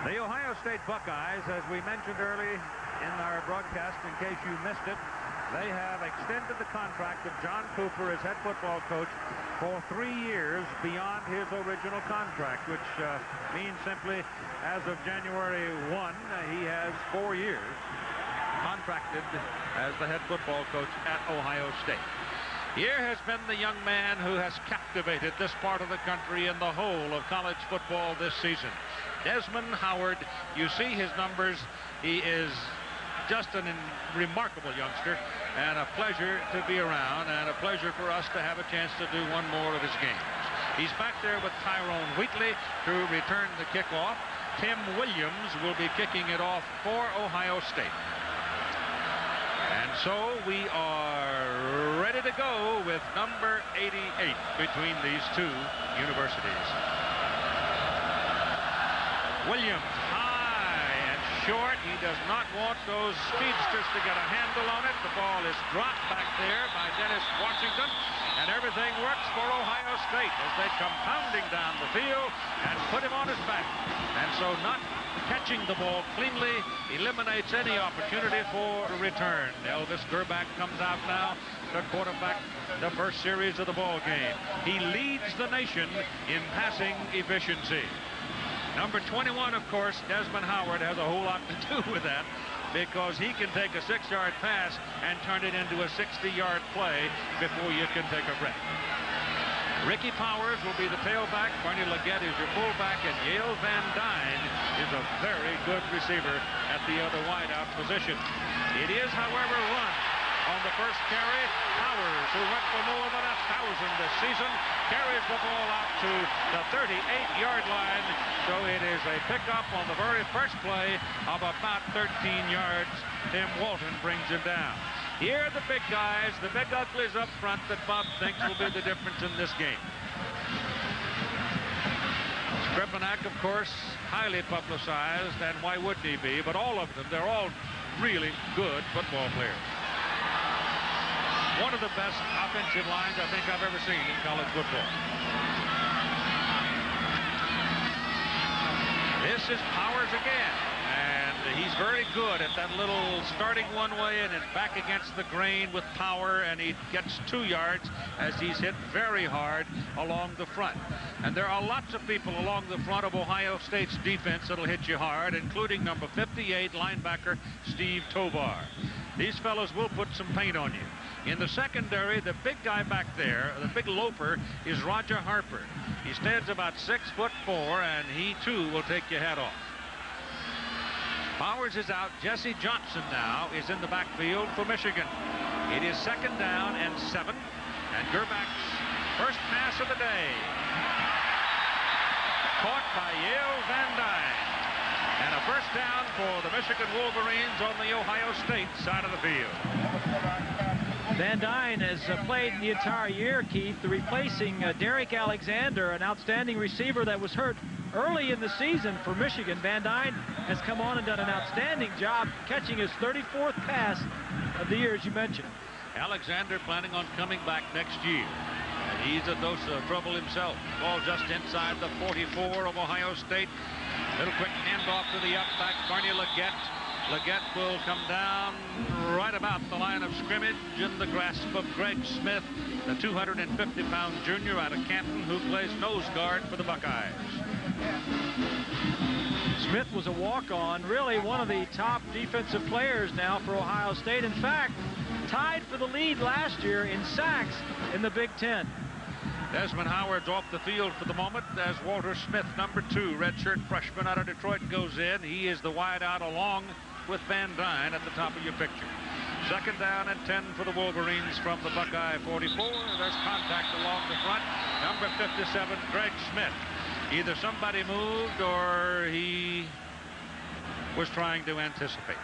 The Ohio State Buckeyes, as we mentioned early in our broadcast, in case you missed it, they have extended the contract of John Cooper as head football coach for 3 years beyond his original contract, which means simply as of January 1, he has 4 years contracted as the head football coach at Ohio State. Here has been the young man who has captivated this part of the country and the whole of college football this season. Desmond Howard, you see his numbers. He is just a remarkable youngster and a pleasure to be around and a pleasure for us to have a chance to do one more of his games. He's back there with Tyrone Wheatley to return the kickoff. Tim Williams will be kicking it off for Ohio State. And so we are ready to go with number 88 between these two universities. Williams, high and short. He does not want those speedsters to get a handle on it. The ball is dropped back there by Dennis Washington, and everything works for Ohio State as they come pounding down the field and put him on his back. And so not catching the ball cleanly eliminates any opportunity for a return. Elvis Gerback comes out now to quarterback the first series of the ball game. He leads the nation in passing efficiency. Number 21, of course, Desmond Howard, has a whole lot to do with that because he can take a 6-yard pass and turn it into a 60-yard play before you can take a breath. Ricky Powers will be the tailback. Barney Leggett is your fullback, and Yale Van Dyne is a very good receiver at the other wideout position. It is, however, run on the first carry. Powers, who went for more than 1,000 this season, carries the ball out to the 38-yard line. So it is a pickup on the very first play of about 13 yards. Tim Walton brings him down. Here are the big guys, the big uglies up front that Bob thinks will be the difference in this game. Skripnik, of course, highly publicized, and why wouldn't he be? But all of them, they're all really good football players. One of the best offensive lines I think I've ever seen in college football. This is Powers again, and he's very good at that little starting one way and then back against the grain with power, and he gets 2 yards as he's hit very hard along the front. And there are lots of people along the front of Ohio State's defense that'll hit you hard, including number 58 linebacker Steve Tovar. These fellows will put some paint on you. In the secondary, the big guy back there, the big loper, is Roger Harper. He stands about 6'4", and he too will take your head off. Powers is out. Jesse Johnson now is in the backfield for Michigan. It is 2nd down and 7, and Gerback's first pass of the day. Caught by Yale Van Dyne. And a first down for the Michigan Wolverines on the Ohio State side of the field. Van Dyne has played the entire year, Keith, replacing Derek Alexander, an outstanding receiver that was hurt early in the season for Michigan. Van Dyne has come on and done an outstanding job catching his 34th pass of the year, as you mentioned. Alexander planning on coming back next year. And he's a dose of trouble himself. Ball just inside the 44 of Ohio State. Little quick handoff to the up back, Barney Leggett. Leggett will come down right about the line of scrimmage in the grasp of Greg Smith, the 250-pound junior out of Canton who plays nose guard for the Buckeyes. Smith was a walk-on, really one of the top defensive players now for Ohio State. In fact, tied for the lead last year in sacks in the Big Ten. Desmond Howard's off the field for the moment as Walter Smith, number 2, redshirt freshman out of Detroit, goes in. He is the wideout along with Van Dyne at the top of your picture. 2nd down and 10 for the Wolverines from the Buckeye 44. There's contact along the front. Number 57, Greg Smith. Either somebody moved or he was trying to anticipate.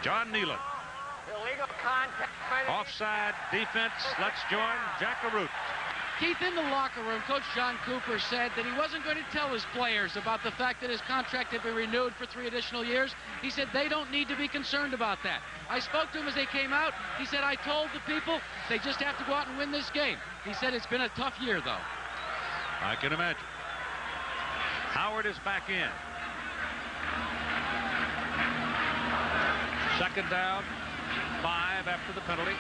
John Nealon. Illegal contact. Offside defense. Let's join Jack Arute. Keith, in the locker room, Coach John Cooper said that he wasn't going to tell his players about the fact that his contract had been renewed for 3 additional years. He said they don't need to be concerned about that. I spoke to him as they came out. He said, I told the people they just have to go out and win this game. He said it's been a tough year, though. I can imagine. Howard is back in. Second down, 5 after the penalty.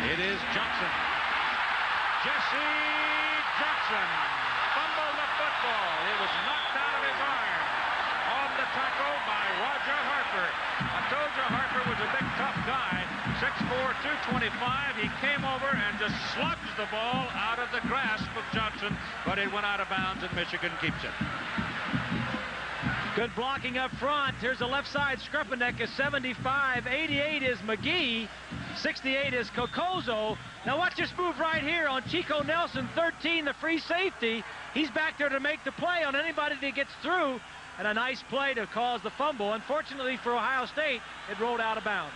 It is Johnson. Jesse Johnson fumbled the football. It was knocked out of his arm on the tackle by Roger Harper. I told you Harper was a big, tough guy, 6'4", 225. He came over and just sludged the ball out of the grasp of Johnson, but it went out of bounds, and Michigan keeps it. Good blocking up front. Here's the left side. Skrepenek is 75. 88 is McGee. 68 is Kokozo. Now watch this move right here on Chico Nelson, 13, the free safety. He's back there to make the play on anybody that gets through. And a nice play to cause the fumble. Unfortunately for Ohio State, it rolled out of bounds.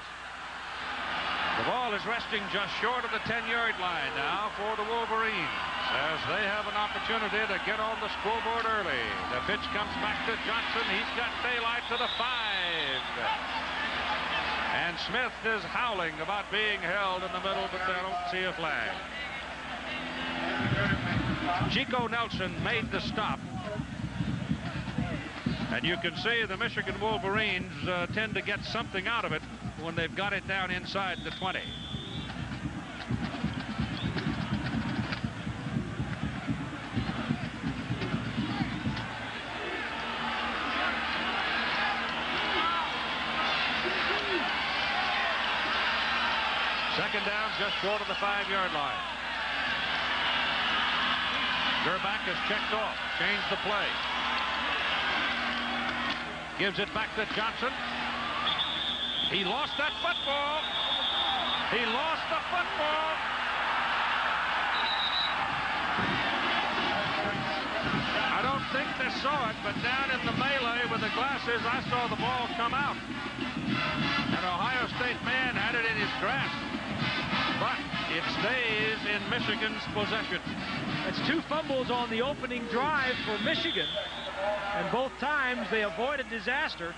The ball is resting just short of the 10-yard line now for the Wolverines, as they have an opportunity to get on the scoreboard early. The pitch comes back to Johnson. He's got daylight to the 5. And Smith is howling about being held in the middle, but they don't see a flag. Chico Nelson made the stop. And you can see the Michigan Wolverines tend to get something out of it when they've got it down inside the 20. Second down, just short of the 5-yard line. Gerback is checked off. Changed the play. Gives it back to Johnson. He lost that football. He lost the football. I don't think they saw it, but down in the melee with the glasses, I saw the ball come out. An Ohio State man had it in his grasp. But it stays in Michigan's possession. It's 2 fumbles on the opening drive for Michigan, and both times they avoided disaster.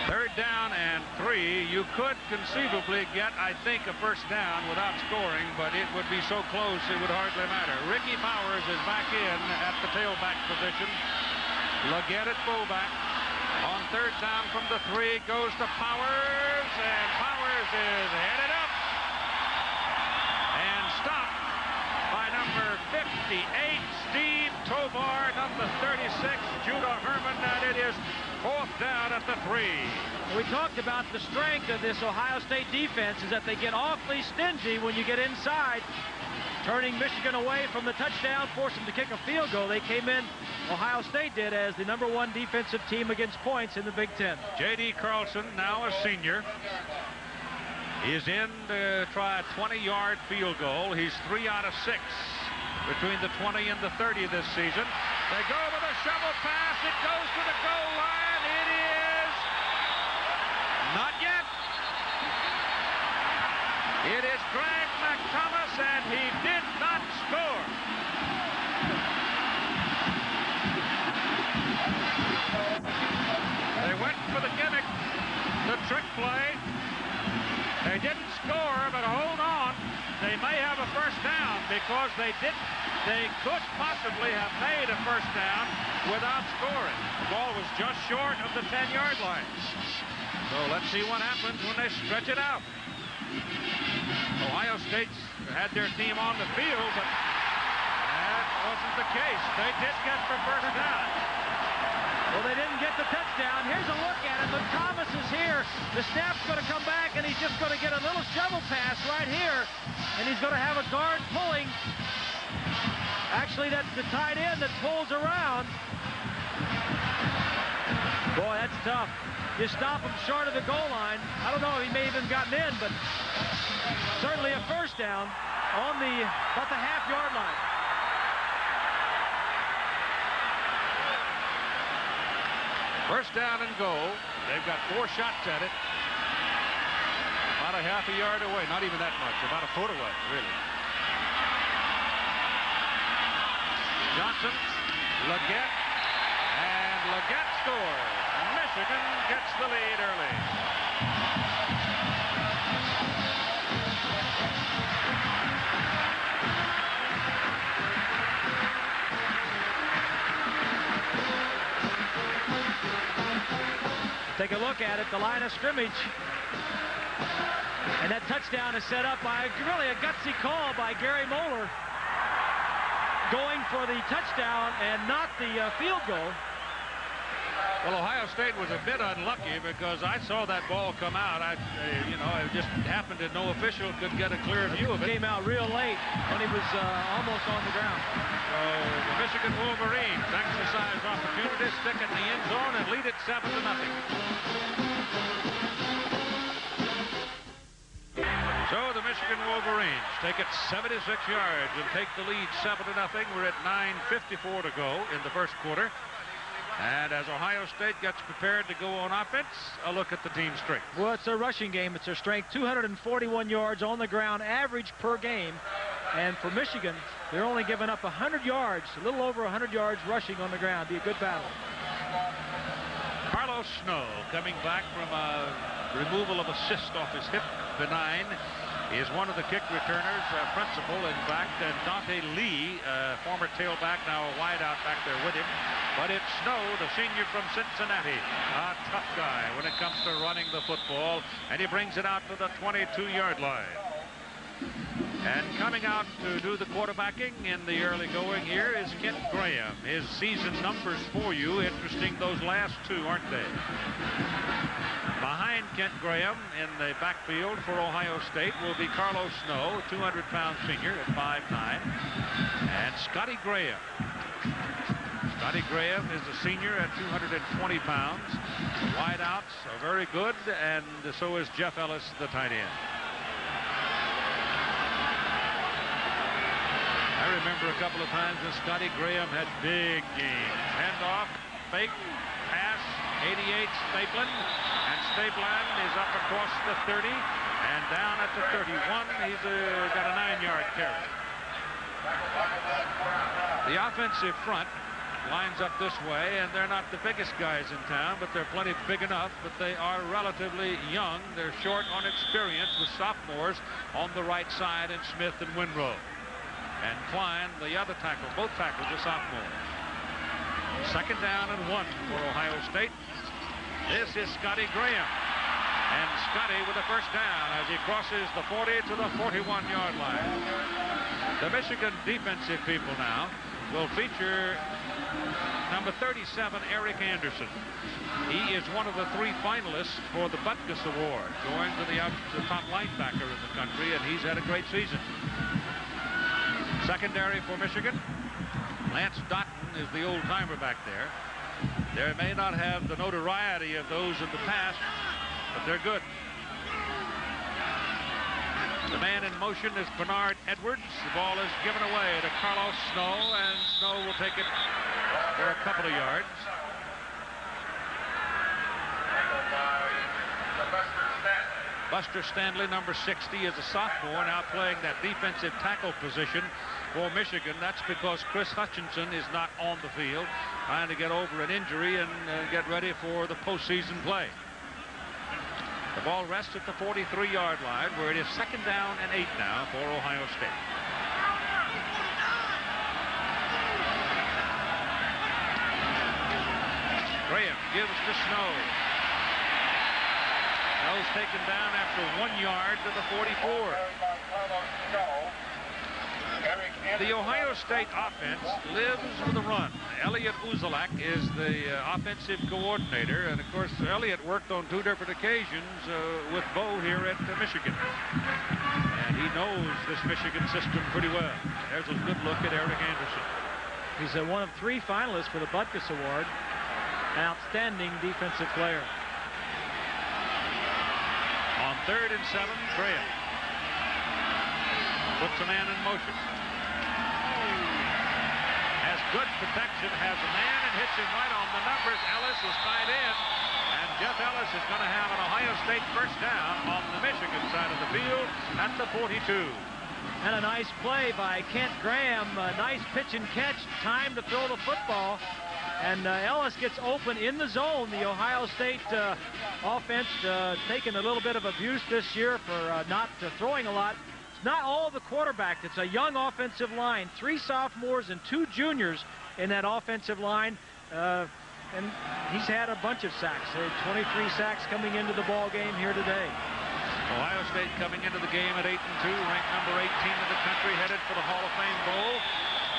Third down and 3. You could conceivably get, I think, a first down without scoring, but it would be so close it would hardly matter. Ricky Powers is back in at the tailback position. Leggett at fullback. On third down from the 3 goes to Powers, and Powers is headed up and stopped by number 58, Steve Tovar, number 36, Judah Herman, and it is 4th down at the 3. We talked about the strength of this Ohio State defense is that they get awfully stingy when you get inside, turning Michigan away from the touchdown, forced them to kick a field goal. They came in, Ohio State did, as the #1 defensive team against points in the Big Ten. J.D. Carlson, now a senior, is in to try a 20-yard field goal. He's 3 out of 6 between the 20 and the 30 this season. They go with a shovel pass. It goes to the goal line. It is not yet. It is Greg McThomas, and he did not score. They went for the gimmick, the trick play. They didn't score, but hold on. They may have a first down because they could possibly have made a first down without scoring. The ball was just short of the 10-yard line. So let's see what happens when they stretch it out. Ohio State's had their team on the field, but that wasn't the case. They did get the first down. Well, they didn't get the touchdown. Here's a look at it. But Thomas is here. The snap's going to come back, and he's just going to get a little shovel pass right here. And he's going to have a guard pulling. Actually, that's the tight end that pulls around. Boy, that's tough. You stop him short of the goal line. I don't know if he may have even gotten in, but certainly a first down on about the half-yard line. First down and goal. They've got 4 shots at it. About a half a yard away. Not even that much. About a foot away, really. Johnson, Leggett, and Leggett scores. Michigan gets the lead early. take a look at it, the line of scrimmage. And that touchdown is set up by really a gutsy call by Gary Moeller, going for the touchdown and not the field goal. Well, Ohio State was a bit unlucky because I saw that ball come out. You know, it just happened that no official could get a clear view of it. Came out real late when he was almost on the ground. So the Michigan Wolverines exercise opportunity, stick in the end zone, and lead it 7-0. So the Michigan Wolverines take it 76 yards and take the lead 7-0. We're at 9:54 to go in the first quarter. And as Ohio State gets prepared to go on offense, a look at the team strength. Well, it's a rushing game. It's their strength. 241 yards on the ground, average per game. And for Michigan, they're only giving up 100 yards, a little over 100 yards rushing on the ground. Be a good battle. Carlos Snow coming back from a removal of a cyst off his hip, benign. Is one of the kick returners, principal, in fact, and Dante Lee, former tailback, now a wideout back there with him. But it's Snow, the senior from Cincinnati, a tough guy when it comes to running the football, and he brings it out to the 22-yard line. And coming out to do the quarterbacking in the early going here is Kent Graham. His season numbers for you, interesting, those last two, aren't they? Behind Kent Graham in the backfield for Ohio State will be Carlos Snow, 200-pound senior at 5'9", and Scotty Graham. Scotty Graham is a senior at 220 pounds. Wideouts are very good, and so is Jeff Ellis, the tight end. I remember a couple of times when Scotty Graham had big games. Handoff, fake, pass, 88 Stapleton, and Stapleton is up across the 30 and down at the 31. He's got a 9-yard carry. The offensive front lines up this way, and they're not the biggest guys in town, but they're plenty big enough, but they are relatively young. They're short on experience with sophomores on the right side, and Smith and Winrow. And Klein, the other tackle, both tackles are sophomores. 2nd down and 1 for Ohio State. This is Scotty Graham. And Scotty with a first down as he crosses the 40 to the 41-yard line. The Michigan defensive people now will feature number 37, Eric Anderson. He is one of the 3 finalists for the Butkus Award, going to the top linebacker in the country, and he's had a great season. Secondary for Michigan, Lance Dotton is the old-timer back there. They may not have the notoriety of those in the past, but they're good. The man in motion is Bernard Edwards. The ball is given away to Carlos Snow, and Snow will take it for a couple of yards. Buster Stanley, number 60, is a sophomore, now playing that defensive tackle position for Michigan. That's because Chris Hutchinson is not on the field, trying to get over an injury and get ready for the postseason play. The ball rests at the 43-yard line, where it is 2nd down and 8 now for Ohio State. Graham gives to Snow. Snow's taken down after 1 yard to the 44. The Ohio State offense lives with a run. Elliot Uzelac is the offensive coordinator, and of course Elliot worked on 2 different occasions with Bo here at Michigan, and he knows this Michigan system pretty well. There's a good look at Eric Anderson. He's one of 3 finalists for the Butkus Award, an outstanding defensive player. On 3rd and 7, Graham puts a man in motion. Has good protection, has a man, and hits him right on the numbers. Ellis is tied in, and Jeff Ellis is going to have an Ohio State first down on the Michigan side of the field at the 42. And a nice play by Kent Graham. A nice pitch and catch. Time to throw the football. And Ellis gets open in the zone. The Ohio State offense taking a little bit of abuse this year for not throwing a lot. It's not all the quarterback. It's a young offensive line. 3 sophomores and 2 juniors in that offensive line. and he's had a bunch of sacks. 23 sacks coming into the ball game here today. Ohio State coming into the game at 8-2, ranked number 18 in the country, headed for the Hall of Fame Bowl.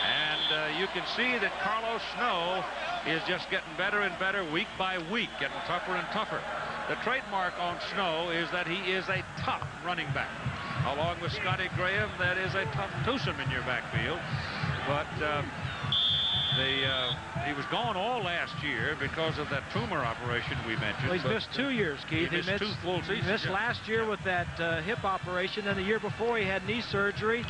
And you can see that Carlos Snow is just getting better and better week by week, getting tougher and tougher. The trademark on Snow is that he is a tough running back. Along with Scotty Graham, that is a tough twosome in your backfield. But he was gone all last year because of that tumor operation we mentioned. Well, he's missed 2 years, Keith. He missed 2 full seasons. He missed last year with that hip operation, and the year before he had knee surgery.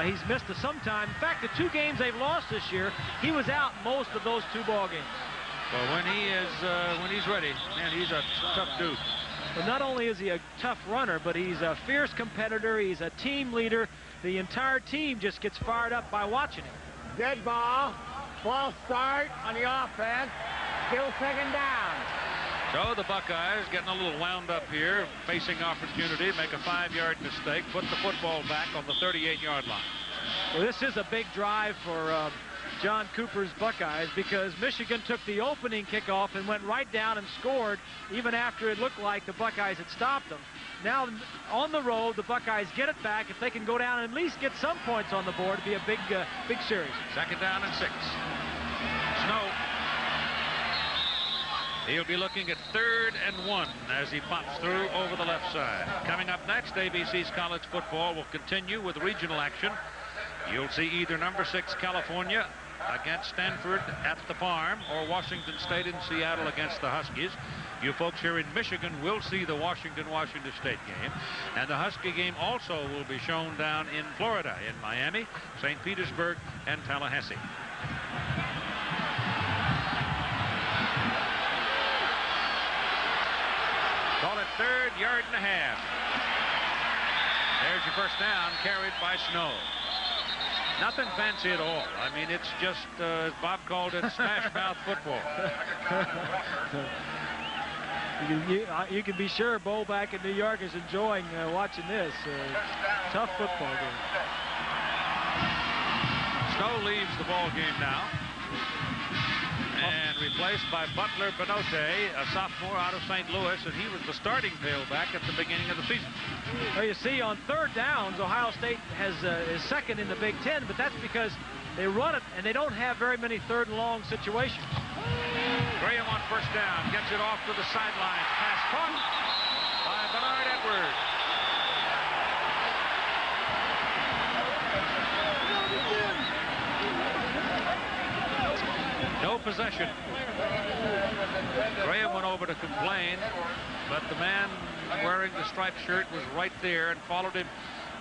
He's missed some time. In fact, the 2 games they've lost this year, he was out most of those 2 ball games. Well, when he's ready, man, he's a tough dude. But not only is he a tough runner, but he's a fierce competitor. He's a team leader. The entire team just gets fired up by watching him. Dead ball. False start on the offense. Still second down. So the Buckeyes getting a little wound up here, facing opportunity, make a 5-yard mistake, put the football back on the 38-yard line. Well, this is a big drive for John Cooper's Buckeyes, because Michigan took the opening kickoff and went right down and scored even after it looked like the Buckeyes had stopped them. Now on the road, the Buckeyes get it back. If they can go down and at least get some points on the board, it'd be a big series. 2nd down and 6. Snow. He'll be looking at 3rd and 1 as he pops through over the left side. Coming up next, ABC's college football will continue with regional action. You'll see either number 6 California against Stanford at the Farm, or Washington State in Seattle against the Huskies. You folks here in Michigan will see the Washington State game, and the Husky game also will be shown down in Florida, in Miami, St. Petersburg, and Tallahassee. Call it 3rd, 1.5 yards. There's your first down, carried by Snow. Nothing fancy at all. I mean, it's just, as Bob called it, smash mouth football. You can be sure Bo back in New York is enjoying watching this. Tough football game. Snow leaves the ball game now. And replaced by Butler Benote, a sophomore out of St. Louis, and he was the starting tailback at the beginning of the season. Well, you see, on 3rd downs, Ohio State is second in the Big Ten, but that's because they run it, and they don't have very many 3rd and long situations. Graham on 1st down, gets it off to the sidelines. Pass caught by Bernard Edwards. No possession. Graham went over to complain, but the man wearing the striped shirt was right there and followed him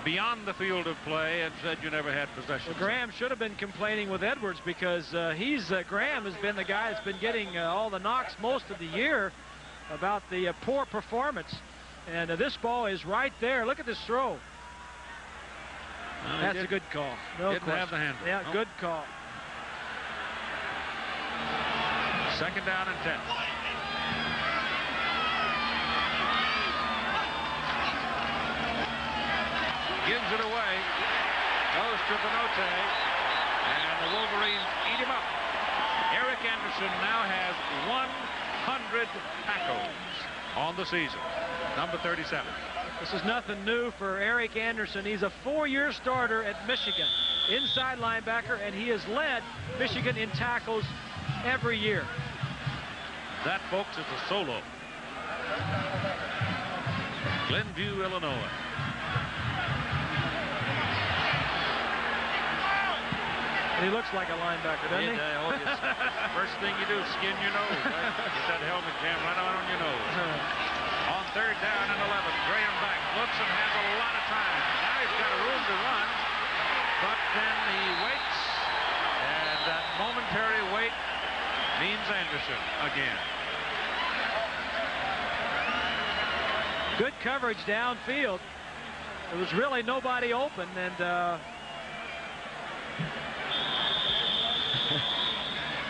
beyond the field of play and said you never had possession. Well, Graham should have been complaining with Edwards, because Graham has been the guy that's been getting all the knocks most of the year about the poor performance. And this ball is right there. Look at this throw. Well, that's a good call. No didn't question. Have the handle. Yeah, good call. 2nd down and 10. Gives it away. Goes to Benote. And the Wolverines eat him up. Eric Anderson now has 100 tackles on the season. Number 37. This is nothing new for Eric Anderson. He's a 4-year starter at Michigan. Inside linebacker, and he has led Michigan in tackles every year. That, folks, is a solo. Glenview, Illinois. And he looks like a linebacker, doesn't he? First thing you do, skin your nose. Right? Get that helmet jammed right on your nose. On 3rd down and 11, Graham back, looks and has a lot of time. Now he's got a room to run, but then he waits, and that momentary wait means Anderson again. Good coverage downfield. There was really nobody open, and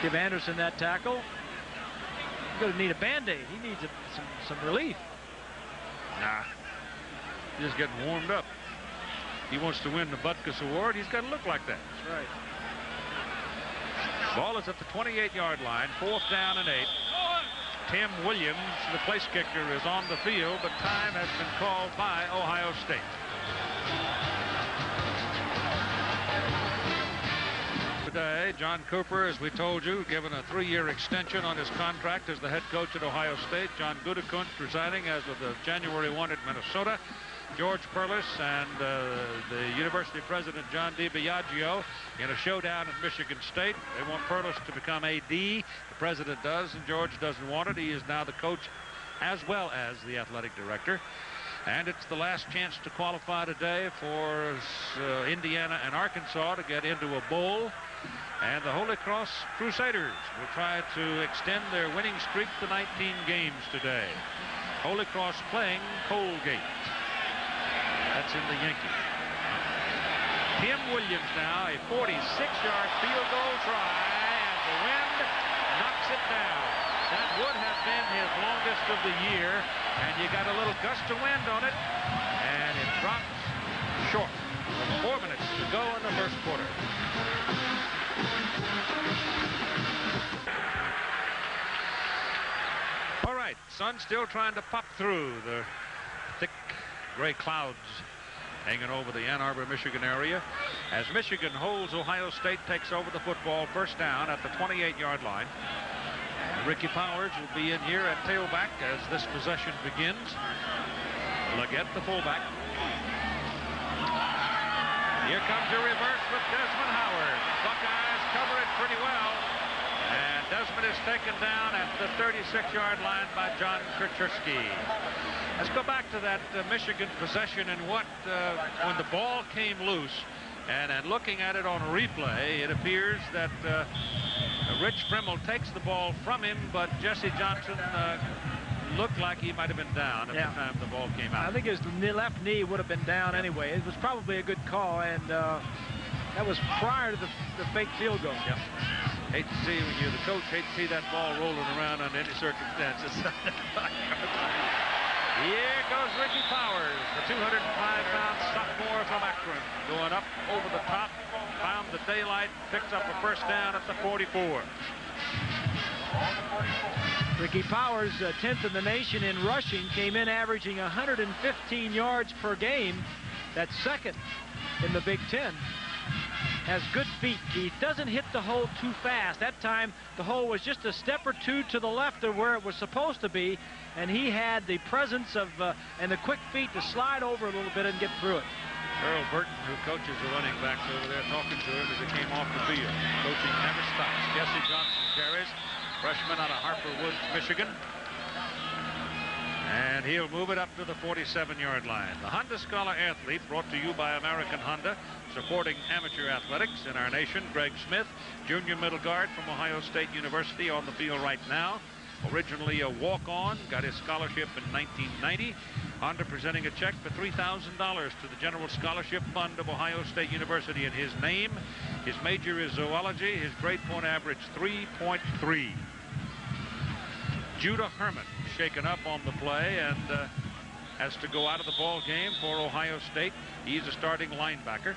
give Anderson that tackle. He's going to need a Band-Aid. He needs some relief. Nah, he's just getting warmed up. He wants to win the Butkus Award. He's got to look like that. That's right. Ball is at the 28-yard line, 4th down and 8. Tim Williams, the place kicker, is on the field, but time has been called by Ohio State. Today, John Cooper, as we told you, given a 3-year extension on his contract as the head coach at Ohio State. John Gutekunst resigning as of the January 1 at Minnesota. George Perlis and the university president, John DiBiagio, in a showdown at Michigan State. They want Perlis to become AD. The president does, and George doesn't want it. He is now the coach as well as the athletic director. And it's the last chance to qualify today for Indiana and Arkansas to get into a bowl. And the Holy Cross Crusaders will try to extend their winning streak to 19 games today. Holy Cross playing Colgate. That's in the Yankees. Tim Williams now, a 46-yard field goal try, and the wind knocks it down. That would have been his longest of the year, and you got a little gust of wind on it, and it drops short. With 4 minutes to go in the first quarter. All right, sun still trying to pop through the thick gray clouds hanging over the Ann Arbor, Michigan area. As Michigan holds, Ohio State takes over the football, first down at the 28-yard line. Ricky Powers will be in here at tailback as this possession begins. Leggett, the fullback. Here comes a reverse with Desmond Howard. Buckeyes cover it pretty well. And Desmond is taken down at the 36-yard line by John Krzyzewski. Let's go back to that Michigan possession and what, when the ball came loose, and looking at it on replay, it appears that Rich Frimmel takes the ball from him, but Jesse Johnson looked like he might have been down at the time the ball came out. I think his left knee would have been down anyway. It was probably a good call, and that was prior to the fake field goal. Yeah. Hate to see, when you're the coach, hate to see that ball rolling around under any circumstances. Here goes Ricky Powers, the 205-pound sophomore from Akron, going up over the top, found the daylight, picks up a first down at the 44. Ricky Powers, 10th in the nation in rushing, came in averaging 115 yards per game. That's second in the Big Ten. Has good feet, Keith. Doesn't hit the hole too fast. That time, the hole was just a step or two to the left of where it was supposed to be, and he had the presence of and the quick feet to slide over a little bit and get through it. Earl Burton, who coaches the running backs over there, talking to him as he came off the field. Coaching never stops. Jesse Johnson carries, freshman out of Harper Woods, Michigan. And he'll move it up to the 47-yard line. The Honda Scholar Athlete, brought to you by American Honda, supporting amateur athletics in our nation. Greg Smith, junior middle guard from Ohio State University, on the field right now. Originally a walk-on, got his scholarship in 1990. Honda presenting a check for $3,000 to the General Scholarship Fund of Ohio State University in his name. His major is zoology. His grade point average 3.3. Judah Herman shaken up on the play and has to go out of the ball game for Ohio State. He's a starting linebacker.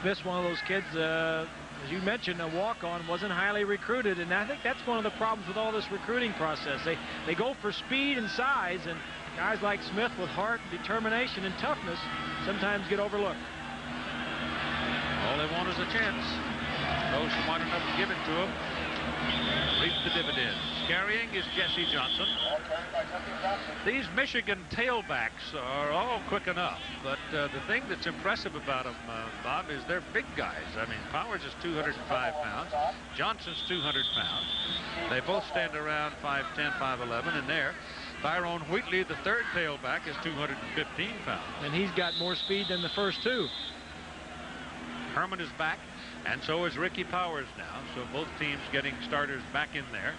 Smith's one of those kids, as you mentioned, a walk-on, wasn't highly recruited, and I think that's one of the problems with all this recruiting process. They go for speed and size, and guys like Smith with heart, determination, and toughness sometimes get overlooked. All they want is a chance. Those who want enough to give it to them reap the dividends. Carrying is Jesse Johnson. These Michigan tailbacks are all quick enough, but the thing that's impressive about them, Bob, is they're big guys. I mean, Powers is 205 pounds. Johnson's 200 pounds. They both stand around 5'10", 5'11", and there. Tyrone Wheatley, the third tailback, is 215 pounds. And he's got more speed than the first two. Herman is back, and so is Ricky Powers now. So both teams getting starters back in there.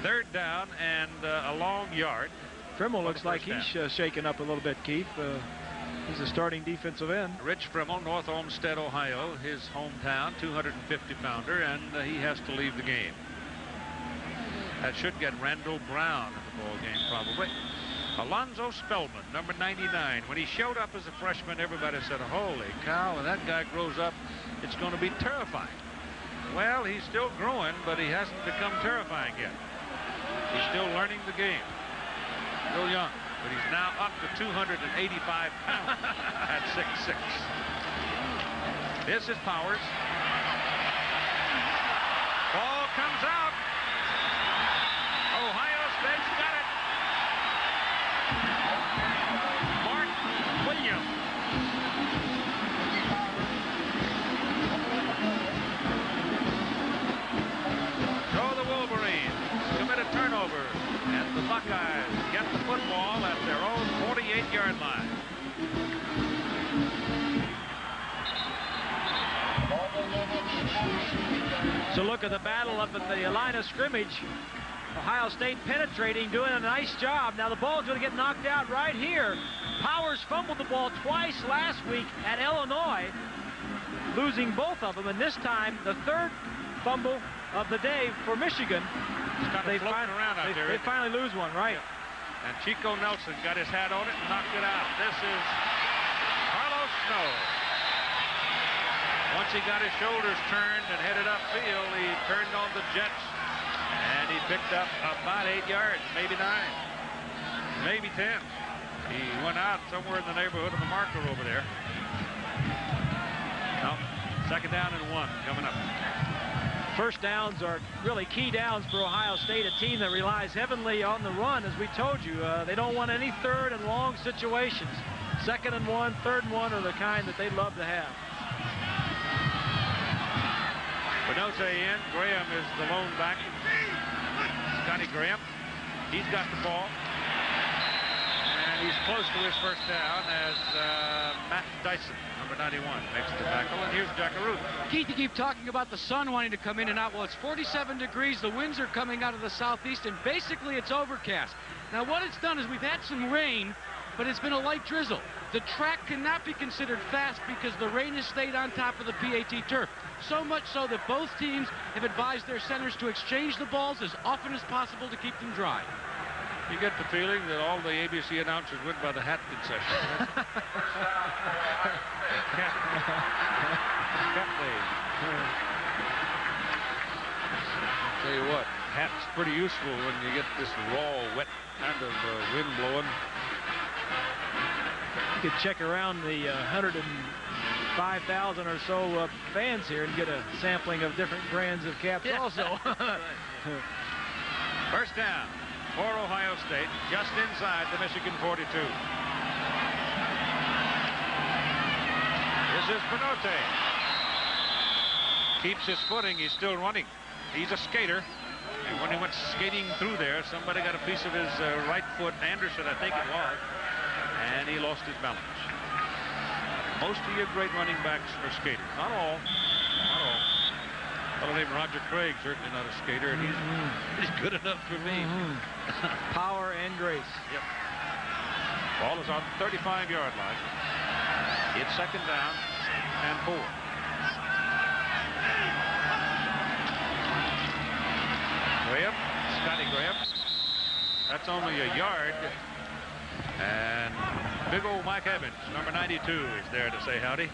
Third down and a long yard. Frimmel looks like he's shaken up a little bit, Keith. He's a starting defensive end. Rich Frimmel, North Olmsted, Ohio, his hometown, 250-pounder, and he has to leave the game. That should get Randall Brown in the ball game, probably. Alonzo Spellman, number 99. When he showed up as a freshman, everybody said, holy cow, when that guy grows up, it's going to be terrifying. Well, he's still growing, but he hasn't become terrifying yet. He's still learning the game. Still young, but he's now up to 285 pounds at 6'6". This is Powers. Ball comes out. Ohio State's got it. Mark Williams. So the Wolverines commit a turnover, and the Buckeyes get the football at their own 48-yard line. So look at the battle up at the line of scrimmage. Ohio State penetrating, doing a nice job. Now the ball's going to get knocked out right here. Powers fumbled the ball twice last week at Illinois, losing both of them, and this time the third fumble of the day for Michigan. They finally lose one, right? Yeah. And Chico Nelson got his hat on it and knocked it out. This is Carlos Snow. Once he got his shoulders turned and headed upfield, he turned on the Jets, and he picked up about 8 yards, maybe 9, maybe 10. He went out somewhere in the neighborhood of the marker over there. Now, 2nd down and 1 coming up. First downs are really key downs for Ohio State, a team that relies heavily on the run, as we told you. They don't want any 3rd and long situations. 2nd and 1, 3rd and 1 are the kind that they love to have. Benote in. Graham is the lone back. Scotty Graham. He's got the ball. And he's close to his first down as Matt Dyson, number 91, makes the tackle. And here's Jackaroo. Keith, you keep talking about the sun wanting to come in and out. Well, it's 47 degrees. The winds are coming out of the southeast, and basically it's overcast. Now, what it's done is we've had some rain, but it's been a light drizzle. The track cannot be considered fast because the rain has stayed on top of the PAT turf. So much so that both teams have advised their centers to exchange the balls as often as possible to keep them dry. You get the feeling that all the ABC announcers went by the hat concession. I'll tell you what, hat's pretty useful when you get this raw, wet kind of wind blowing. You could check around the 105,000 or so fans here and get a sampling of different brands of caps also. First down for Ohio State, just inside the Michigan 42. This is Benote. Keeps his footing. He's still running. He's a skater. And when he went skating through there, somebody got a piece of his right foot. Anderson, I think it was. And he lost his balance. Most of your great running backs are skaters. Not all. Not all. A fellow named Roger Craig, certainly not a skater, and he's good enough for me. Power and grace. Yep. Ball is on the 35-yard line. It's 2nd down and 4. Graham, Scotty Graham. That's only a yard. And big old Mike Evans, number 92, is there to say howdy.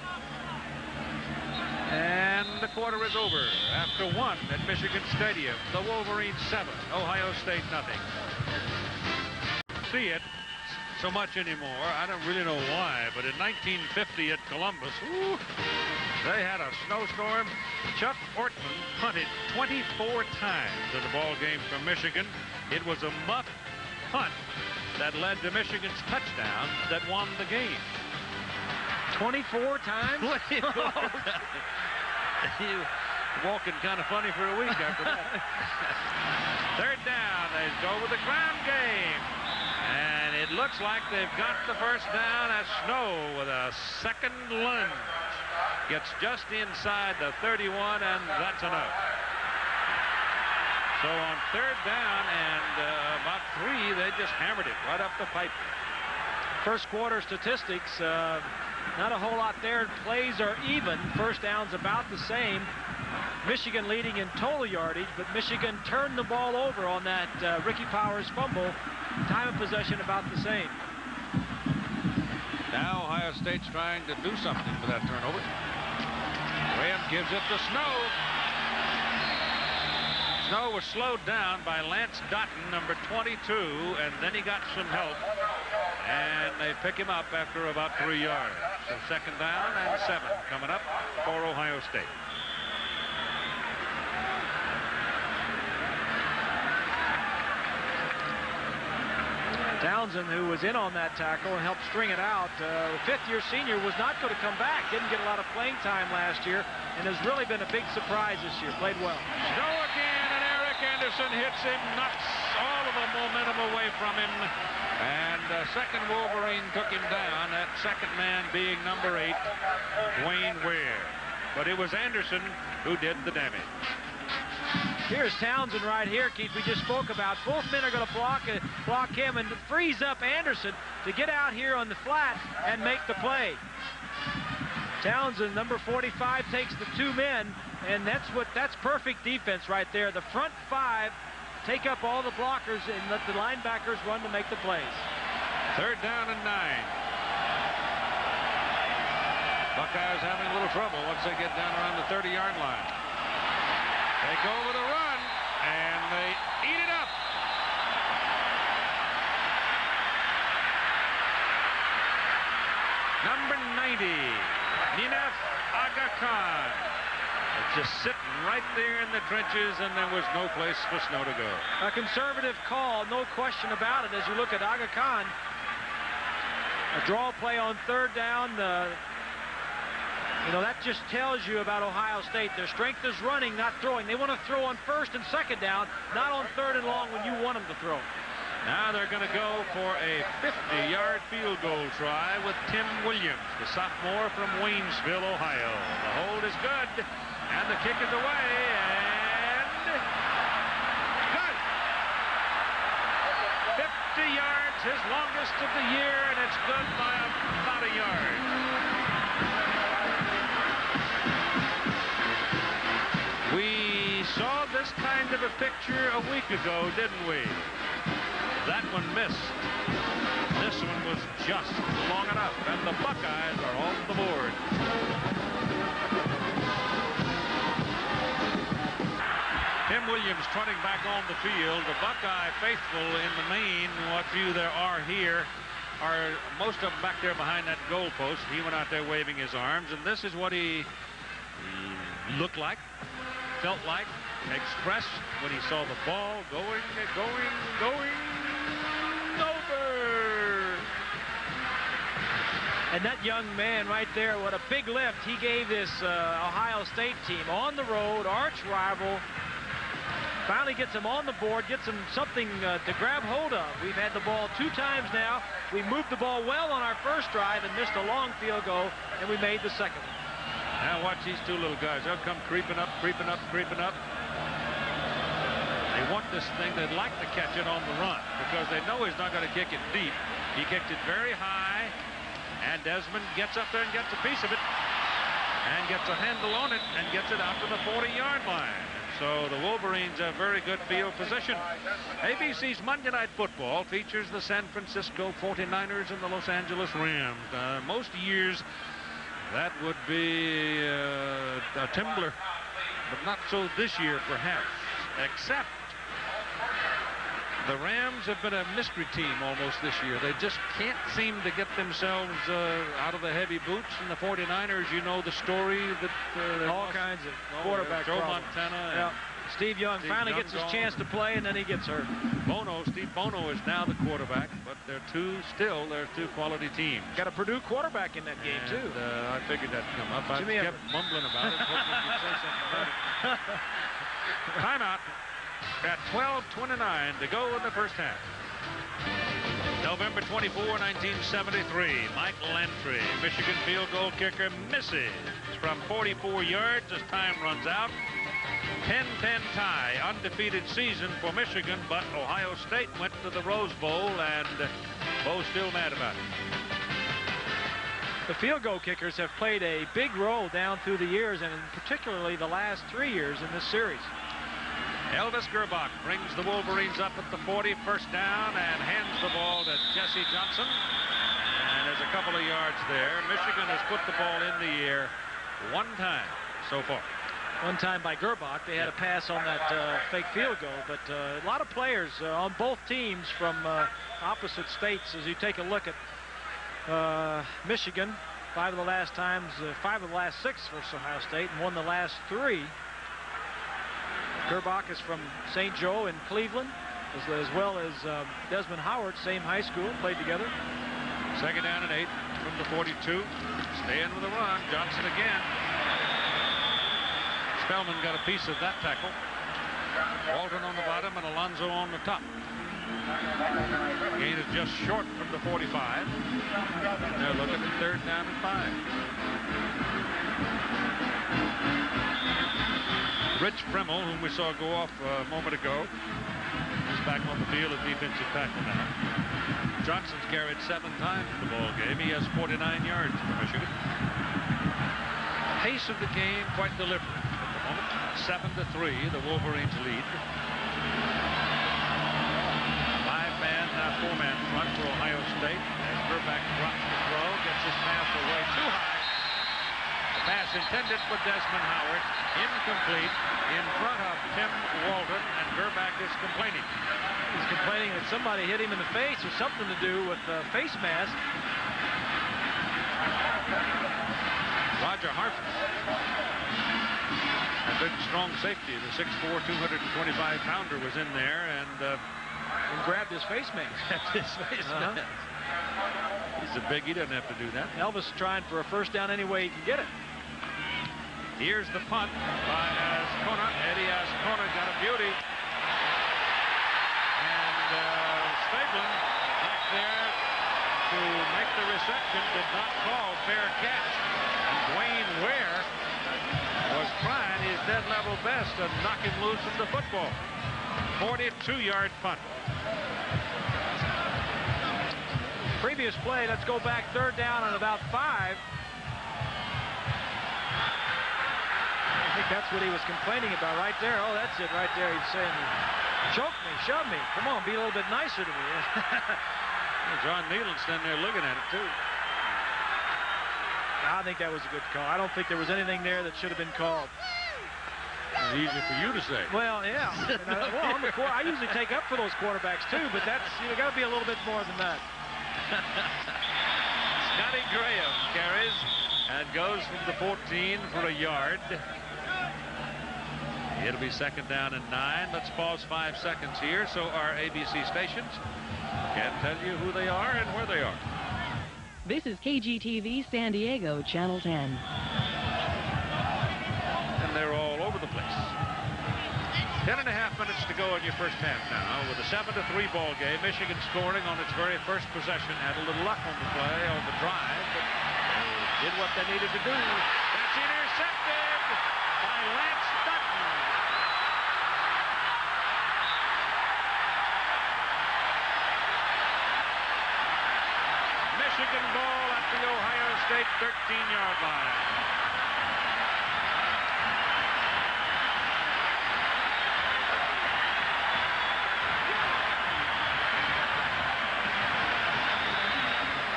And the quarter is over. After 1 at Michigan Stadium, the Wolverines 7, Ohio State nothing. See it so much anymore. I don't really know why, but in 1950 at Columbus, they had a snowstorm. Chuck Ortman punted 24 times in the ball game from Michigan. It was a muff punt that led to Michigan's touchdown that won the game. 24 times? You walking kind of funny for a week after that. 3rd down. They go with the ground game. And it looks like they've got the first down as Snow with a second lunge. Gets just inside the 31, and that's enough. So on 3rd down and about 3, they just hammered it right up the pipe. First quarter statistics, not a whole lot there. Plays are even. First down's about the same. Michigan leading in total yardage, but Michigan turned the ball over on that Ricky Powers fumble. Time of possession about the same. Now Ohio State's trying to do something with that turnover. Graham gives it to Snow. Snow was slowed down by Lance Dotton, number 22, and then he got some help. And they pick him up after about 3 yards. So 2nd down and 7 coming up for Ohio State. Townsend, who was in on that tackle and helped string it out, the 5th-year senior, was not going to come back. Didn't get a lot of playing time last year and has really been a big surprise this year. Played well. Snow again, and Eric Anderson hits him, knocks all of the momentum away from him. And second Wolverine took him down, that second man being number 8, Dwayne Ware. But it was Anderson who did the damage. Here's Townsend right here, Keith, we just spoke about. Both men are going to block him and frees up Anderson to get out here on the flat and make the play. Townsend, number 45, takes the 2 men, and that's perfect defense right there. The front 5 take up all the blockers and let the linebackers run to make the plays. 3rd down and 9. Buckeyes having a little trouble once they get down around the 30-yard line. They go with a run, and they eat it up. Number 90, Ninaf Aga Khan. Just sitting right there in the trenches, and there was no place for Snow to go. A conservative call, no question about it, as you look at Aga Khan. A draw play on 3rd down. You know, that just tells you about Ohio State. Their strength is running, not throwing. They want to throw on 1st and 2nd down, not on 3rd and long when you want them to throw. Now they're going to go for a 50-yard field goal try with Tim Williams, the sophomore from Waynesville, Ohio. The hold is good, and the kick is away, and good. 50 yards, his longest of the year, and it's good by about a yard. We saw this kind of a picture a week ago, didn't we? That one missed. This one was just long enough, and the Buckeyes are off the board. Tim Williams trotting back on the field. The Buckeye faithful in the main, what few there are here, are most of them back there behind that goal post. He went out there waving his arms, and this is what he looked like, felt like, expressed when he saw the ball going over. And that young man right there, what a big lift he gave this Ohio State team on the road, arch rival. Finally gets him on the board, gets him something to grab hold of. We've had the ball 2 times now. We moved the ball well on our first drive and missed a long field goal, and we made the second one. Now watch these 2 little guys. They'll come creeping up. They want this thing. They'd like to catch it on the run because they know he's not going to kick it deep. He kicked it very high, and Desmond gets up there and gets a piece of it and gets a handle on it and gets it out to the 40-yard line. So the Wolverines have very good field position. ABC's Monday Night Football features the San Francisco 49ers and the Los Angeles Rams. Most years that would be a Timbler, but not so this year perhaps, except the Rams have been a mystery team almost this year. They just can't seem to get themselves out of the heavy boots. And the 49ers, you know the story that all kinds of quarterback Joe problems. Montana. Yep. Steve Young finally gets his chance to play, and then he gets hurt. Steve Bono is now the quarterback, but they're two quality teams. Got a Purdue quarterback in that game, too. I figured that'd come up. I kept mumbling about it, hoping you'd say something about it. Timeout at 12:29 to go in the first half. November 24, 1973. Mike Lantry, Michigan field goal kicker, misses from 44 yards as time runs out. 10-10 tie, undefeated season for Michigan, but Ohio State went to the Rose Bowl, and Bo's still mad about it. The field goal kickers have played a big role down through the years, and particularly the last 3 years in this series. Elvis Gerbach brings the Wolverines up at the 40, first down, and hands the ball to Jesse Johnson. And there's a couple of yards there. Michigan has put the ball in the air 1 time so far. one time by Gerbach. They had a pass on that fake field goal, but a lot of players on both teams from opposite states. As you take a look at Michigan, 5 of the last 6 versus Ohio State, and won the last 3. Gerbach is from St. Joe in Cleveland, as well as Desmond Howard, same high school, played together. 2nd down and 8 from the 42. Staying with the run. Johnson again. Spellman got a piece of that tackle. Walton on the bottom and Alonso on the top. Gain is just short from the 45. Now look at the 3rd down and 5. Rich Fremmel, whom we saw go off a moment ago, is back on the field as defensive tackle now. Johnson's carried 7 times in the ball game. He has 49 yards for Michigan. Pace of the game quite deliberate at the moment. 7-3, the Wolverines lead. 5-man, now 4-man front for Ohio State. As Gerbach drops the throw, gets his pass away too high. The pass intended for Desmond Howard, incomplete, in front of Tim Walton, and Gerbach is complaining. He's complaining that somebody hit him in the face or something to do with the face mask. Roger Harford, a big, strong safety, the 6'4", 225-pounder was in there and grabbed his face mask. He's a big, he doesn't have to do that. Elvis trying for a first down any way he can get it. Here's the punt by Ascona. Eddie Ascona got a beauty. And Stablin back there to make the reception did not call fair catch. And Dwayne Ware was trying his dead level best to knock him loose from the football. 42-yard punt. Previous play, let's go back 3rd down and about 5. I think that's what he was complaining about right there. Oh, that's it right there. He's saying, choke me, shove me. Come on, be a little bit nicer to me. John Nealon's standing there looking at it, too. I think that was a good call. I don't think there was anything there that should have been called. It's easy for you to say. Well, yeah. Well, I usually take up for those quarterbacks, too, but that's, you got to be a little bit more than that. Scotty Graham carries and goes from the 14 for a yard. It'll be 2nd down and 9. Let's pause 5 seconds here so our ABC stations can tell you who they are and where they are. This is KGTV San Diego, Channel 10. And they're all over the place. 10.5 minutes to go in your first half now with a 7-3 ball game. Michigan scoring on its very first possession. Had a little luck on the play, on the drive, but they did what they needed to do. That's intercepted by Lance Dutton. Michigan ball at the Ohio State 13-yard line.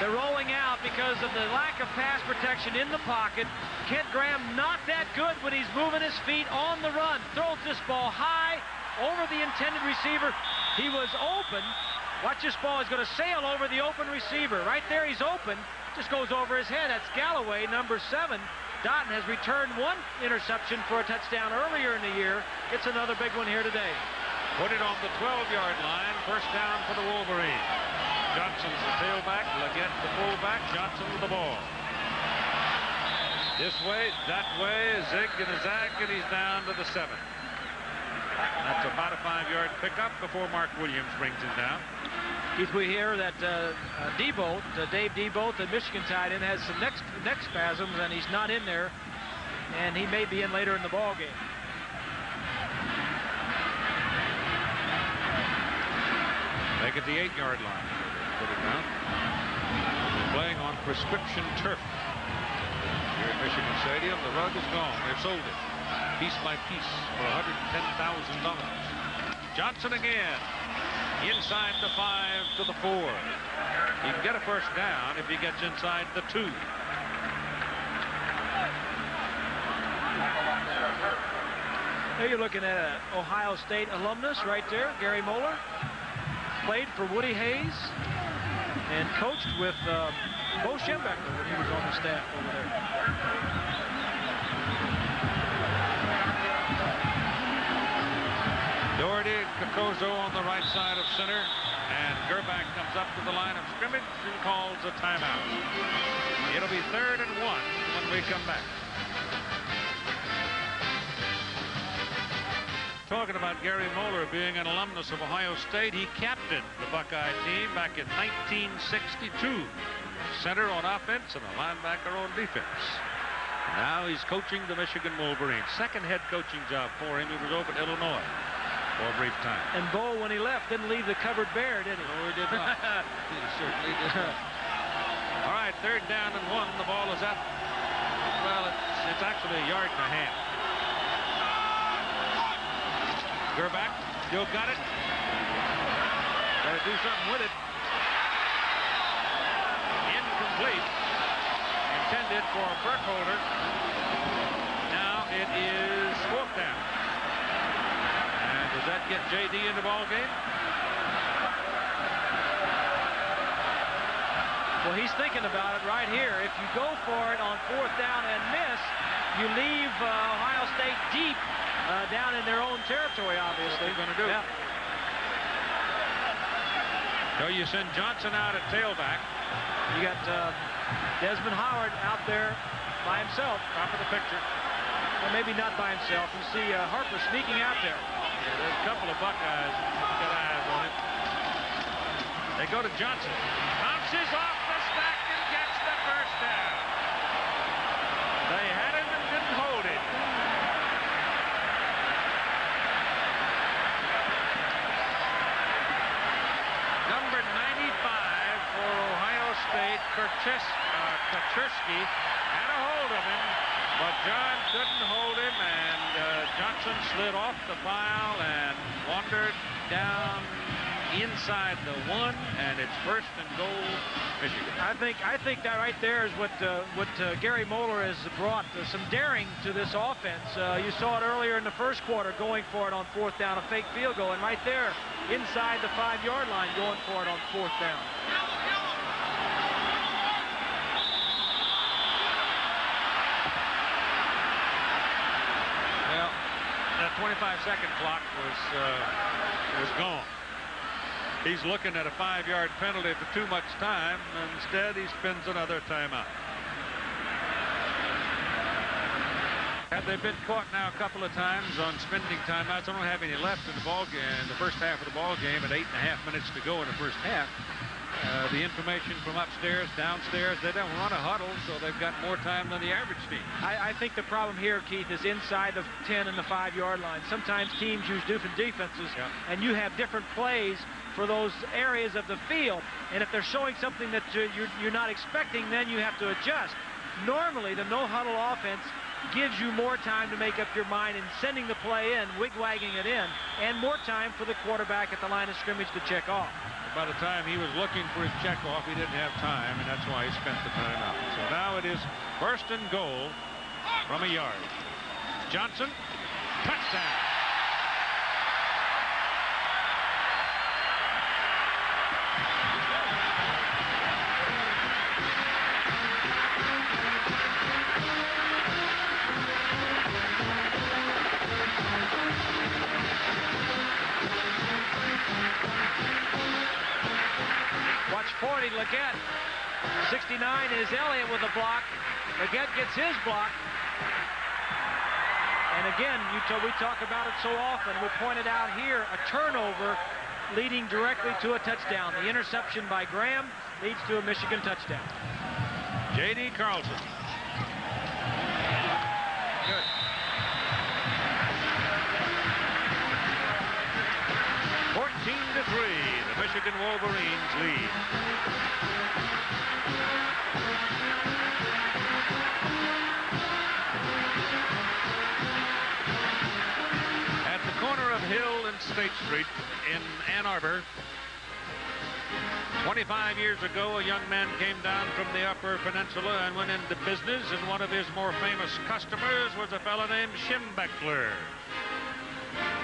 They're rolling out because of the lack of pass protection in the pocket. Kent Graham not that good when he's moving his feet on the run. Throws this ball high over the intended receiver. He was open. Watch this ball. He's going to sail over the open receiver. Right there, he's open. Just goes over his head. That's Galloway, number 7. Doughton has returned 1 interception for a touchdown earlier in the year. It's another big one here today. Put it on the 12-yard line. First down for the Wolverines. Johnson's the tailback, Leggett the fullback, Johnson with the ball. This way, that way, zig and a zag, and he's down to the 7. That's about a 5-yard pickup before Mark Williams brings him down. Keith, we hear that Dave Debolt, the Michigan tight end, has some neck spasms, and he's not in there, and he may be in later in the ball game. Back at the 8-yard line. Put it down. They're playing on prescription turf here at Michigan Stadium. The rug is gone. They've sold it piece by piece for $110,000. Johnson again. Inside the 5 to the 4. He can get a first down if he gets inside the 2. There you're looking at an Ohio State alumnus right there, Gary Moeller. Played for Woody Hayes and coached with Bo Schembechler when he was on the staff over there. Doherty, Cacozo on the right side of center, and Gerbach comes up to the line of scrimmage and calls a timeout. It'll be 3rd and 1 when we come back. Talking about Gary Moeller being an alumnus of Ohio State, he captained the Buckeye team back in 1962. Center on offense and a linebacker on defense. Now he's coaching the Michigan Wolverines. Second head coaching job for him. He was over at Illinois for a brief time. And Bo, when he left, didn't leave the cupboard bare, did he? No, he did not. He certainly did not. All right, 3rd down and 1. The ball is at, well, it's actually a yard and a half. Gerbach still got it. Got to do something with it. Incomplete. Intended for Burkholder. Now it is 4th down. And does that get J.D. in the ball game? Well, he's thinking about it right here. If you go for it on 4th down and miss, you leave Ohio State deep down in their own territory, obviously. That's what they're going to do. Yeah. So you send Johnson out at tailback. You got Desmond Howard out there by himself. Top of the picture. Well, maybe not by himself. You see Harper sneaking out there. Yeah, there's a couple of Buckeyes got eyes on him. They go to Johnson. Bounces off the stack and gets the 1st down. They had him and didn't hold him. Number 95 for Ohio State, Kaczewski, had a hold of him, but John couldn't hold him, and Johnson slid off the file and wandered down inside the 1, and it's 1st and goal, Michigan. I think that right there is what Gary Moeller has brought, some daring to this offense. You saw it earlier in the 1st quarter, going for it on 4th down, a fake field goal, and right there inside the 5-yard line, going for it on 4th down. Well, that 25-second clock was gone. He's looking at a 5-yard penalty for too much time. Instead, he spends another timeout. Have they been caught now a couple of times on spending timeouts? I don't have any left in the ball game, in the first half of the ball game, at 8.5 minutes to go in the first half. The information from upstairs, downstairs, they don't run a huddle, so they've got more time than the average team. I think the problem here, Keith, is inside the 10 and the 5-yard line. Sometimes teams use different defenses, and you have different plays for those areas of the field. And if they're showing something that you're not expecting, then you have to adjust. Normally, the no-huddle offense gives you more time to make up your mind in sending the play in, wig-wagging it in, and more time for the quarterback at the line of scrimmage to check off. By the time he was looking for his checkoff, he didn't have time, and that's why he spent the time out. So now it is 1st and goal from a yard. Johnson, touchdown. Watch 40, Leggett. 69 is Elliott with a block. Leggett gets his block. And again, we talk about it so often. We pointed out here a turnover leading directly to a touchdown. The interception by Graham leads to a Michigan touchdown. J.D. Carlson. Good. to 3, the Michigan Wolverines lead. At the corner of Hill and State Street in Ann Arbor, 25 years ago, a young man came down from the Upper Peninsula and went into business, and one of his more famous customers was a fellow named Schembechler.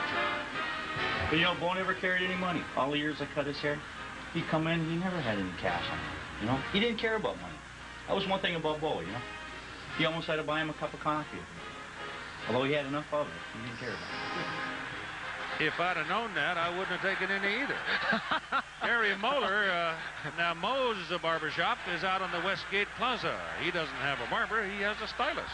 future. But you know, Bo never carried any money. All the years I cut his hair, he'd come in, he never had any cash on him. You know, he didn't care about money. That was one thing about Bo, you know. He almost had to buy him a cup of coffee. Although he had enough of it, he didn't care about it. If I'd have known that, I wouldn't have taken any either. Gary Moeller, now Moe's barbershop is out on the Westgate Plaza. He doesn't have a barber, he has a stylist.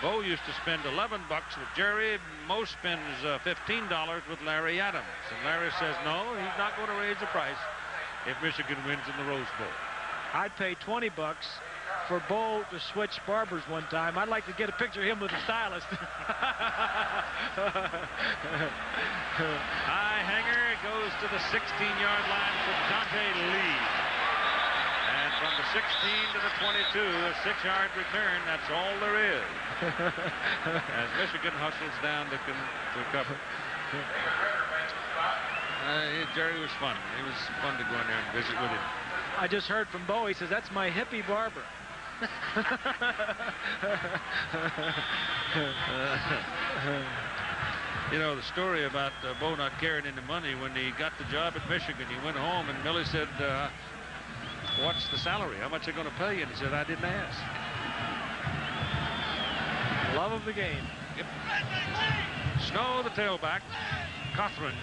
Bo used to spend $11 with Jerry. Mo spends $15 with Larry Adams. And Larry says no, he's not going to raise the price if Michigan wins in the Rose Bowl. I'd pay $20 for Bo to switch barbers one time. I'd like to get a picture of him with a stylist. High hanger goes to the 16-yard line for Dante Lee. And from the 16 to the 22, a 6-yard return. That's all there is. As Michigan hustles down to cover. Jerry was fun. It was fun to go in there and visit with him. I just heard from Bo. He says, that's my hippie barber. You know, the story about Bo not carrying any money, when he got the job at Michigan, he went home and Millie said, what's the salary? How much are they going to pay you? And he said, I didn't ask. Love of the game. Yep. Snow, the tailback.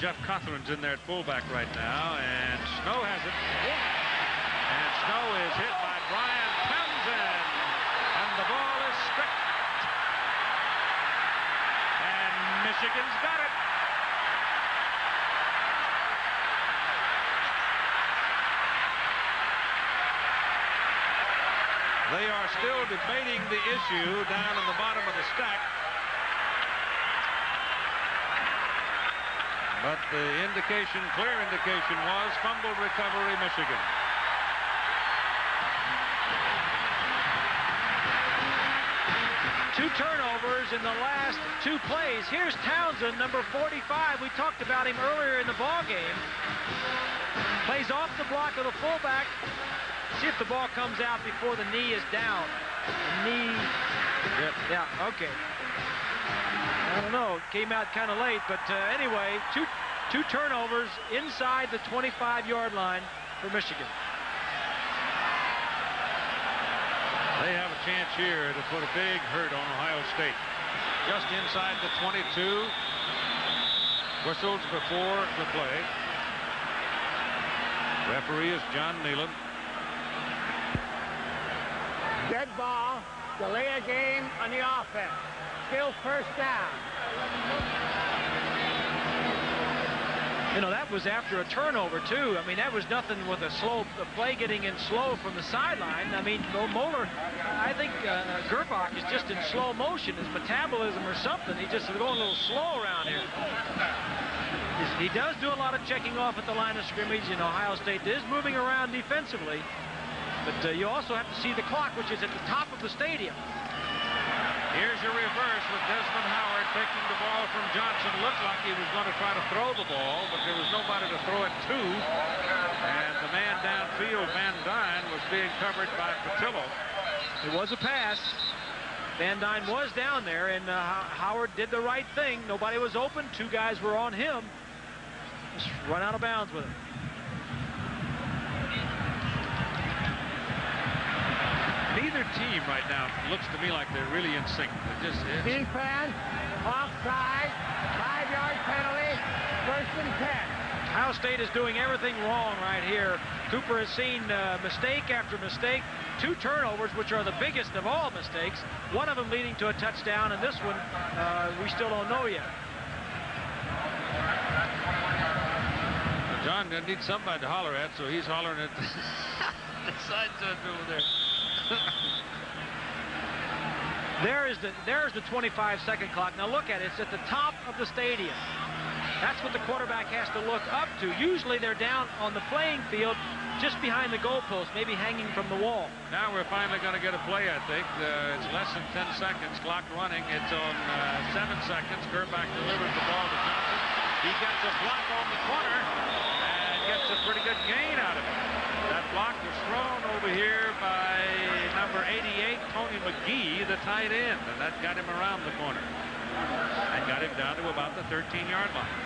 Jeff Cothran's in there at fullback right now, and Snow has it. And Snow is hit by Brian Townsend, and the ball is stripped. And Michigan's got it. They are still debating the issue down in the bottom of the stack. But the indication, clear indication, was fumble recovery, Michigan. Two turnovers in the last two plays. Here's Townsend, number 45. We talked about him earlier in the ball game. Plays off the block of the fullback. See if the ball comes out before the knee is down. The knee. Yep. Yeah, okay. I don't know. Came out kind of late, but anyway, two turnovers inside the 25-yard line for Michigan. They have a chance here to put a big hurt on Ohio State. Just inside the 22. Whistles before the play. Referee is John Nealon. Dead ball. Delay a game on the offense. Still first down. You know, that was after a turnover, too. I mean, that was nothing with a play getting in slow from the sideline. I mean, Moeller, I think Gerbach is just in slow motion. His metabolism or something. He's just going a little slow around here. He does do a lot of checking off at the line of scrimmage, and Ohio State is moving around defensively. But you also have to see the clock, which is at the top of the stadium. Here's a reverse with Desmond Howard taking the ball from Johnson. Looked like he was going to try to throw the ball, but there was nobody to throw it to. And the man downfield, Van Dyne, was being covered by Patillo. It was a pass. Van Dyne was down there, and Howard did the right thing. Nobody was open. Two guys were on him. Just run out of bounds with him. Neither team right now looks to me like they're really in sync. It just is. Defense, offside, 5-yard penalty, 1st and 10. Ohio State is doing everything wrong right here. Cooper has seen mistake after mistake. Two turnovers, which are the biggest of all mistakes. One of them leading to a touchdown, and this one we still don't know yet. John needs somebody to holler at, so he's hollering at the side judge over there. There's the 25-second clock. Now look at it. It's at the top of the stadium. That's what the quarterback has to look up to. Usually they're down on the playing field just behind the goalpost, maybe hanging from the wall. Now we're finally going to get a play, I think. It's less than 10 seconds. Clock running. It's on 7 seconds. Gerbach delivers the ball to Johnson. He gets a block on the corner and gets a pretty good gain out of it. That block was thrown over here by number 88, Tony McGee, the tight end, and that got him around the corner. and got him down to about the 13-yard line.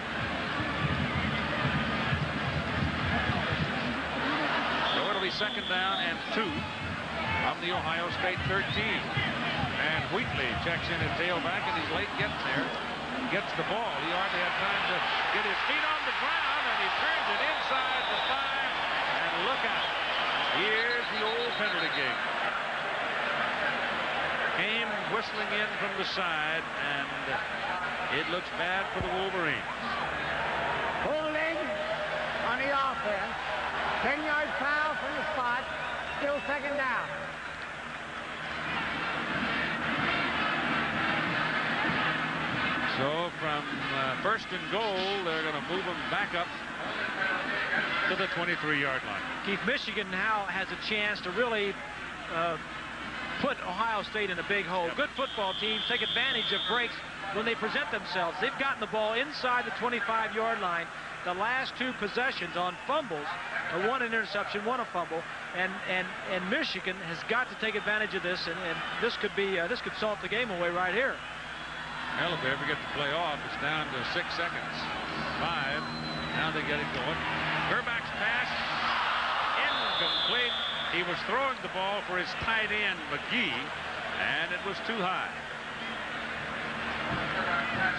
So it'll be 2nd down and 2 from the Ohio State 13. And Wheatley checks in at tailback, and he's late getting there. Gets the ball. He hardly had time to get his feet on the ground, and he turns it inside the 5. And look out. Here's the old penalty gig. Came whistling in from the side, and it looks bad for the Wolverines. Holding on the offense. 10-yard foul from the spot. Still 2nd down. So from 1st and goal, they're going to move them back up to the 23-yard line. Keith, Michigan now has a chance to really put Ohio State in a big hole. Good football teams take advantage of breaks when they present themselves. They've gotten the ball inside the 25-yard line the last 2 possessions on fumbles, 1 interception, 1 a fumble, and Michigan has got to take advantage of this, and this could be this could salt the game away right here. Well, if they ever get to play off, it's down to 6 seconds. 5. Now they get it going. Gerbach's pass incomplete. He was throwing the ball for his tight end, McGee, and it was too high.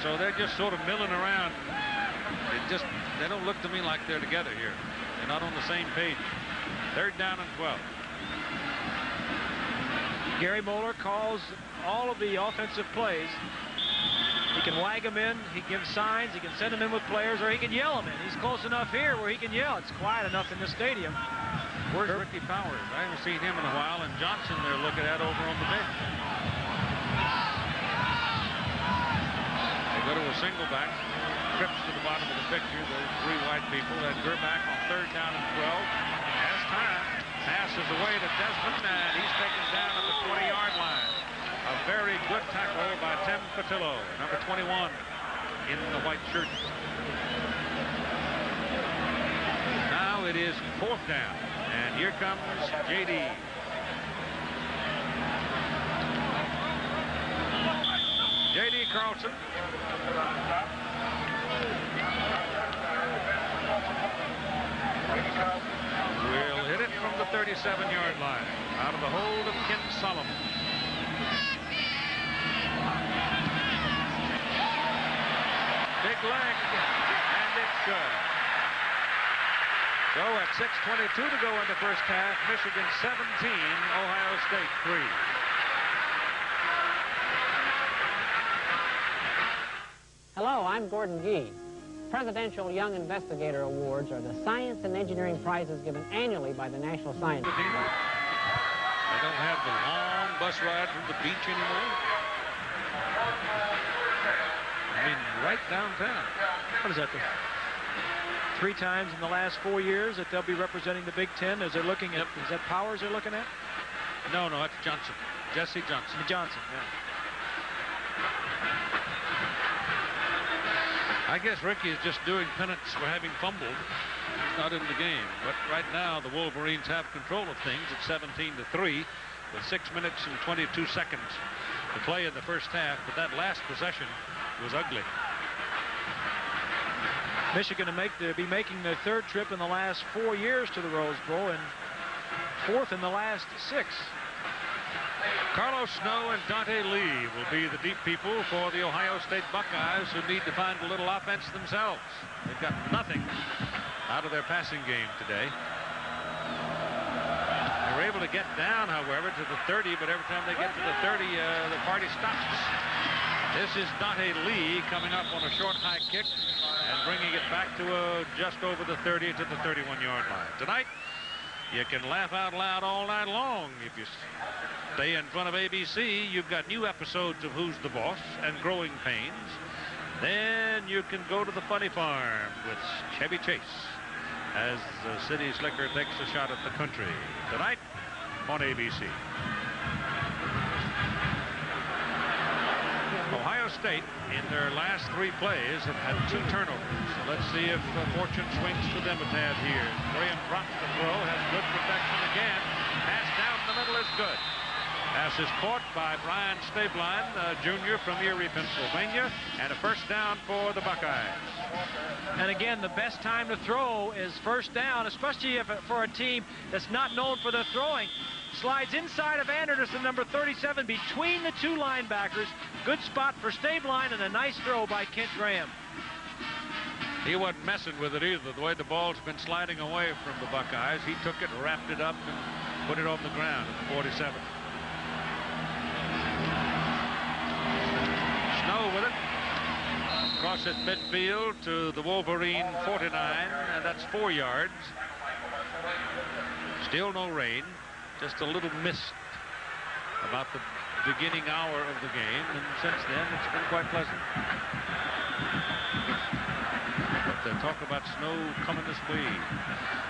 So they're just sort of milling around. They don't look to me like they're together here. They're not on the same page. 3rd down and 12. Gary Moeller calls all of the offensive plays. He can wag them in, he gives signs, he can send them in with players, or he can yell them in. He's close enough here where he can yell. It's quiet enough in the stadium. Where's Ricky Powers? I haven't seen him in a while, and Johnson they're looking at over on the bench. They go to a single back. Trips to the bottom of the picture. Those 3 white people. And Gerbach on 3rd down and 12. Has time. Passes away to Desmond, and he's taken down at the 20-yard line. A very good tackle by Tim Patillo, number 21 in the white shirt. Now it is 4th down, and here comes J.D. J.D. Carlson. Will hit it from the 37-yard line, out of the hold of Ken Solomon. Big leg, and it's good. So at 6:22 to go in the first half, Michigan 17, Ohio State 3. Hello, I'm Gordon Gee. Presidential Young Investigator Awards are the science and engineering prizes given annually by the National Science Team. They don't have the long bus ride from the beach anymore. I mean, right downtown. What is that? 3 times in the last 4 years that they'll be representing the Big Ten as they're looking at. Is that Powers they're looking at? No, that's Johnson. Jesse Johnson. Johnson, yeah. I guess Ricky is just doing penance for having fumbled. He's not in the game. But right now, the Wolverines have control of things at 17-3 with 6 minutes and 22 seconds to play in the first half. But that last possession was ugly. Michigan to be making their 3rd trip in the last 4 years to the Rose Bowl and 4th in the last 6. Carlos Snow and Dante Lee will be the deep people for the Ohio State Buckeyes, who need to find a little offense themselves. They've got nothing out of their passing game today. They were able to get down, however, to the 30, but every time they get to the 30, the party stops. This is Dante Lee coming up on a short high kick and bringing it back to just over the 30 to the 31-yard line. Tonight, you can laugh out loud all night long if you stay in front of ABC. You've got new episodes of Who's the Boss and Growing Pains. Then you can go to the Funny Farm with Chevy Chase as the City Slicker takes a shot at the country tonight on ABC. Ohio State, in their last 3 plays, have had 2 turnovers. So let's see if fortune swings to them a tad here. Graham drops the throw, has good protection again. Pass down the middle is good. Pass is caught by Brian Stabline, Jr. from Erie, Pennsylvania, and a first down for the Buckeyes. And again, the best time to throw is first down, especially for a team that's not known for their throwing. Slides inside of Anderson, number 37, between the two linebackers. Good spot for Stabline and a nice throw by Kent Graham. He wasn't messing with it either. The way the ball's been sliding away from the Buckeyes, he took it, wrapped it up, and put it on the ground at the 47. Snow with it. Across at midfield to the Wolverine 49, and that's 4 yards. Still no rain, just a little mist about the beginning hour of the game, and since then it's been quite pleasant. But they talk about snow coming this way.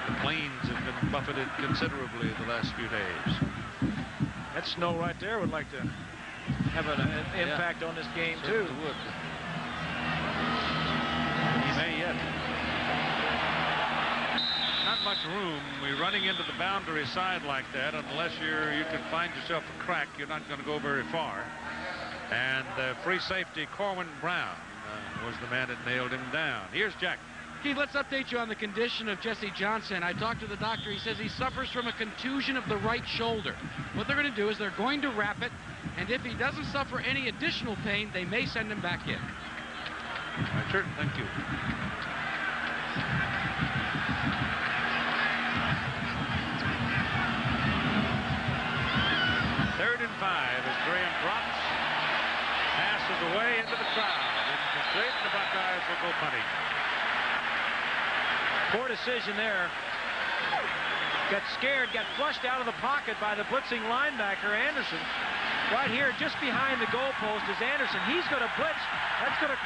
The plains have been buffeted considerably the last few days. That snow right there would like to have an impact on this game, too. Would. He may yet. Not much room. We're running into the boundary side like that. Unless you can find yourself a crack, you're not going to go very far. And free safety Corwin Brown was the man that nailed him down. Here's Jack. Keith, let's update you on the condition of Jesse Johnson. I talked to the doctor. He says he suffers from a contusion of the right shoulder. What they're going to do is they're going to wrap it, and if he doesn't suffer any additional pain, they may send him back in. Richard, thank you. Third and 5 as Graham drops, passes away into the crowd. Incomplete, the Buckeyes will go punting. Poor decision there. Got scared, got flushed out of the pocket by the blitzing linebacker, Anderson. Right here, just behind the goalpost is Anderson. He's going to blitz. That's going to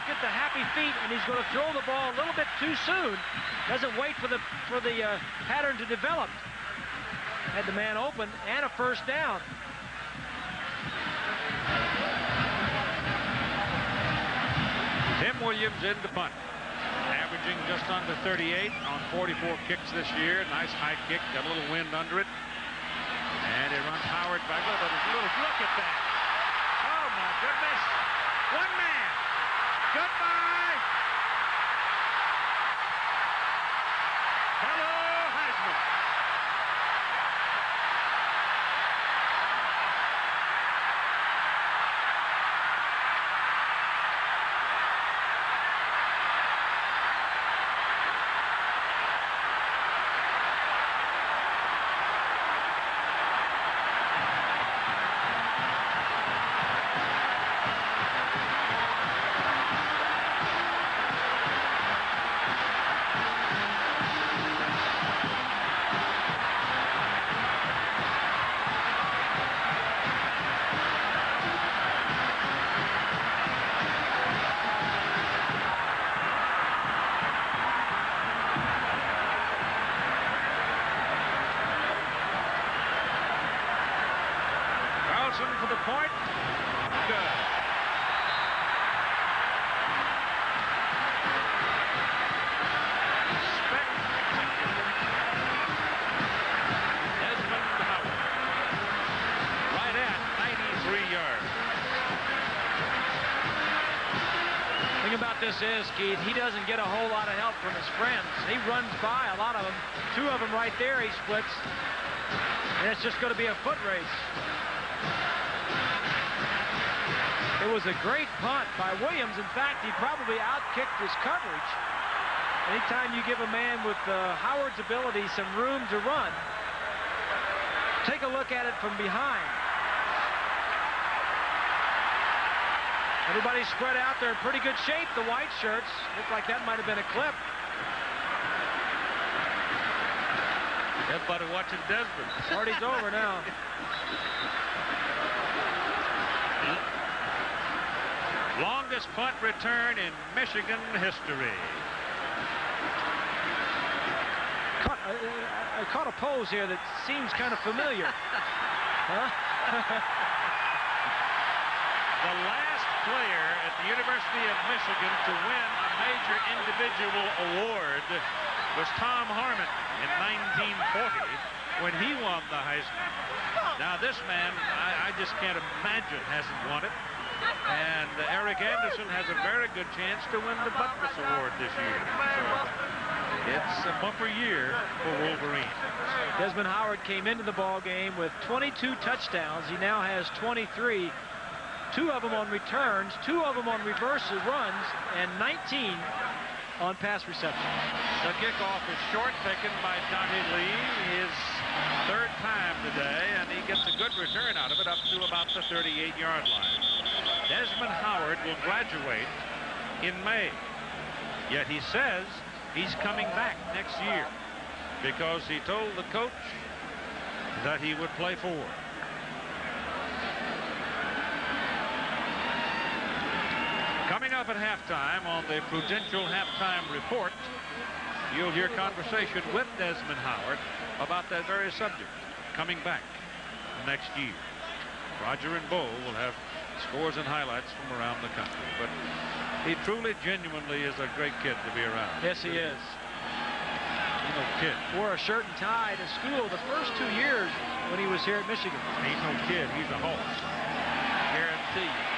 get the happy feet, and he's going to throw the ball a little bit too soon. Doesn't wait for the pattern to develop. Had the man open and a first down. Tim Williams in the punt. Averaging just under 38 on 44 kicks this year. Nice high kick, got a little wind under it. And it runs Howard back. Look at that. Oh, my goodness. One man. Goodbye. Hello, Heisman. For the point. Good. Desmond Howard. Right at 93 yards. The thing about this is, Keith, he doesn't get a whole lot of help from his friends. He runs by a lot of them. 2 of them right there he splits. And it's just going to be a foot race. It was a great punt by Williams. In fact, he probably outkicked his coverage. Anytime you give a man with Howard's ability some room to run, take a look at it from behind. Everybody's spread out there in pretty good shape. The white shirts look like that might have been a clip. Everybody watching Desmond. Party's over now. Longest punt return in Michigan history. I caught a pose here that seems kind of familiar. Huh? The last player at the University of Michigan to win a major individual award was Tom Harmon in 1940 when he won the Heisman. Now this man, I just can't imagine hasn't won it. And Eric Anderson has a very good chance to win the Butkus Award this year. So it's a bumper year for Wolverine. Desmond Howard came into the ball game with 22 touchdowns. He now has 23. 2 of them on returns, 2 of them on reverse runs, and 19 on pass reception. The kickoff is short, taken by Dante Lee, his 3rd time today, and he gets a good return out of it up to about the 38-yard line. Desmond Howard will graduate in May, yet he says he's coming back next year because he told the coach that he would play forward. Coming up at halftime on the Prudential Halftime Report, you'll hear conversation with Desmond Howard about that very subject, coming back next year. Roger and Bo will have scores and highlights from around the country, but he truly, genuinely is a great kid to be around. Yes, he is. He's no kid. Wore a shirt and tie to school the first 2 years when he was here at Michigan. He's no kid. He's a horse. Guarantee you.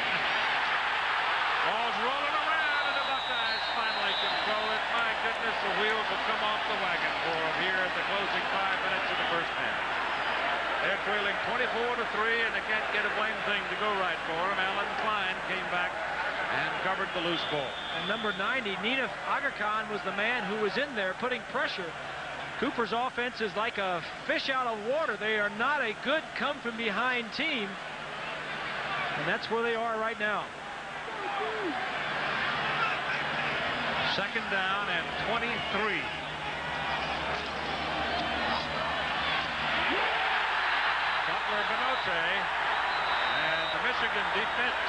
Ball's rolling around, and the Buckeyes finally control it. My goodness, the wheels have come off the wagon for them here at the closing 5 minutes of the first half. They're trailing 24-3, and they can't get a blame thing to go right for them. Alan Klein came back and covered the loose ball. And number 90, Nina Aga Khan, was the man who was in there putting pressure. Cooper's offense is like a fish out of water. They are not a good come-from-behind team, and that's where they are right now. 2nd down and 23. Butler-Benote, and the Michigan defense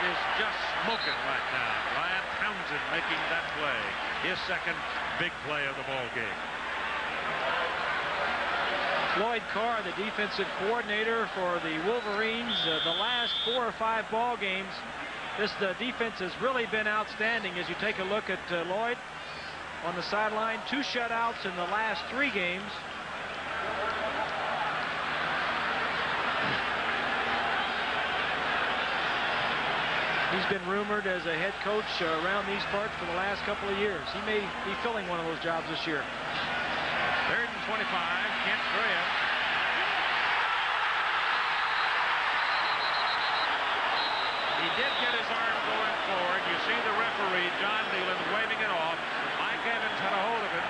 is just smoking right now. Ryan Townsend making that play, his 2nd big play of the ball game. Lloyd Carr, the defensive coordinator for the Wolverines, the last 4 or 5 ball games, the defense has really been outstanding. As you take a look at Lloyd on the sideline, 2 shutouts in the last 3 games. He's been rumored as a head coach around these parts for the last couple of years. He may be filling one of those jobs this year. 3rd and 25, Kent Graham. He did get his arm going forward. You see the referee, John Nealon, waving it off. Mike Evans had a hold of it,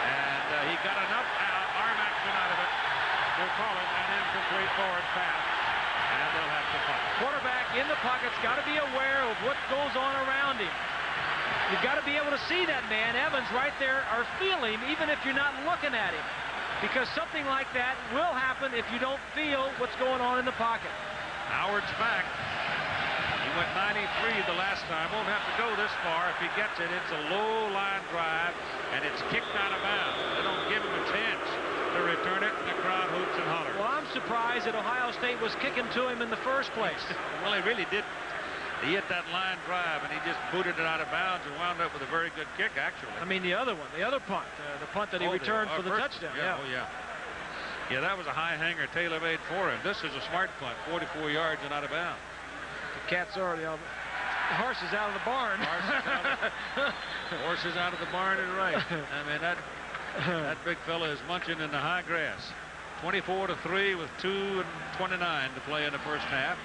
and he got enough arm action out of it to call it an incomplete forward pass, and they'll have to fight. Quarterback in the pocket's got to be aware of what goes on around him. You've got to be able to see that man, Evans, right there, or feel him, even if you're not looking at him. Because something like that will happen if you don't feel what's going on in the pocket. Howard's back. He went 93 the last time. Won't have to go this far. If he gets it, it's a low line drive, and it's kicked out of bounds. They don't give him a chance to return it, and the crowd hoots and hollers. Well, I'm surprised that Ohio State was kicking to him in the first place. Well, he really did. He hit that line drive, and he just booted it out of bounds and wound up with a very good kick, actually. I mean, the other one, the other punt, the punt that he returned for the touchdown. Yeah, oh, yeah. Yeah, that was a high hanger tailor-made for him. This is a smart punt, 44 yards and out of bounds. The cat's already out. The horse is out of the barn. Horse is out of the barn and right. I mean, that big fella is munching in the high grass. 24-3 with 2:29 to play in the first half.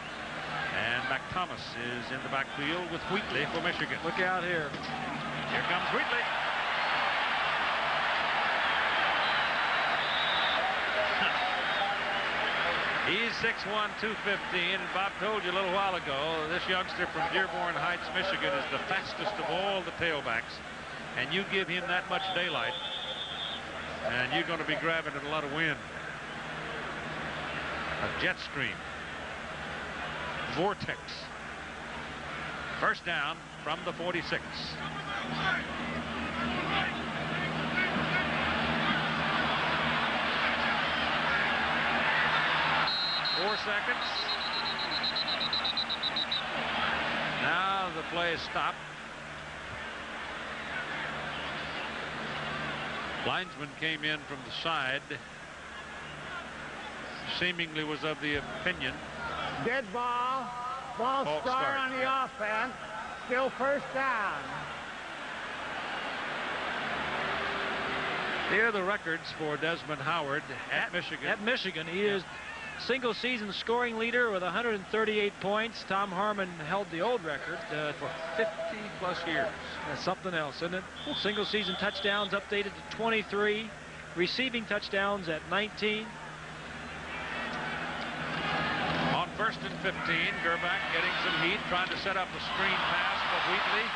And McThomas is in the backfield with Wheatley for Michigan. Look out here. Here comes Wheatley. He's 6'1", 215, and Bob told you a little while ago, this youngster from Dearborn Heights, Michigan, is the fastest of all the tailbacks. And you give him that much daylight, and you're going to be grabbing at a lot of wind. A jet stream. Vortex. First down from the 46. 4 seconds. Now the play is stopped. Linesman came in from the side seemingly was of the opinion. Dead ball. Ball False start start, on the yeah. offense. Still first down. Here are the records for Desmond Howard at Michigan. At Michigan, he is single season scoring leader with 138 points. Tom Harmon held the old record For 50+ years. That's something else, isn't it? Single season touchdowns updated to 23. Receiving touchdowns at 19. On 1st and 15, Gerbach getting some heat, trying to set up a screen pass for Wheatley.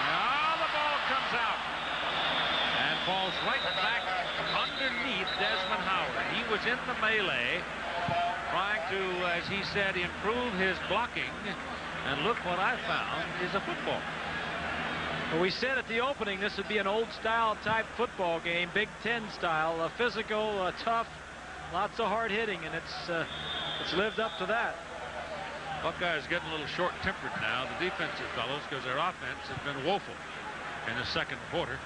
Now the ball comes out and falls right back underneath Desmond Howard. He was in the melee, trying to, as he said, improve his blocking. And look what I found is a football. Well, we said at the opening this would be an old-style type football game, Big Ten style, physical, tough, lots of hard hitting, and it's lived up to that. Buckeyes getting a little short-tempered now, the defensive fellows, because their offense has been woeful in the second quarter.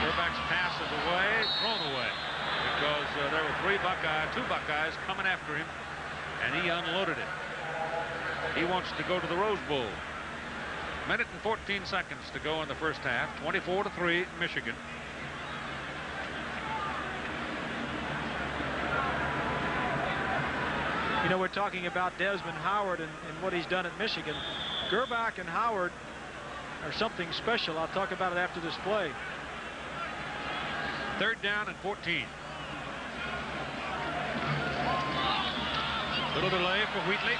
Gerbach's pass is away, thrown away, because there were two Buckeyes coming after him, and he unloaded it. He wants to go to the Rose Bowl. Minute and 14 seconds to go in the first half. 24-3 Michigan. You know, we're talking about Desmond Howard and what he's done at Michigan. Gerbach and Howard are something special. I'll talk about it after this play. 3rd down and 14. Little delay for Wheatley.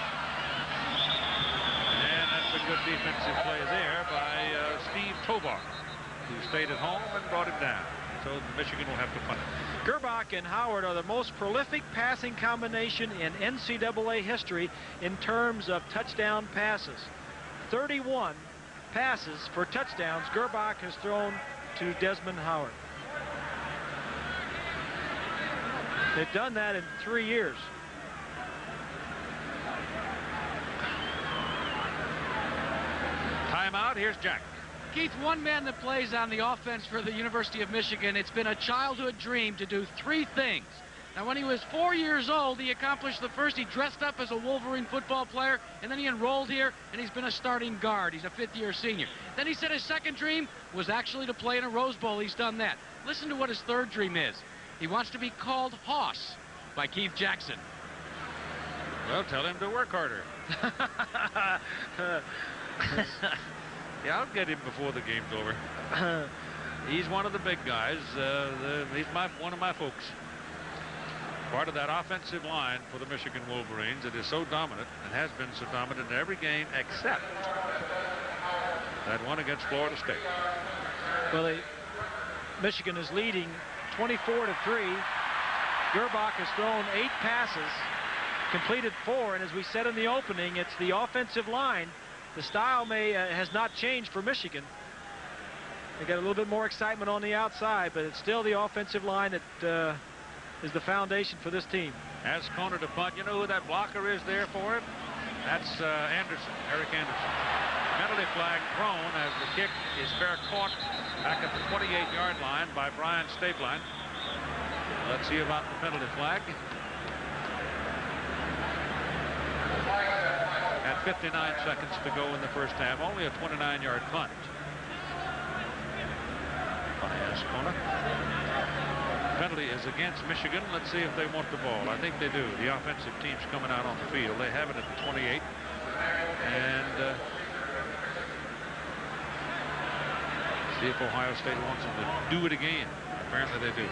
And that's a good defensive play there by Steve Tovar, who stayed at home and brought him down. So Michigan will have to punt it. Gerbach and Howard are the most prolific passing combination in NCAA history in terms of touchdown passes. 31 passes for touchdowns Gerbach has thrown to Desmond Howard. They've done that in 3 years. Timeout. Here's Jack. Keith, one man that plays on the offense for the University of Michigan, it's been a childhood dream to do 3 things. Now, when he was 4 years old, he accomplished the first. He dressed up as a Wolverine football player, and then he enrolled here, and he's been a starting guard. He's a 5th-year senior. Then he said his second dream was actually to play in a Rose Bowl. He's done that. Listen to what his 3rd dream is. He wants to be called Hoss by Keith Jackson. Well, tell him to work harder. Yeah, I'll get him before the game's over. He's one of the big guys. He's one of my folks. Part of that offensive line for the Michigan Wolverines. It is so dominant and has been so dominant in every game except that one against Florida State. Well, Michigan is leading 24-3. Gerbach has thrown 8 passes, completed 4, and as we said in the opening, it's the offensive line. The style has not changed for Michigan. They got a little bit more excitement on the outside, but it's still the offensive line that is the foundation for this team. As corner to punt, you know who that blocker is there for him? That's Anderson, Eric Anderson. Penalty flag thrown as the kick is fair caught back at the 28-yard line by Brian Stabline. Let's see about the penalty flag. At 59 seconds to go in the first half, only a 29-yard punt. Bias corner. Penalty is against Michigan. Let's see if they want the ball. I think they do. The offensive team's coming out on the field. They have it at the 28. And see if Ohio State wants them to do it again. Apparently they do.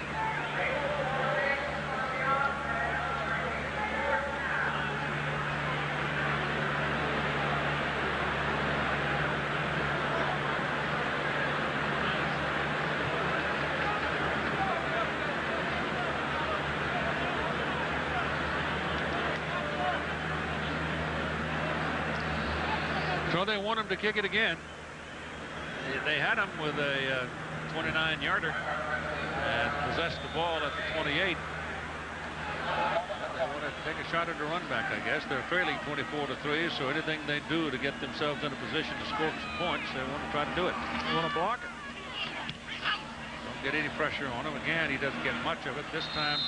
So they want him to kick it again. They had him with a 29-yarder and possessed the ball at the 28. They want to take a shot at a run back, I guess. They're trailing 24-3, so anything they do to get themselves in a position to score some points, they want to try to do it. You want to block it? get any pressure on him. Again, he doesn't get much of it. This time,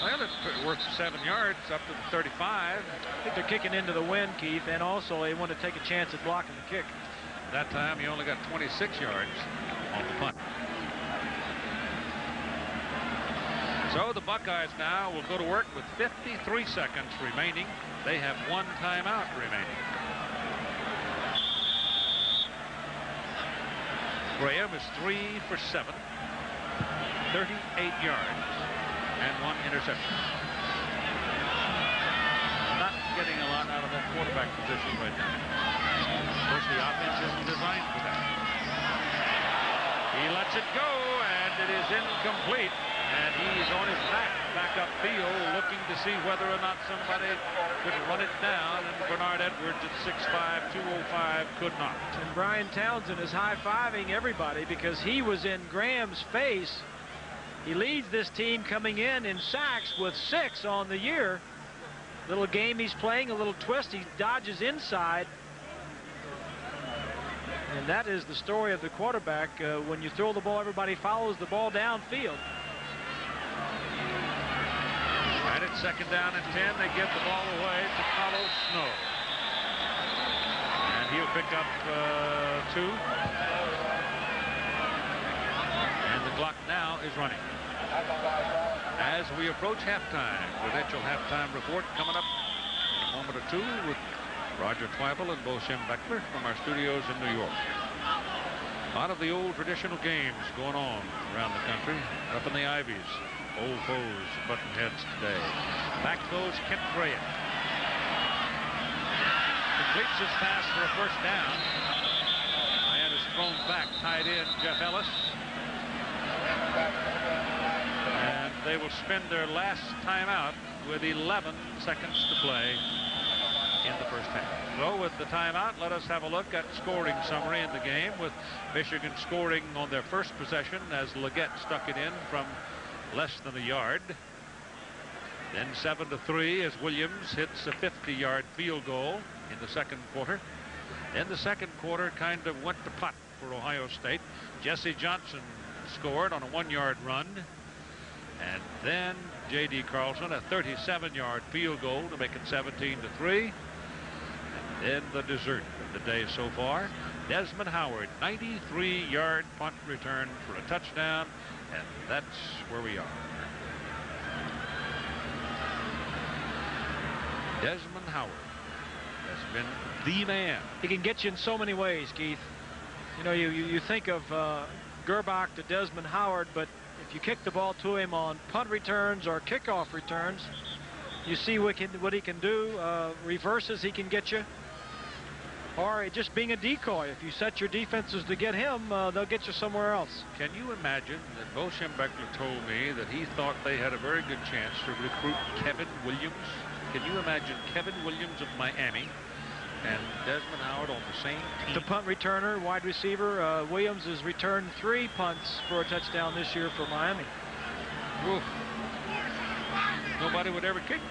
well, it's worth 7 yards up to the 35. I think they're kicking into the wind, Keith, and also they want to take a chance at blocking the kick. That time, he only got 26 yards on the punt. So the Buckeyes now will go to work with 53 seconds remaining. They have 1 timeout remaining. Graham is 3 for 7, 38 yards, and 1 interception. Not getting a lot out of that quarterback position right now. Of course, the offense isn't designed for that. He lets it go, and it is incomplete. And he's on his back upfield, looking to see whether or not somebody could run it down. And Bernard Edwards at 6'5", 205 could not. And Brian Townsend is high-fiving everybody because he was in Graham's face. He leads this team coming in sacks with 6 on the year. Little game he's playing, a little twist. He dodges inside. And that is the story of the quarterback. When you throw the ball, everybody follows the ball downfield. And it's 2nd down and 10. They give the ball away to Paulo Snow. And he'll pick up 2. And the clock now is running. As we approach halftime, Prudential halftime report coming up in a moment or two with Roger Twibel and Bo Schembechler from our studios in New York. A lot of the old traditional games going on around the country, up in the Ivies. Old foes, button heads today. Back goes Kent Graham. Completes his pass for a 1st down. And is thrown back, tight end Jeff Ellis. And they will spend their last timeout with 11 seconds to play in the 1st half. So with the timeout, let us have a look at scoring summary in the game, with Michigan scoring on their first possession as Leggett stuck it in from less than a yard. Then 7-3 as Williams hits a 50-yard field goal in the 2nd quarter. Then the 2nd quarter kind of went to pot for Ohio State. Jesse Johnson scored on a 1-yard run. And then J.D. Carlson a 37-yard field goal to make it 17-3. And then the dessert of the day so far. Desmond Howard, 93-yard punt return for a touchdown. And that's where we are. Desmond Howard has been the man. He can get you in so many ways, Keith. You know, you think of Gerbach to Desmond Howard, but if you kick the ball to him on punt returns or kickoff returns, you see what he can do. Reverses he can get you. Or just being a decoy. If you set your defenses to get him, they'll get you somewhere else. Can you imagine that Bo Schembechler told me that he thought they had a very good chance to recruit Kevin Williams? Can you imagine Kevin Williams of Miami and Desmond Howard on the same team? The punt returner, wide receiver. Williams has returned 3 punts for a touchdown this year for Miami. Oof. Nobody would ever kick.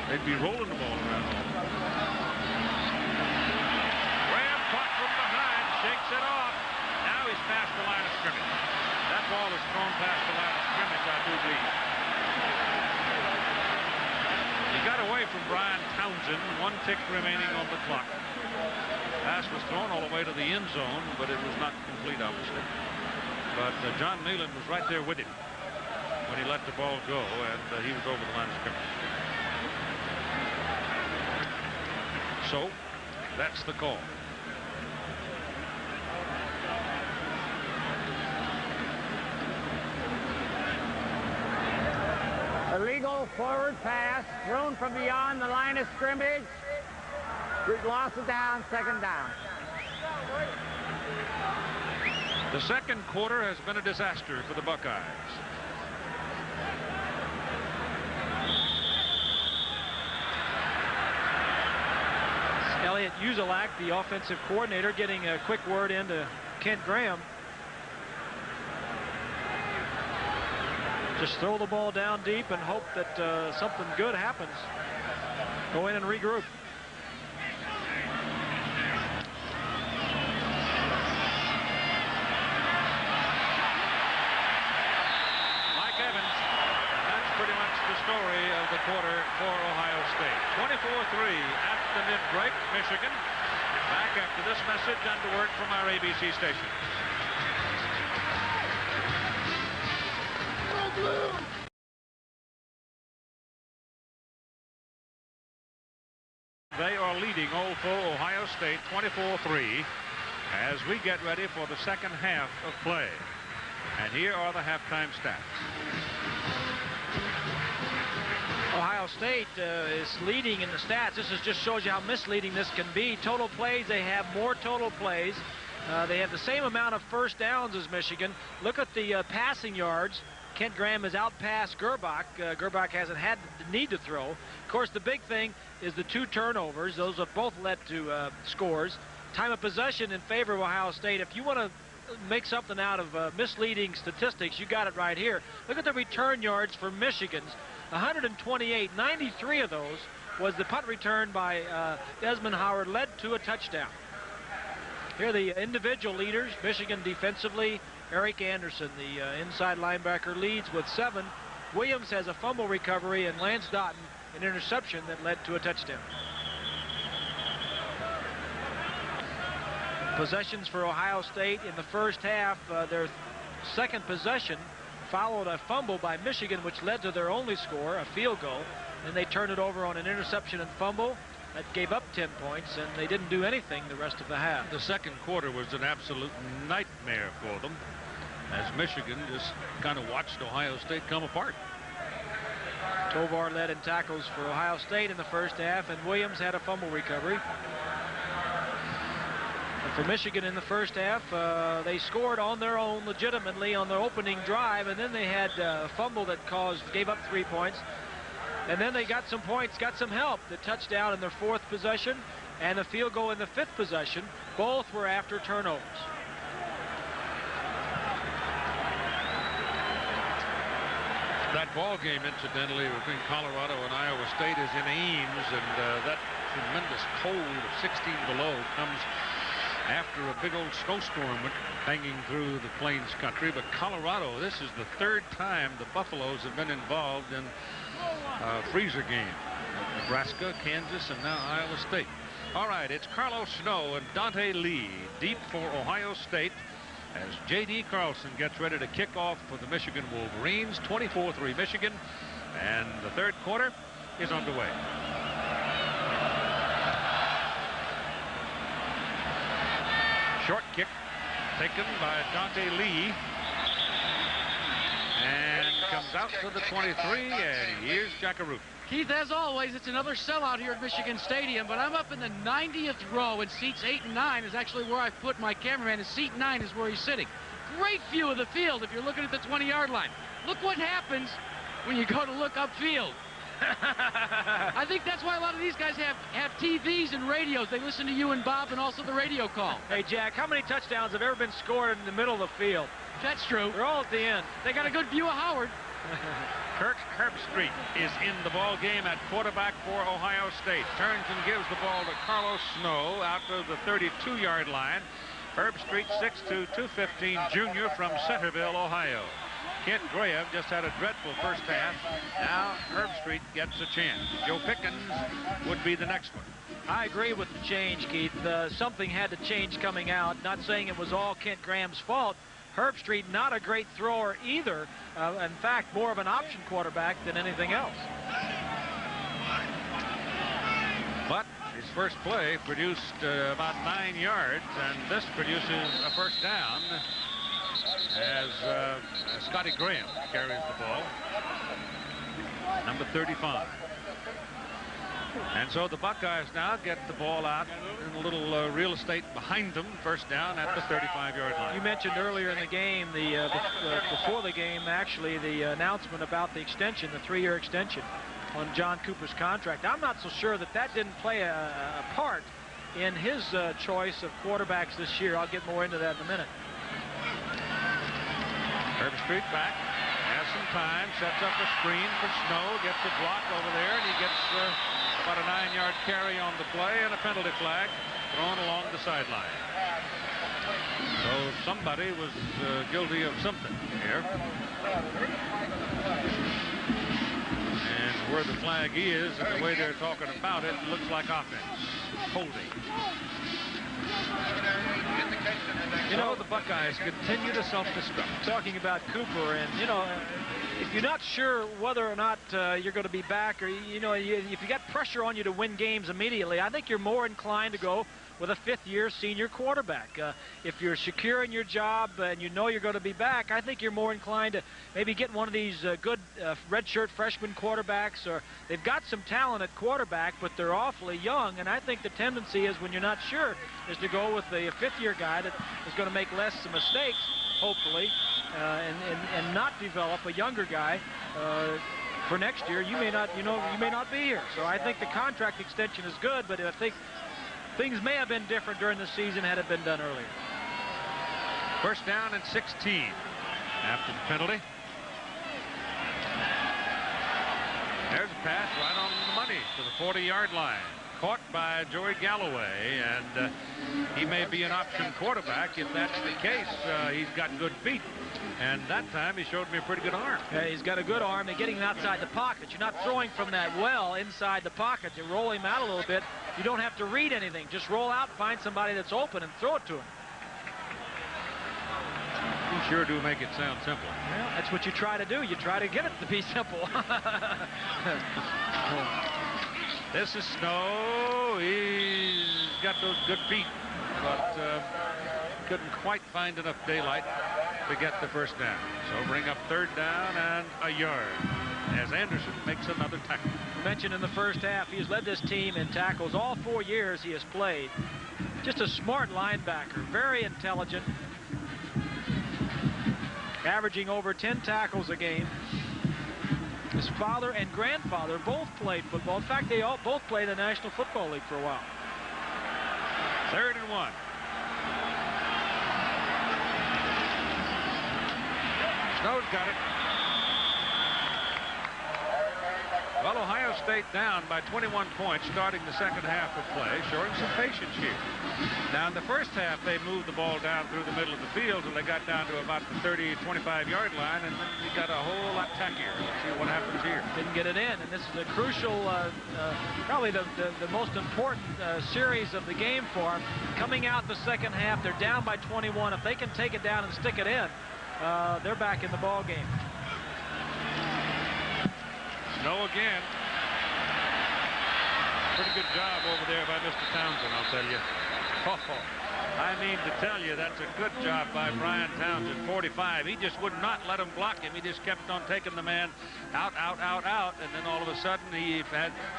They'd be rolling the ball around. Shakes it off. Now he's past the line of scrimmage. That ball is thrown past the line of scrimmage, I do believe. He got away from Brian Townsend. 1 tick remaining on the clock. Pass was thrown all the way to the end zone, but it was not complete, obviously. But John Nealon was right there with him when he let the ball go, and he was over the line of scrimmage. So, that's the call. Illegal forward pass thrown from beyond the line of scrimmage. Lost it down, 2nd down. The 2nd quarter has been a disaster for the Buckeyes. Elliot Uzelak, the offensive coordinator, getting a quick word into Kent Graham. Just throw the ball down deep and hope that something good happens. Go in and regroup. story of the quarter for Ohio State. 24-3 at the mid-break, Michigan. Back after this message and a word from our ABC station. They are leading Old Foe Ohio State 24-3 as we get ready for the second half of play. And here are the halftime stats. Ohio State is leading in the stats. This just shows you how misleading this can be. Total plays, they have more total plays. They have the same amount of first downs as Michigan. Look at the passing yards. Kent Graham has outpassed Gerbach. Gerbach hasn't had the need to throw. Of course, the big thing is the 2 turnovers. Those have both led to scores. Time of possession in favor of Ohio State. If you want to make something out of misleading statistics, you got it right here. Look at the return yards for Michigan's. 128, 93 of those was the punt return by Desmond Howard, led to a touchdown. Here are the individual leaders. Michigan defensively, Eric Anderson, the inside linebacker, leads with 7. Williams has a fumble recovery, and Lance Doughton an interception that led to a touchdown. Possessions for Ohio State in the first half. Their second possession followed a fumble by Michigan, which led to their only score, a field goal. Then they turned it over on an interception and fumble. That gave up 10 points, and they didn't do anything the rest of the half. The second quarter was an absolute nightmare for them, as Michigan just kind of watched Ohio State come apart. Tovar led in tackles for Ohio State in the first half, and Williams had a fumble recovery. And for Michigan in the first half, they scored on their own legitimately on their opening drive, and then they had a fumble that gave up 3 points. And then they got some points, got some help. The touchdown in their 4th possession and a field goal in the 5th possession. Both were after turnovers. That ball game, incidentally, between Colorado and Iowa State is in Ames, and that tremendous cold of 16 below comes after a big old snowstorm hanging through the Plains country. But Colorado, this is the 3rd time the Buffaloes have been involved in a freezer game. Nebraska, Kansas, and now Iowa State. All right, it's Carlos Snow and Dante Lee deep for Ohio State as J.D. Carlson gets ready to kick off for the Michigan Wolverines. 24-3 Michigan, and the 3rd quarter is underway. Short kick taken by Dante Lee, and comes out to the 23, and here's Jackaroo. Keith, as always, it's another sellout here at Michigan Stadium, but I'm up in the 90th row, and seats 8 and 9 is actually where I've put my cameraman, and seat 9 is where he's sitting. Great view of the field if you're looking at the 20-yard line. Look what happens when you go to look upfield. I think that's why a lot of these guys have TVs and radios. They listen to you and Bob and also the radio call. Hey, Jack, how many touchdowns have ever been scored in the middle of the field? That's true. They're all at the end. They got a good view of Howard. Kirk Herbstreit is in the ball game at quarterback for Ohio State. Turns and gives the ball to Carlos Snow out to the 32-yard line. Herbstreit, 6'2", 215 junior from Centerville, Ohio. Kent Graham just had a dreadful first half. Now Herbstreit gets a chance. Joe Pickens would be the next one. I agree with the change, Keith. Something had to change coming out. Not saying it was all Kent Graham's fault. Herbstreit, not a great thrower either. In fact, more of an option quarterback than anything else. But his first play produced about 9 yards, and this produces a first down as Scotty Graham carries the ball. Number 35. And so the Buckeyes now get the ball out in a little real estate behind them. First down at the 35-yard line. You mentioned earlier in the game, before the game, actually, the announcement about the extension, the 3-year extension on John Cooper's contract. I'm not so sure that didn't play a part in his choice of quarterbacks this year. I'll get more into that in a minute. Herbstreit back, has some time, sets up a screen for Snow, gets a block over there, and he gets about a 9-yard carry on the play and a penalty flag thrown along the sideline. So somebody was guilty of something here. where the flag is and the way they're talking about it, looks like offense. Holding. You know, the Buckeyes continue to self-destruct. Talking about Cooper, and, you know, if you're not sure whether or not you're going to be back, or, you know, if you got pressure on you to win games immediately, I think you're more inclined to go with a fifth-year senior quarterback. If you're secure in your job and you know you're going to be back, I think you're more inclined to maybe get one of these good redshirt freshman quarterbacks. Or they've got some talent at quarterback, but they're awfully young, and I think the tendency is, when you're not sure, is to go with the fifth-year guy that is going to make less mistakes, hopefully, and not develop a younger guy for next year. You may not be here. So I think the contract extension is good, but I think things may have been different during the season had it been done earlier. First down and 16 after the penalty. There's a pass right on the money to the 40-yard line. Caught by Joey Galloway, and he may be an option quarterback. If that's the case, he's got good feet. And that time he showed me a pretty good arm. Yeah, he's got a good arm. They're getting him outside the pocket. You're not throwing from that well inside the pocket. You roll him out a little bit. You don't have to read anything. Just roll out, find somebody that's open, and throw it to him. You sure do make it sound simple. Well, that's what you try to do. You try to get it to be simple. This is Snow. He's got those good feet, but couldn't quite find enough daylight to get the first down. So bring up third down and a yard as Anderson makes another tackle. Mentioned in the first half, he has led this team in tackles all 4 years he has played. Just a smart linebacker, very intelligent, averaging over 10 tackles a game. His father and grandfather both played football. In fact, they both played in the National Football League for a while. 3rd and 1. Snow's got it. Well, Ohio State down by 21 points starting the second half of play, showing some patience here. Now, in the first half, they moved the ball down through the middle of the field till they got down to about the 30, 25-yard line, and then we got a whole lot tackier. Let's see what happens here. Didn't get it in, and this is a crucial, probably the most important series of the game for them. Coming out the second half, they're down by 21. If they can take it down and stick it in, they're back in the ball game. Snow again. Pretty good job over there by Mr. Townsend, I'll tell you. I mean to tell you, that's a good job by Brian Townsend, 45. He just would not let him block him. He just kept on taking the man out, and then all of a sudden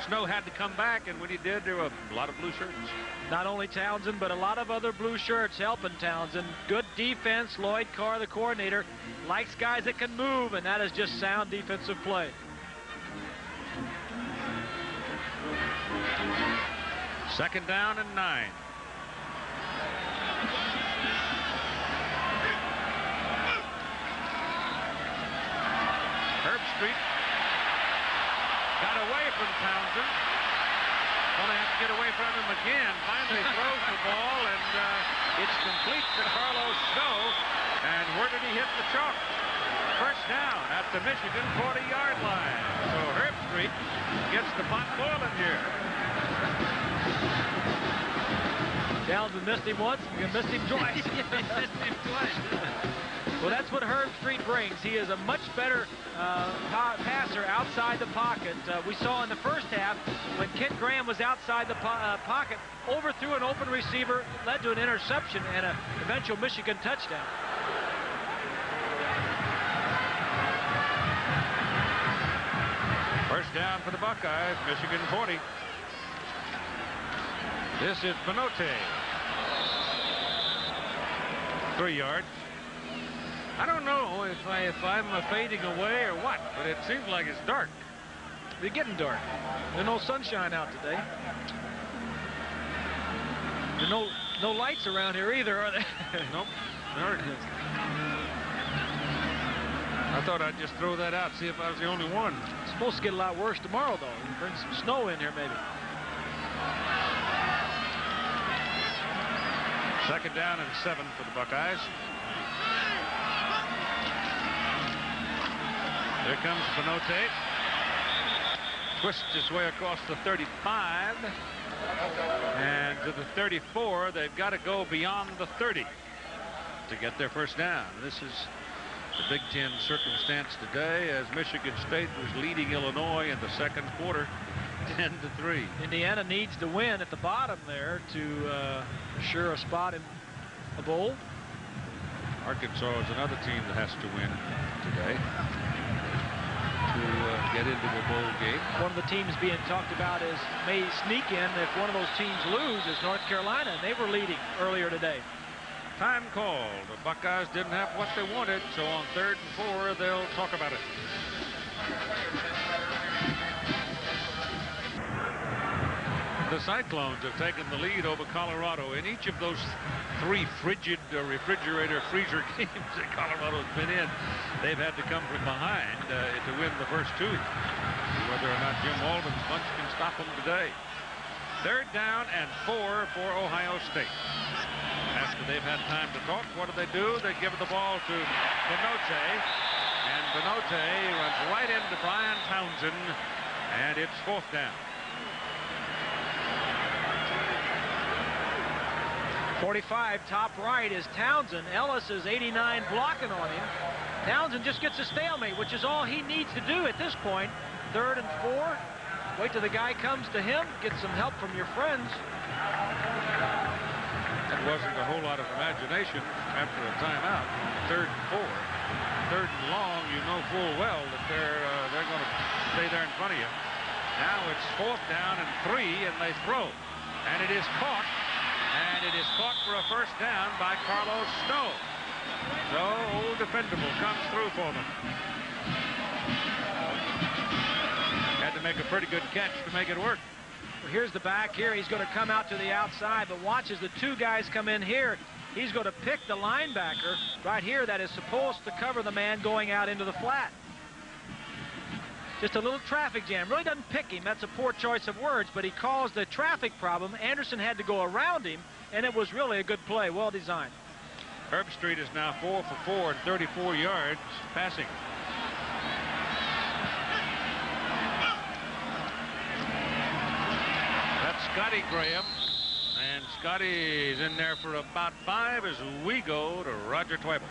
Snow had to come back, and when he did, there were a lot of blue shirts. Not only Townsend, but a lot of other blue shirts helping Townsend. Good defense. Lloyd Carr, the coordinator, likes guys that can move, and that is just sound defensive play. Second down and 9. Herbstreit got away from Townsend. Gonna have to get away from him again. Finally throws the ball, and it's complete to Carlos Snow. And where did he hit the chalk? First down at the Michigan 40-yard line. So Herbstreit gets the pot boiling here. Townsend missed him once, you missed him twice. Missed him twice. Well, that's what Herbstreit brings. He is a much better passer outside the pocket. We saw in the first half when Kent Graham was outside the pocket, overthrew an open receiver, led to an interception and an eventual Michigan touchdown. First down for the Buckeyes, Michigan 40. This is Benote. 3 yards. I don't know if I'm fading away or what, but it seems like it's dark. It's getting dark. There's no sunshine out today. There's no lights around here either, are there? Nope. Dark. I thought I'd just throw that out, see if I was the only one. It's supposed to get a lot worse tomorrow, though. Bring some snow in here, maybe. Second down and 7 for the Buckeyes. Here comes Benote. twists his way across the 35 and to the 34. They've got to go beyond the 30 to get their first down. This is the Big Ten circumstance today, as Michigan State was leading Illinois in the second quarter 10-3. Indiana needs to win at the bottom there to assure a spot in the bowl. Arkansas is another team that has to win today to get into the bowl game. One of the teams being talked about is may sneak in if one of those teams loses. North Carolina, and they were leading earlier today. Time called. The Buckeyes didn't have what they wanted, so on 3rd and 4, they'll talk about it. The Cyclones have taken the lead over Colorado in each of those 3 frigid refrigerator freezer games that Colorado's been in. They've had to come from behind to win the first 2. Whether or not Jim Walden's bunch can stop them today. 3rd down and 4 for Ohio State. After they've had time to talk, what do? They give the ball to Benote, and Benote runs right into Brian Townsend, and it's 4th down. 45 top right is Townsend. Ellis is 89 blocking on him. Townsend just gets a stalemate, which is all he needs to do at this point. 3rd and 4. Wait till the guy comes to him. Get some help from your friends. That wasn't a whole lot of imagination after a timeout. 3rd and 4. 3rd and long, you know full well that they're going to stay there in front of you. Now it's 4th down and 3, and they throw. And it is caught. And it is caught for a first down by Carlos Snow. So Old Defendable comes through for them. Had to make a pretty good catch to make it work. Well, here's the back here. He's going to come out to the outside, but watch as the 2 guys come in here. He's going to pick the linebacker right here that is supposed to cover the man going out into the flat. Just a little traffic jam. Really doesn't pick him. That's a poor choice of words, but he caused a traffic problem. Anderson had to go around him, and it was really a good play. Well designed. Herbstreit is now 4 for 4 and 34 yards passing. That's Scotty Graham. And Scotty's in there for about 5 as we go to Roger Twibble.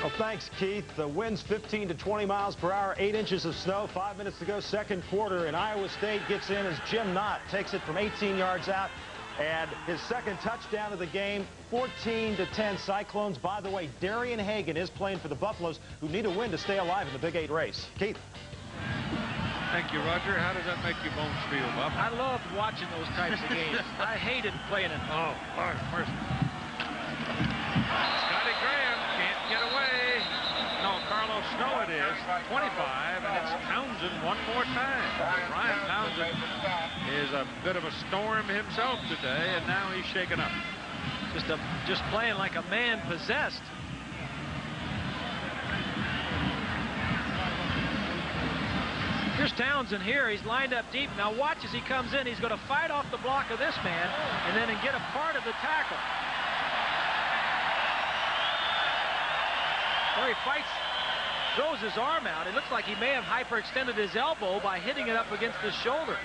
Well, thanks, Keith. The wind's 15 to 20 miles per hour, 8 inches of snow, 5 minutes to go, second quarter, and Iowa State gets in as Jim Knott takes it from 18 yards out, and his second touchdown of the game, 14 to 10 Cyclones. By the way, Darian Hagan is playing for the Buffaloes, who need a win to stay alive in the Big 8 race. Keith. Thank you, Roger. How does that make your bones feel, Bob? I loved watching those types of games. I hated playing it. Oh, Lord, mercy. Scotty Graham can't get away. No, Carlos Snow it is. 25, and it's Townsend one more time. Brian Townsend is a bit of a storm himself today, and now he's shaken up. Just playing like a man possessed. Here's Townsend here. He's lined up deep. Now watch as he comes in. He's going to fight off the block of this man and then get a part of the tackle. Where he fights, throws his arm out. It looks like he may have hyperextended his elbow by hitting it up against his shoulder.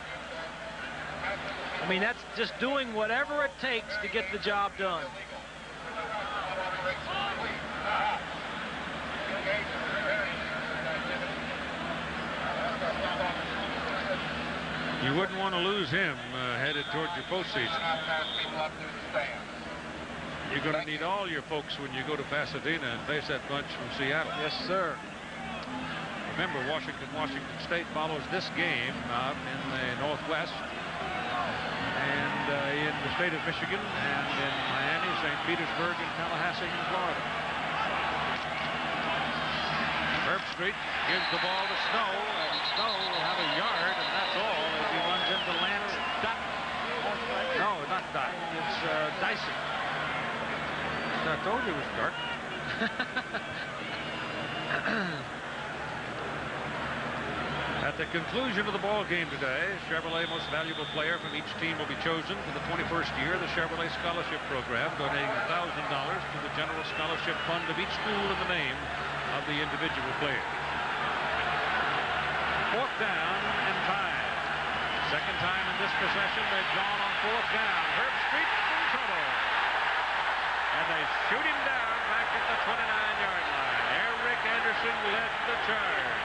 I mean, that's just doing whatever it takes to get the job done. You wouldn't want to lose him headed towards your postseason. You're going to need all your folks when you go to Pasadena and face that bunch from Seattle. Yes, sir. Remember, Washington State follows this game out in the Northwest and in the state of Michigan and in Miami, St. Petersburg, and Tallahassee in Florida. Herbstreit gives the ball to Snow, and Snow will have a yard, and that's all as he runs into Lance Dutton. No, not Dutton. It's Dyson. I told you it was dark. At the conclusion of the ball game today, Chevrolet Most Valuable Player from each team will be chosen for the 21st year of the Chevrolet Scholarship Program, donating $1,000 to the General Scholarship Fund of each school in the name of the individual player. 4th down Second time in this possession they've gone on fourth down. Herb Street's in trouble. And they shoot him down back at the 29-yard line. Eric Anderson led the charge.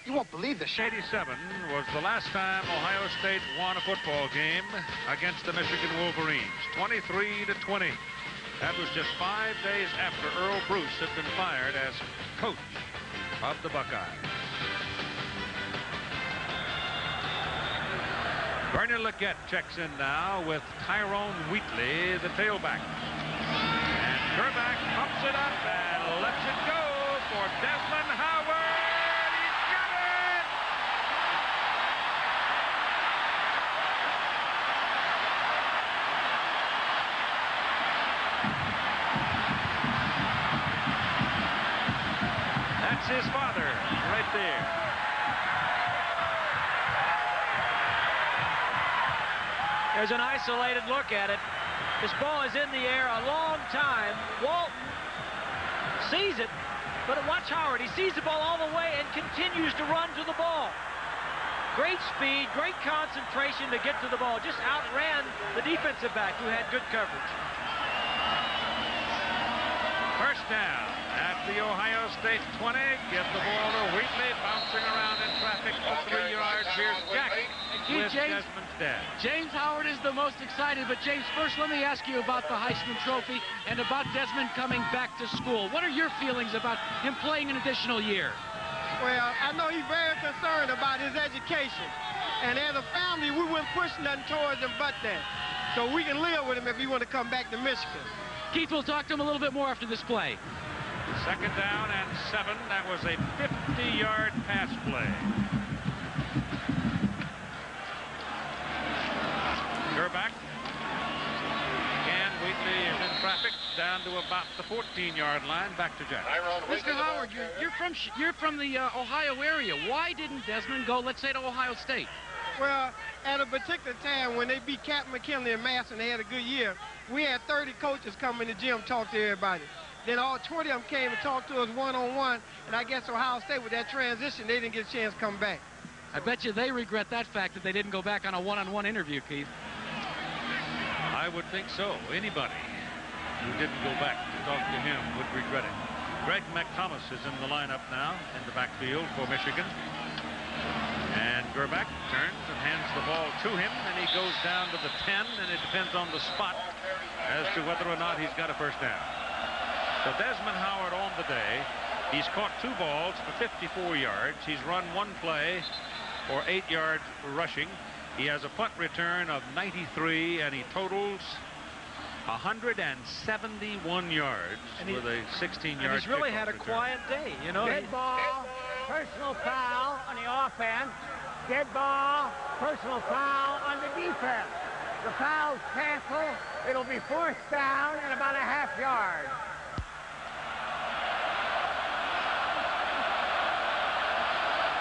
You won't believe this. 87 was the last time Ohio State won a football game against the Michigan Wolverines. 23-20. That was just 5 days after Earl Bruce had been fired as coach of the Buckeyes. Vernon Leggett checks in now with Tyrone Wheatley, the tailback. And Gerback pumps it up and lets it go for Desmond Howard. His father right there. There's an isolated look at it. This ball is in the air a long time. Walt sees it, but watch Howard. He sees the ball all the way and continues to run to the ball. Great speed, great concentration to get to the ball. Just outran the defensive back who had good coverage. First down at the Ohio State 20. Give the ball to Wheatley, bouncing around in traffic for 3 yards. Here's Jack with Desmond's dad. James Howard is the most excited, but James, first let me ask you about the Heisman Trophy and about Desmond coming back to school. What are your feelings about him playing an additional year? Well, I know he's very concerned about his education. And as a family, we wouldn't push nothing towards him but that. So we can live with him if he want to come back to Michigan. Keith, we'll talk to him a little bit more after this play. Second down and 7. That was a 50-yard pass play. Gerback. And Wheatley is in traffic down to about the 14-yard line. Back to Jack. Mr. Howard, you're from the Ohio area. Why didn't Desmond go, let's say, to Ohio State? Well, at a particular time when they beat Captain McKinley and Mass and they had a good year, we had 30 coaches come in the gym talk to everybody. Then all 20 of them came and talked to us one-on-one, and I guess Ohio State, with that transition, they didn't get a chance to come back. I bet you they regret that fact that they didn't go back on a one-on-one interview, Keith. I would think so. Anybody who didn't go back to talk to him would regret it. Greg McThomas is in the lineup now in the backfield for Michigan. And Gerback turns and hands the ball to him, and he goes down to the 10, and it depends on the spot as to whether or not he's got a first down. So Desmond Howard on the day, he's caught 2 balls for 54 yards. He's run 1 play for 8 yards rushing. He has a punt return of 93, and he totals 171 yards with a 16-yard. He's really had a quiet day, you know. Dead ball, personal foul on the offense. Dead ball, personal foul on the defense. The foul's canceled. It'll be 4th down and about a ½ yard.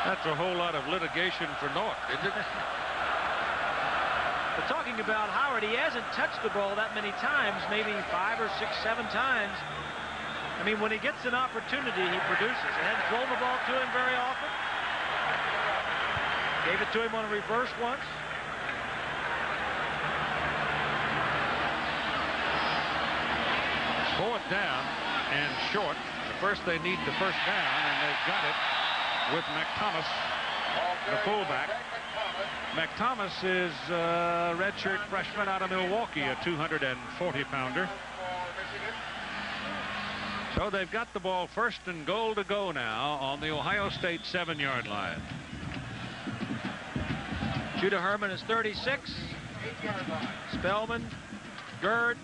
That's a whole lot of litigation for naught, isn't it? But talking about Howard, he hasn't touched the ball that many times, maybe 5 or 6, 7 times. I mean, when he gets an opportunity, he produces. They hadn't thrown the ball to him very often. Gave it to him on a reverse once. Fourth down and short. At first they need the first down, and they've got it with McThomas, the fullback. McThomas is a redshirt freshman out of Milwaukee, a 240-pounder. So they've got the ball 1st and goal to go now on the Ohio State 7-yard line. Judah Herman is 36. Spellman, Gerd.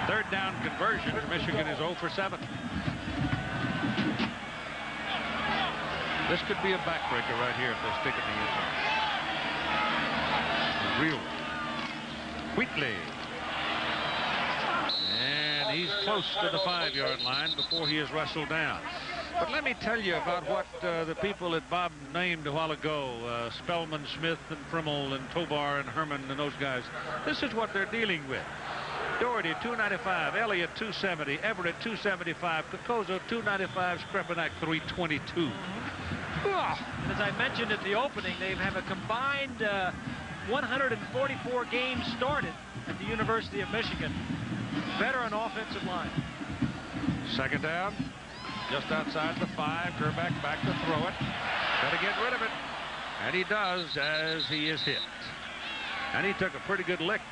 3rd down conversion for Michigan is 0 for 7. This could be a backbreaker right here if they stick it in the end zone. Real. Wheatley. And he's close to the 5-yard line before he is wrestled down. But let me tell you about what the people that Bob named a while ago, Spellman, Smith, and Frimmel, and Tovar, and Herman, and those guys. This is what they're dealing with. Doherty, 295. Elliott, 270. Everett, 275. Kokozo, 295. Skrepenak, 322. And as I mentioned at the opening, they have a combined 144 games started at the University of Michigan. Veteran offensive line. Second down, just outside the 5. Gerback back to throw it. Got to get rid of it. And he does as he is hit. And he took a pretty good lick.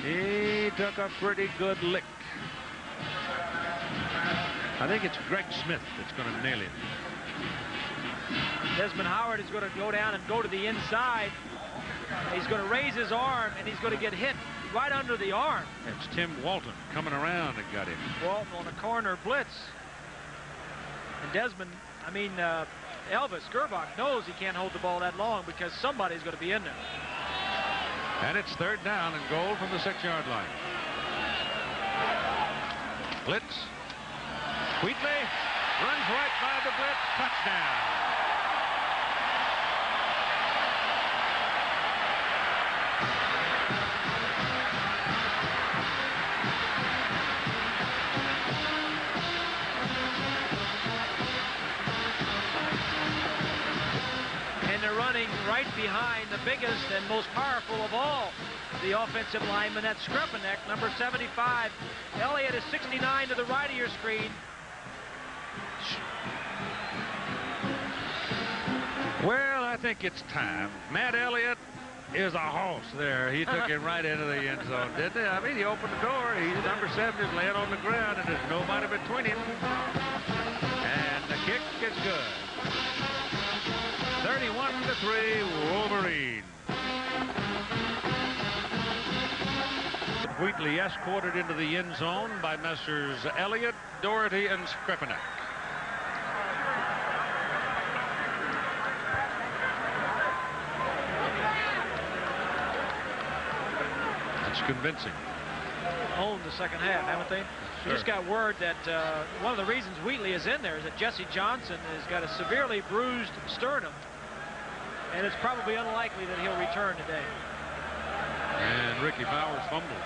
He took a pretty good lick. I think it's Greg Smith that's going to nail him. Desmond Howard is going to go down and go to the inside. He's going to raise his arm, and he's going to get hit right under the arm. It's Tim Walton coming around and got him. Walton on a corner blitz. And Desmond, Elvis Gerbach knows he can't hold the ball that long because somebody's going to be in there. And it's third down and goal from the 6-yard line. Blitz. Wheatley runs right by the blitz. Touchdown. Running right behind the biggest and most powerful of all the offensive linemen. That's Skrepenak, number 75. Elliott is 69 to the right of your screen. Well, I think it's time. Matt Elliott is a horse there. He took him right into the end zone, didn't he? I mean, he opened the door. He's number 7 is laying on the ground, and there's nobody between him. And the kick is good. 31-3, Wolverine. Wheatley escorted into the end zone by Messrs. Elliott, Doherty, and Skrepenak. That's convincing. Owned the second half, haven't they? We just got word that one of the reasons Wheatley is in there is that Jesse Johnson has got a severely bruised sternum. And it's probably unlikely that he'll return today. And Ricky Bowers fumbled.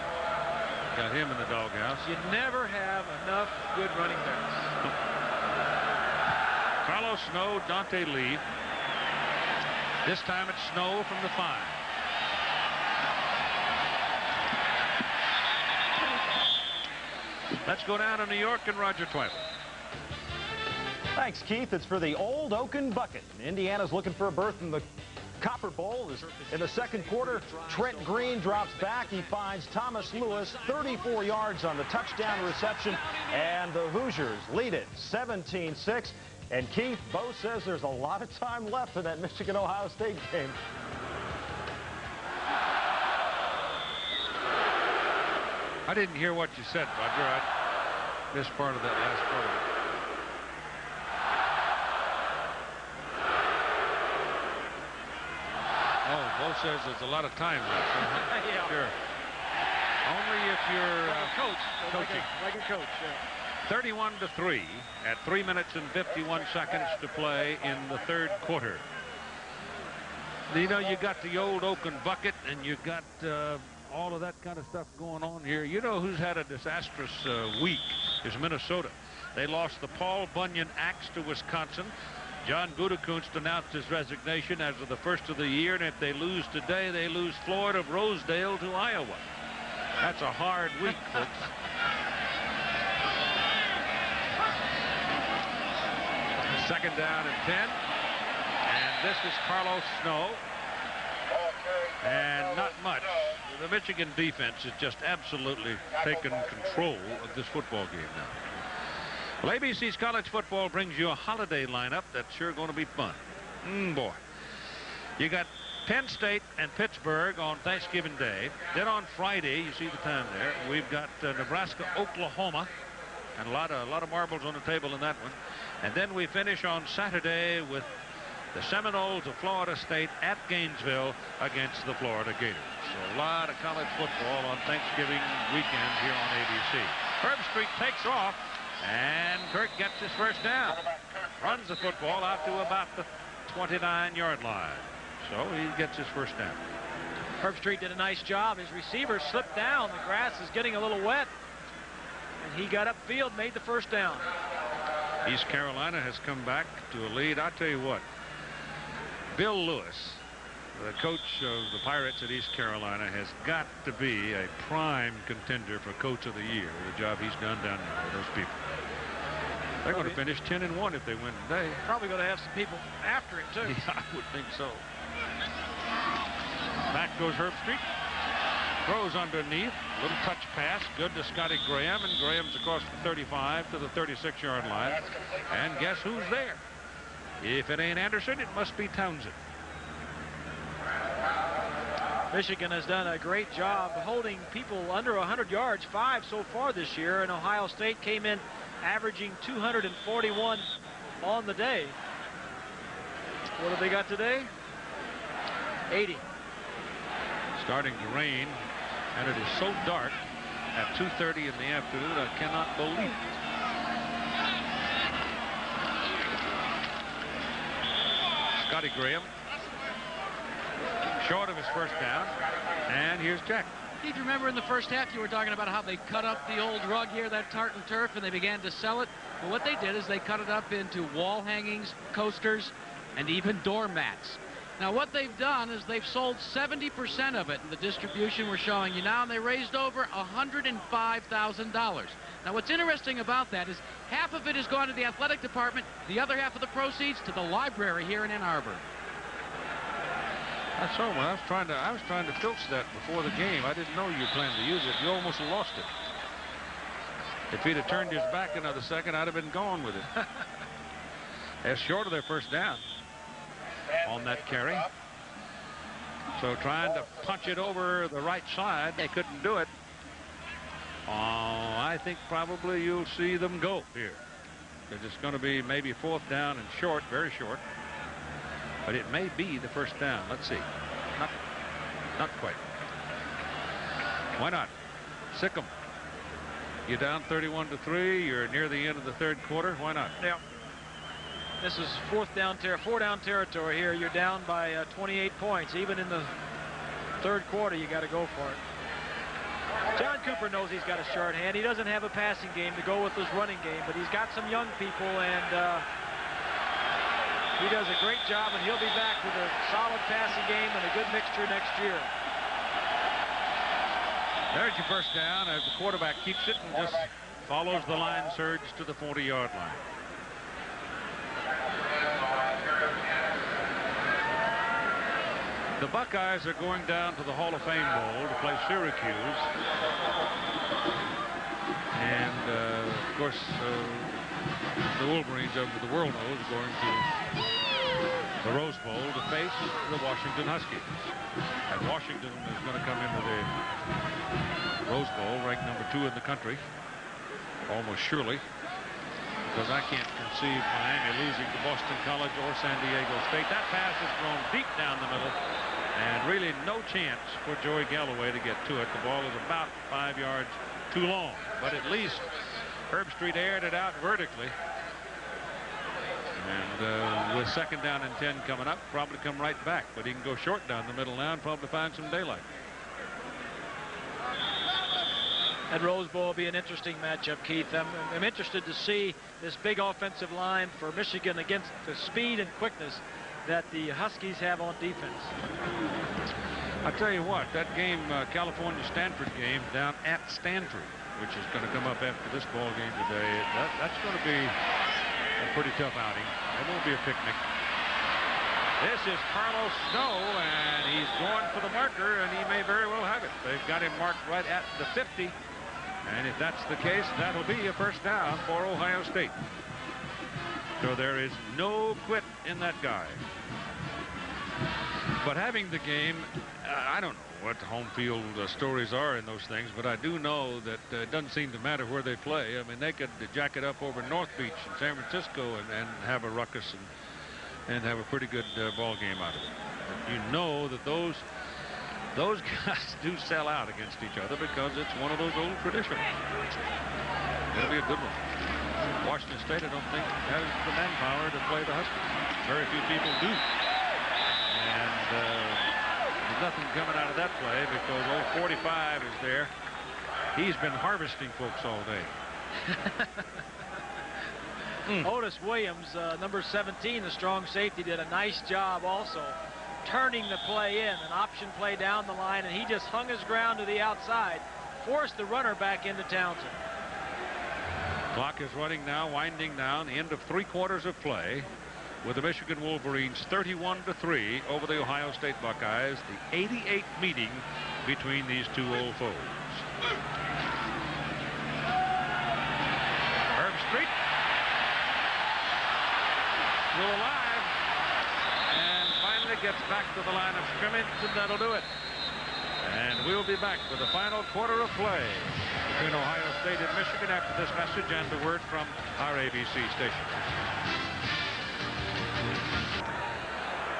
Got him in the doghouse. You never have enough good running backs. Carlos Snow, Dante Lee. This time it's Snow from the 5. Let's go down to New York and Roger Twyford. Thanks, Keith. It's for the Old Oaken Bucket. Indiana's looking for a berth in the Copper Bowl. In the second quarter, Trent Green drops back. He finds Thomas Lewis 34 yards on the touchdown reception, and the Hoosiers lead it 17-6. And Keith, Bo says there's a lot of time left in that Michigan-Ohio State game. I didn't hear what you said, Roger. I missed part of that last part of it. Oh, Bo says there's a lot of time left. Yeah. Sure. Only if you're coaching. Like a coach, yeah. 31-3 at 3 minutes and 51 seconds to play in the third quarter. You know, you got the Old Oaken Bucket, and you got all of that kind of stuff going on here. You know who's had a disastrous week is Minnesota. They lost the Paul Bunyan Axe to Wisconsin. John Gutekunst announced his resignation as of the first of the year, and if they lose today, they lose Floyd of Rosedale to Iowa. That's a hard week, folks. Second down and 10. And this is Carlos Snow. And not much. The Michigan defense has just absolutely taken control of this football game now. Well, ABC's College Football brings you a holiday lineup that's sure going to be fun. Boy. You got Penn State and Pittsburgh on Thanksgiving Day. Then on Friday, you see the time there, we've got Nebraska, Oklahoma, and a lot of marbles on the table in that one. And then we finish on Saturday with the Seminoles of Florida State at Gainesville against the Florida Gators. So a lot of college football on Thanksgiving weekend here on ABC. Herb Street takes off And Kirk gets his first down. Runs the football out to about the 29-yard line. So he gets his first down. Herbstreit did a nice job. His receiver slipped down. The grass is getting a little wet. And he got upfield, made the first down. East Carolina has come back to a lead. I'll tell you what, Bill Lewis, the coach of the Pirates at East Carolina, has got to be a prime contender for Coach of the Year with the job he's done down there with those people. They're going to finish 10-1 if they win today. Probably going to have some people after him, too. Yeah, I would think so. Back goes Herbstreit. Throws underneath. Little touch pass. Good to Scotty Graham. And Graham's across the 35 to the 36-yard line. And guess who's there? If it ain't Anderson, it must be Townsend. Michigan has done a great job holding people under 100 yards, 5 so far this year. And Ohio State came in averaging 241 on the day. What have they got today? 80. Starting to rain, and it is so dark at 2:30 in the afternoon, I cannot believe it. Scotty Graham, short of his first down, and here's Jack. Keith, remember in the first half you were talking about how they cut up the old rug here, that tartan turf, and they began to sell it? Well, what they did is they cut it up into wall hangings, coasters, and even doormats. Now, what they've done is they've sold 70% of it in the distribution we're showing you now, and they raised over $105,000. Now, what's interesting about that is half of it has gone to the athletic department, the other half of the proceeds to the library here in Ann Arbor. I saw when I was trying to filch that before the game. I didn't know you were planning to use it. You almost lost it. If he'd have turned his back another second, I'd have been gone with it. They're short of their first down on that carry. So trying to punch it over the right side, they couldn't do it. Oh, I think probably you'll see them go here. It's just going to be maybe fourth down and short, very short. But it may be the first down. Let's see. Not quite. Why not? Sick 'em. You're down 31-3. You're near the end of the third quarter. Why not? Yeah. This is four down territory here. You're down by 28 points. Even in the third quarter, you got to go for it. John Cooper knows he's got a short hand. He doesn't have a passing game to go with his running game, but he's got some young people, and he does a great job, and he'll be back with a solid passing game and a good mixture next year. There's your first down as the quarterback keeps it and just follows the line surge to the 40-yard line. The Buckeyes are going down to the Hall of Fame Bowl to play Syracuse. And, of course, the Wolverines, over the world knows, are going to the Rose Bowl to face the Washington Huskies. And Washington is going to come into the Rose Bowl ranked number 2 in the country, almost surely, because I can't conceive Miami losing to Boston College or San Diego State. That pass is thrown deep down the middle, and really no chance for Joey Galloway to get to it. The ball is about 5 yards too long, but at least Herbstreit aired it out vertically. And with second down and 10 coming up, probably come right back, but he can go short down the middle now and probably find some daylight. That Rose Bowl will be an interesting matchup, Keith. I'm interested to see this big offensive line for Michigan against the speed and quickness that the Huskies have on defense. I'll tell you what, that game, California-Stanford game down at Stanford, which is going to come up after this ball game today, that's going to be a pretty tough outing. It won't be a picnic. This is Carlos Snow, and he's going for the marker, and he may very well have it. They've got him marked right at the 50. And if that's the case, that'll be a first down for Ohio State. So there is no quit in that guy. But having the game, I don't know what the home field stories are in those things, but I do know that it doesn't seem to matter where they play. I mean, they could jack it up over North Beach in San Francisco and have a ruckus and have a pretty good ball game out of it. But you know that those guys do sell out against each other because it's one of those old traditions. It'll be a good one. Washington State, I don't think, has the manpower to play the Huskies. Very few people do. And there's nothing coming out of that play because old 45 is there. He's been harvesting folks all day. Otis Williams, number 17, the strong safety, did a nice job also turning the play in, an option play down the line, and he just hung his ground to the outside, forced the runner back into Townsend. Clock is running now, winding down, end of 3/4 of play, with the Michigan Wolverines 31-3 over the Ohio State Buckeyes, the 88th meeting between these two old foes. Herbstreit still alive, and finally gets back to the line of scrimmage, and that'll do it. And we'll be back with the final quarter of play between Ohio State and Michigan after this message and a word from our ABC station.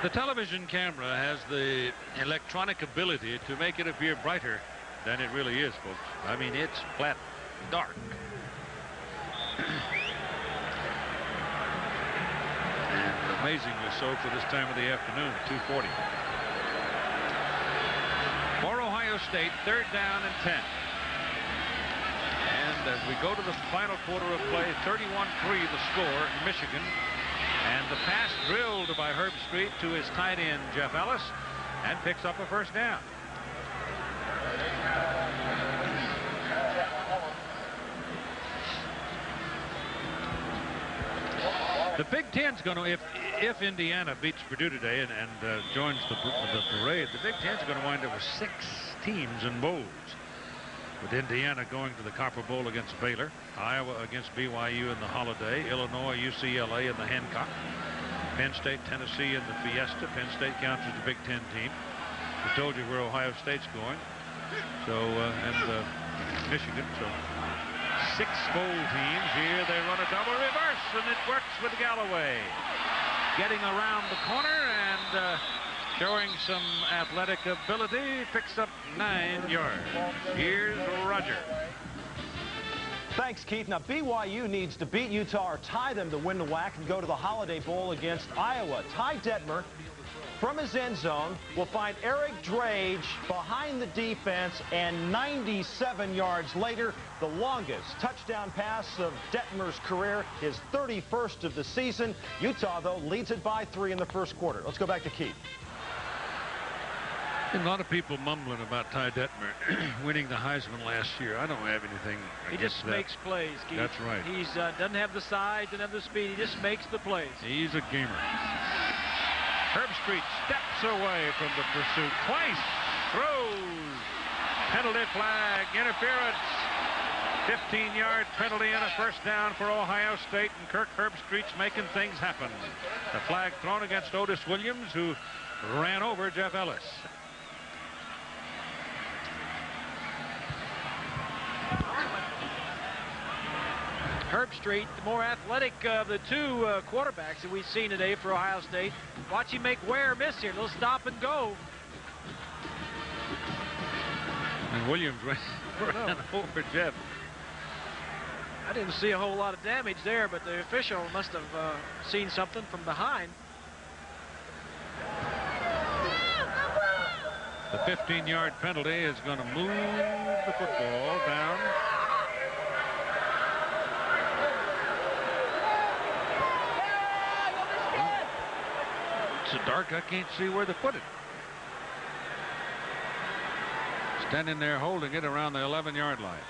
The television camera has the electronic ability to make it appear brighter than it really is, folks. I mean, it's flat dark. And amazingly so for this time of the afternoon, 2:40. For Ohio State, 3rd down and 10. And as we go to the final quarter of play, 31-3 the score in Michigan. And the pass drilled by Herbstreit to his tight end, Jeff Ellis, and picks up a 1st down. The Big Ten's going to, if Indiana beats Purdue today and joins the parade, the Big Ten's going to wind up with 6 teams in bowls. With Indiana going to the Copper Bowl against Baylor, Iowa against BYU in the Holiday, Illinois, UCLA in the Hancock, Penn State, Tennessee in the Fiesta. Penn State counts as the Big Ten team. I told you where Ohio State's going. So, and Michigan. So 6 bowl teams. Here they run a double reverse, and it works with Galloway. Getting around the corner and showing some athletic ability, picks up 9 yards. Here's Roger. Thanks, Keith. Now, BYU needs to beat Utah or tie them to win the WAC and go to the Holiday Bowl against Iowa. Ty Detmer, from his end zone, will find Eric Drage behind the defense, and 97 yards later, the longest touchdown pass of Detmer's career, his 31st of the season. Utah, though, leads it by 3 in the 1st quarter. Let's go back to Keith. A lot of people mumbling about Ty Detmer winning the Heisman last year. I don't have anything He just makes plays, Keith. That's right. He's doesn't have the size, doesn't have the speed. He just makes the plays. He's a gamer. Herbstreit steps away from the pursuit twice. Throws. Penalty flag. Interference. 15-yard penalty and a 1st down for Ohio State, and Kirk Herbstreit's making things happen. The flag thrown against Otis Williams, who ran over Jeff Ellis. Herbstreit, the more athletic of the 2 quarterbacks that we've seen today for Ohio State. Watch him make Ware miss here. They'll stop and go. And Williams ran over Jeff. I didn't see a whole lot of damage there, but the official must have seen something from behind. The 15-yard penalty is going to move the football down. It's so dark, I can't see where to put it. Standing there holding it around the 11-yard line.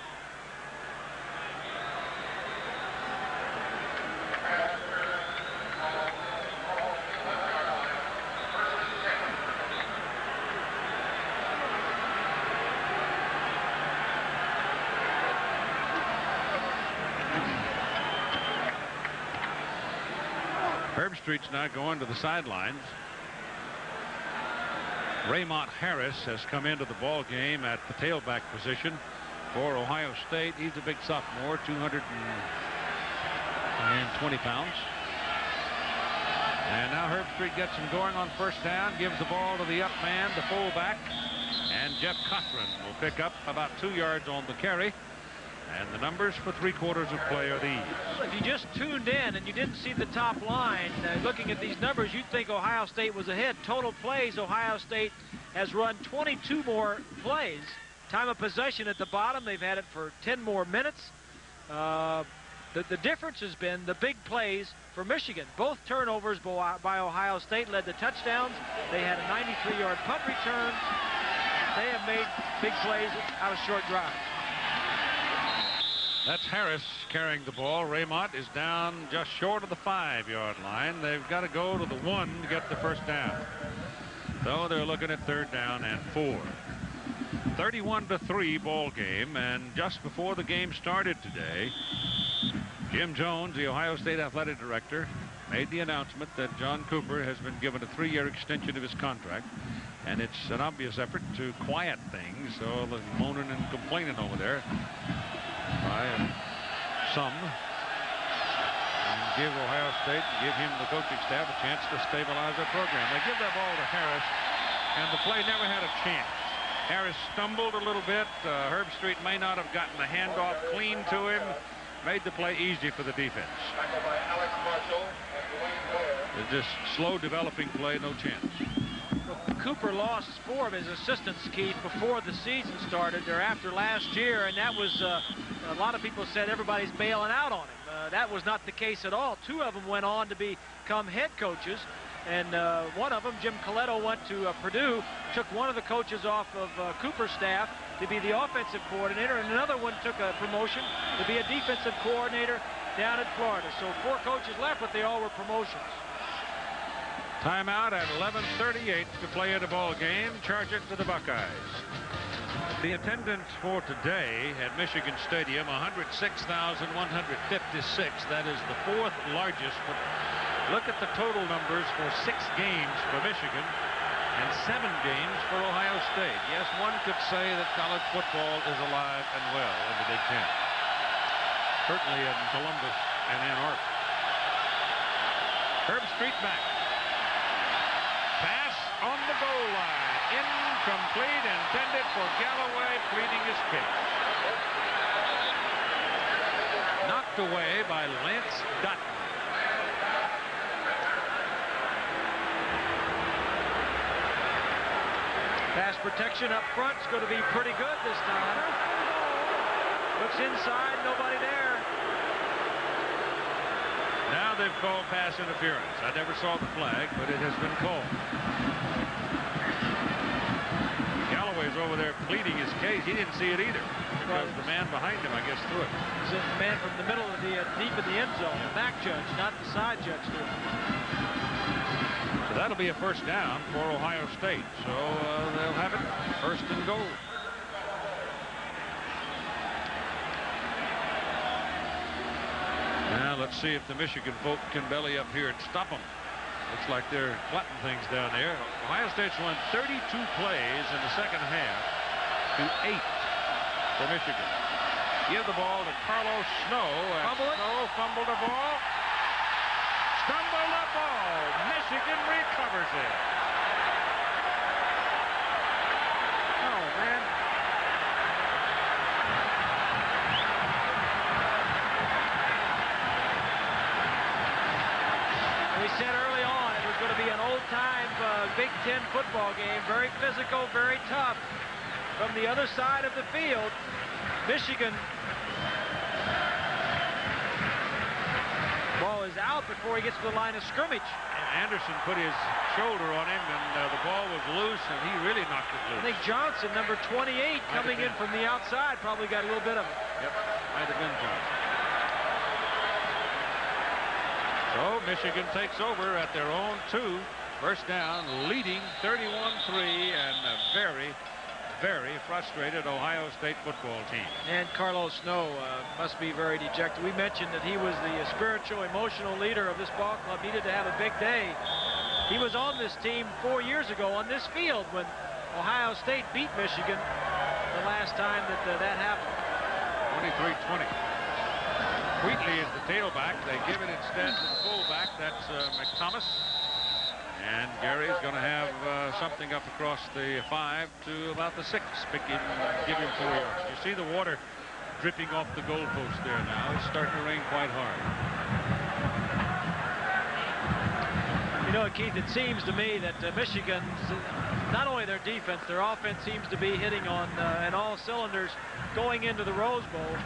Herbstreit's now going to the sidelines. Raymont Harris has come into the ball game at the tailback position for Ohio State. He's a big sophomore, 220 pounds. And now Herbstreit gets him going on 1st down, gives the ball to the up man, the fullback, and Jeff Cochran will pick up about 2 yards on the carry. And the numbers for three-quarters of play are these. If you just tuned in and you didn't see the top line, looking at these numbers, you'd think Ohio State was ahead. Total plays, Ohio State has run 22 more plays. Time of possession at the bottom, they've had it for 10 more minutes. The difference has been the big plays for Michigan. Both turnovers by Ohio State led to touchdowns. They had a 93-yard punt return. They have made big plays out of short drives. That's Harris carrying the ball. Raymont is down just short of the 5-yard line. They've got to go to the 1 to get the first down. So they're looking at 3rd down and 4. 31-3 ball game, and just before the game started today, Jim Jones, the Ohio State athletic director, made the announcement that John Cooper has been given a 3-year extension of his contract, and it's an obvious effort to quiet things, all the moaning and complaining over there by some, and give Ohio State, give him the coaching staff a chance to stabilize their program. They give that ball to Harris, and the play never had a chance. Harris stumbled a little bit. Herbstreit may not have gotten the handoff clean to him. Made the play easy for the defense. It's just slow developing play, no chance. Cooper lost 4 of his assistants, Keith, before the season started. They're after last year, and that was a lot of people said everybody's bailing out on him. That was not the case at all. 2 of them went on to become head coaches, and one of them, Jim Coletto, went to Purdue, took one of the coaches off of Cooper's staff to be the offensive coordinator, and another one took a promotion to be a defensive coordinator down at Florida. So 4 coaches left, but they all were promotions. Timeout at 11:38 to play in the ball game. Charge it to the Buckeyes. The attendance for today at Michigan Stadium, 106,156. That is the 4th largest. But look at the total numbers for 6 games for Michigan and 7 games for Ohio State. Yes, one could say that college football is alive and well in the Big Ten. Certainly in Columbus and Ann Arbor. Herbstreit back. Pass on the goal line. Incomplete, intended for Galloway, pleading his case. Knocked away by Lance Dutton. Pass protection up front is going to be pretty good this time. Looks inside, nobody there. Now they've called pass interference. I never saw the flag, but it has been called. Galloway's over there pleading his case. He didn't see it either because the man behind him, I guess, threw it. It's the man from the middle of the deep in the end zone, the back judge, not the side judge. So that'll be a first down for Ohio State. So they'll have it 1st and goal. Now let's see if the Michigan folk can belly up here and stop them. Looks like they're clutting things down there. Ohio State's won 32 plays in the second half to 8 for Michigan. Give the ball to Carlos Snow. Snow fumbled the ball. Stumbled the ball. Michigan recovers it. Oh, man. We said early on it was going to be an old-time Big Ten football game. Very physical, very tough. From the other side of the field, Michigan. Ball is out before he gets to the line of scrimmage. Anderson put his shoulder on him, and the ball was loose, and he really knocked it loose. I think Johnson, number 28, coming in from the outside, probably got a little bit of it. Yep, might have been Johnson. So Michigan takes over at their own 2. First down, leading 31-3, and a very, very frustrated Ohio State football team. And Carlos Snow must be very dejected. We mentioned that he was the spiritual, emotional leader of this ball club. Needed to have a big day. He was on this team 4 years ago on this field when Ohio State beat Michigan the last time that happened. 23-20. Wheatley is the tailback. They give it instead to the fullback. That's McThomas. And Gary's going to have something up across the 5 to about the 6. Give him 4 yards. You see the water dripping off the goalpost there now. It's starting to rain quite hard. You know, Keith, it seems to me that Michigan's, not only their defense, their offense seems to be hitting on in all cylinders going into the Rose Bowl.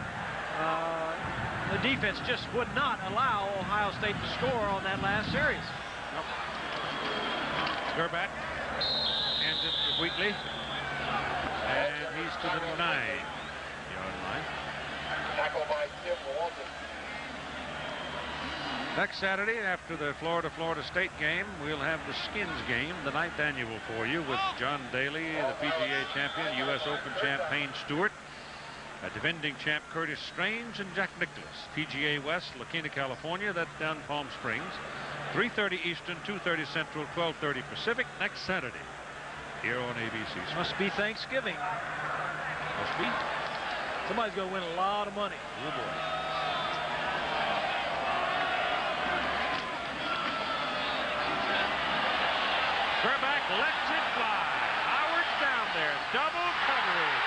The defense just would not allow Ohio State to score on that last series. Nope. Gerback hands it to Wheatley. And he's to the 9-yard line. Tackle by Tim Walton. Next Saturday, after the Florida State game, we'll have the Skins game, the 9th annual for you, with John Daly, the PGA champion, U.S. Open champ Payne Stewart, defending champ Curtis Strange, and Jack Nicklaus. PGA West, La Quinta, California. That's down Palm Springs. 3:30 Eastern, 2:30 Central, 12:30 Pacific. Next Saturday here on ABC. Must be Thanksgiving. Must be. Somebody's going to win a lot of money. Oh boy. Gerback lets it fly. Howard's down there. Double coverage.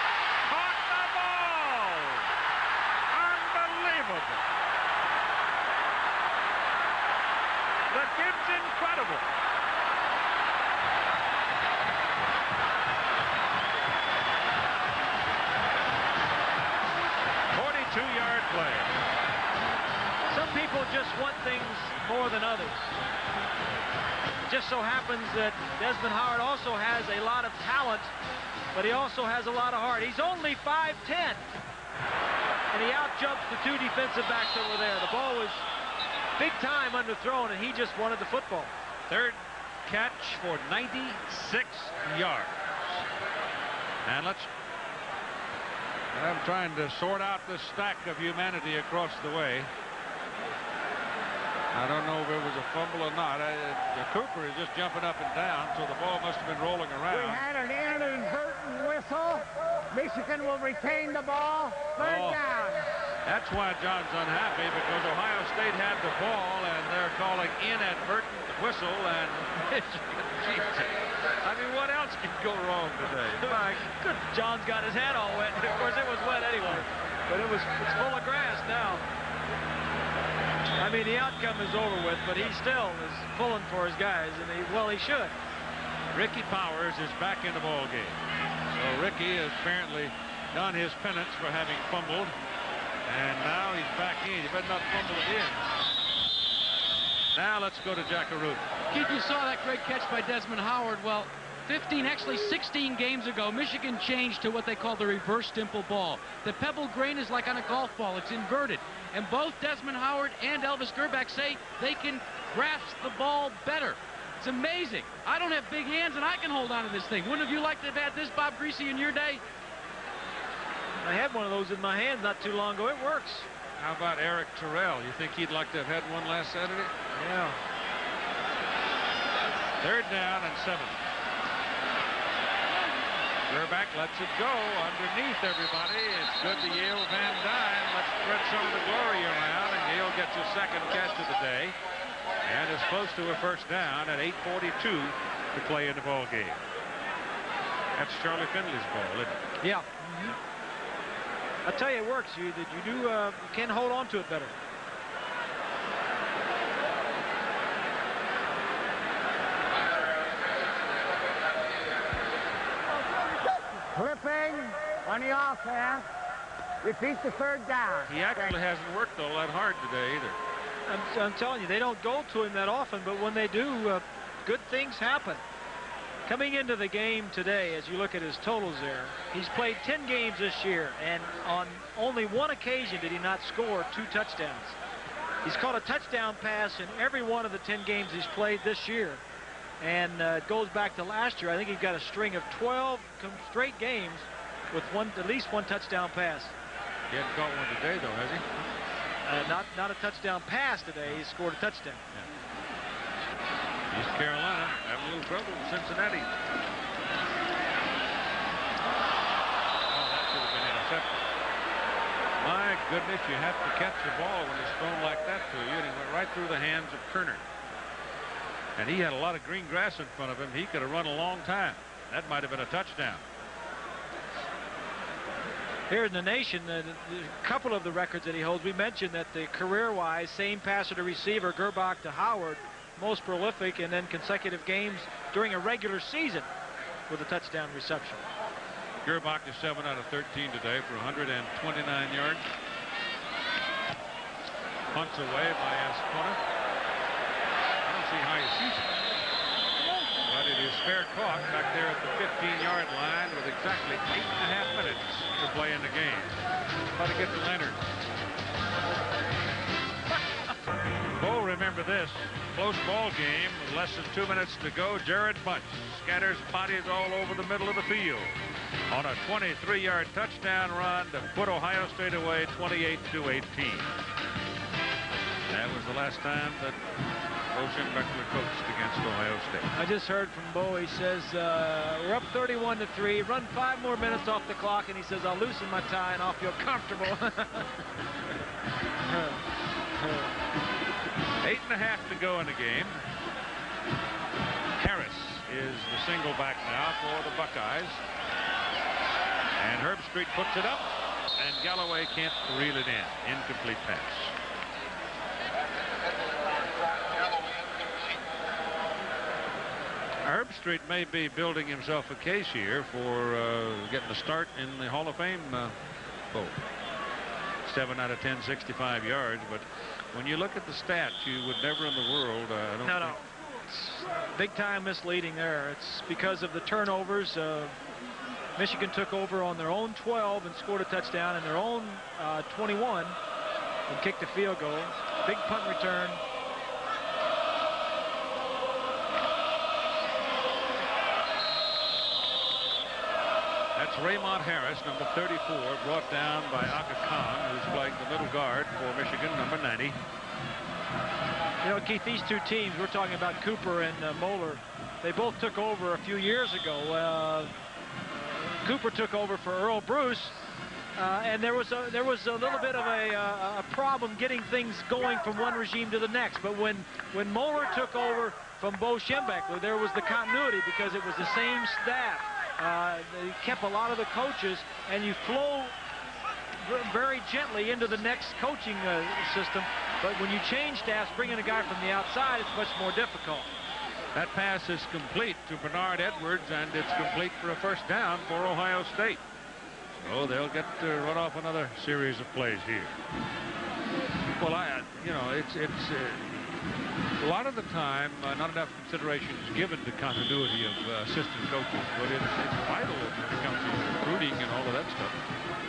Caught the ball. Unbelievable. The kid's incredible. Two-yard play. Some people just want things more than others. It just so happens that Desmond Howard also has a lot of talent, but he also has a lot of heart. He's only 5'10", and he outjumps the two defensive backs that were there. The ball was big time underthrown, and he just wanted the football. Third catch for 96 yards. And I'm trying to sort out this stack of humanity across the way. I don't know if it was a fumble or not. Cooper is just jumping up and down, so the ball must have been rolling around. We had an inadvertent whistle. Michigan will retain the ball. Third down. That's why John's unhappy, because Ohio State had the ball, and they're calling inadvertent whistle, and I mean, what else can go wrong today? My good, John's got his hat all wet. Of course, it was wet anyway, but it's full of grass now. I mean, the outcome is over with, but he still is pulling for his guys, and he should. Ricky Powers is back in the ball game. So Ricky has apparently done his penance for having fumbled, and now he's back in. He better not fumble again. Now let's go to Jackaroo. Keith, you saw that great catch by Desmond Howard. Well, 16 games ago, Michigan changed to what they call the reverse dimple ball. The pebble grain is like on a golf ball. It's inverted. And both Desmond Howard and Elvis Gerback say they can grasp the ball better. It's amazing. I don't have big hands, and I can hold on to this thing. Wouldn't have you liked to have had this, Bob Greasy, in your day? I had one of those in my hand not too long ago. It works. How about Eric Terrell? You think he'd like to have had one last Saturday? Yeah. Third down and 7. Gerback lets it go underneath everybody. It's good to Yale Van Dyne. Let's spread some of the glory around, and Yale gets his second catch of the day. And is close to a first down at 8:42 to play in the ball game. That's Charlie Finley's ball, isn't it? Yeah. I tell you, it works. You can hold on to it better. Clipping on the offense. Repeat the third down. He actually hasn't worked all that hard today either. I'm telling you, they don't go to him that often, but when they do, good things happen. Coming into the game today, as you look at his totals there, he's played 10 games this year, and on only one occasion did he not score 2 touchdowns. He's caught a touchdown pass in every one of the 10 games he's played this year. And it goes back to last year. I think he's got a string of 12 straight games with at least one touchdown pass. He hasn't caught one today, though, has he? Not a touchdown pass today. He scored a touchdown. Yeah. East Carolina having a little trouble with Cincinnati. Oh, that should have been intercepted. My goodness, you have to catch the ball when it's thrown like that to you, and it went right through the hands of Kerner. And he had a lot of green grass in front of him. He could have run a long time. That might have been a touchdown. Here in the nation, a couple of the records that he holds, we mentioned that the career-wise, same passer to receiver, Gerbach to Howard, most prolific, and then consecutive games during a regular season with a touchdown reception. Gerbach is 7 out of 13 today for 129 yards. Punts away by Ascona. I don't see how he shoots it. But it is fair caught back there at the 15-yard line with exactly 8.5 minutes to play in the game. How to get to Leonard. Bo, remember this. Close ball game with less than 2 minutes to go. Jared Bunch scatters bodies all over the middle of the field on a 23-yard touchdown run to put Ohio State away 28-18. That was the last time that Bo Schembechler coached against Ohio State. I just heard from Bo. He says, we're up 31-3. Run 5 more minutes off the clock, and he says, I'll loosen my tie and I'll feel comfortable. 8.5 to go in the game. Harris is the single back now for the Buckeyes. And Herbstreit puts it up, and Galloway can't reel it in. Incomplete pass. Herbstreit may be building himself a case here for getting a start in the Hall of Fame vote. 7 out of 10, 65 yards. But when you look at the stats, you would never in the world. No. It's big time misleading there. It's because of the turnovers. Michigan took over on their own 12 and scored a touchdown, and their own 21 and kicked a field goal. Big punt return. That's Raymond Harris, number 34, brought down by Aka Khan, who's playing the middle guard for Michigan, number 90. You know, Keith, these two teams, we're talking about Cooper and Moeller, they both took over a few years ago. Cooper took over for Earl Bruce, and there was a little bit of a problem getting things going from one regime to the next. But when Moeller took over from Bo Schembechler, there was the continuity because it was the same staff. They kept a lot of the coaches, and you flow very gently into the next coaching system. But when you change staffs, bringing a guy from the outside, it's much more difficult. That pass is complete to Bernard Edwards, and it's complete for a first down for Ohio State. So they'll get to run off another series of plays here. Well, you know, it's a lot of the time, not enough consideration is given to continuity of assistant coaches, but it's vital when it comes to recruiting and all of that stuff.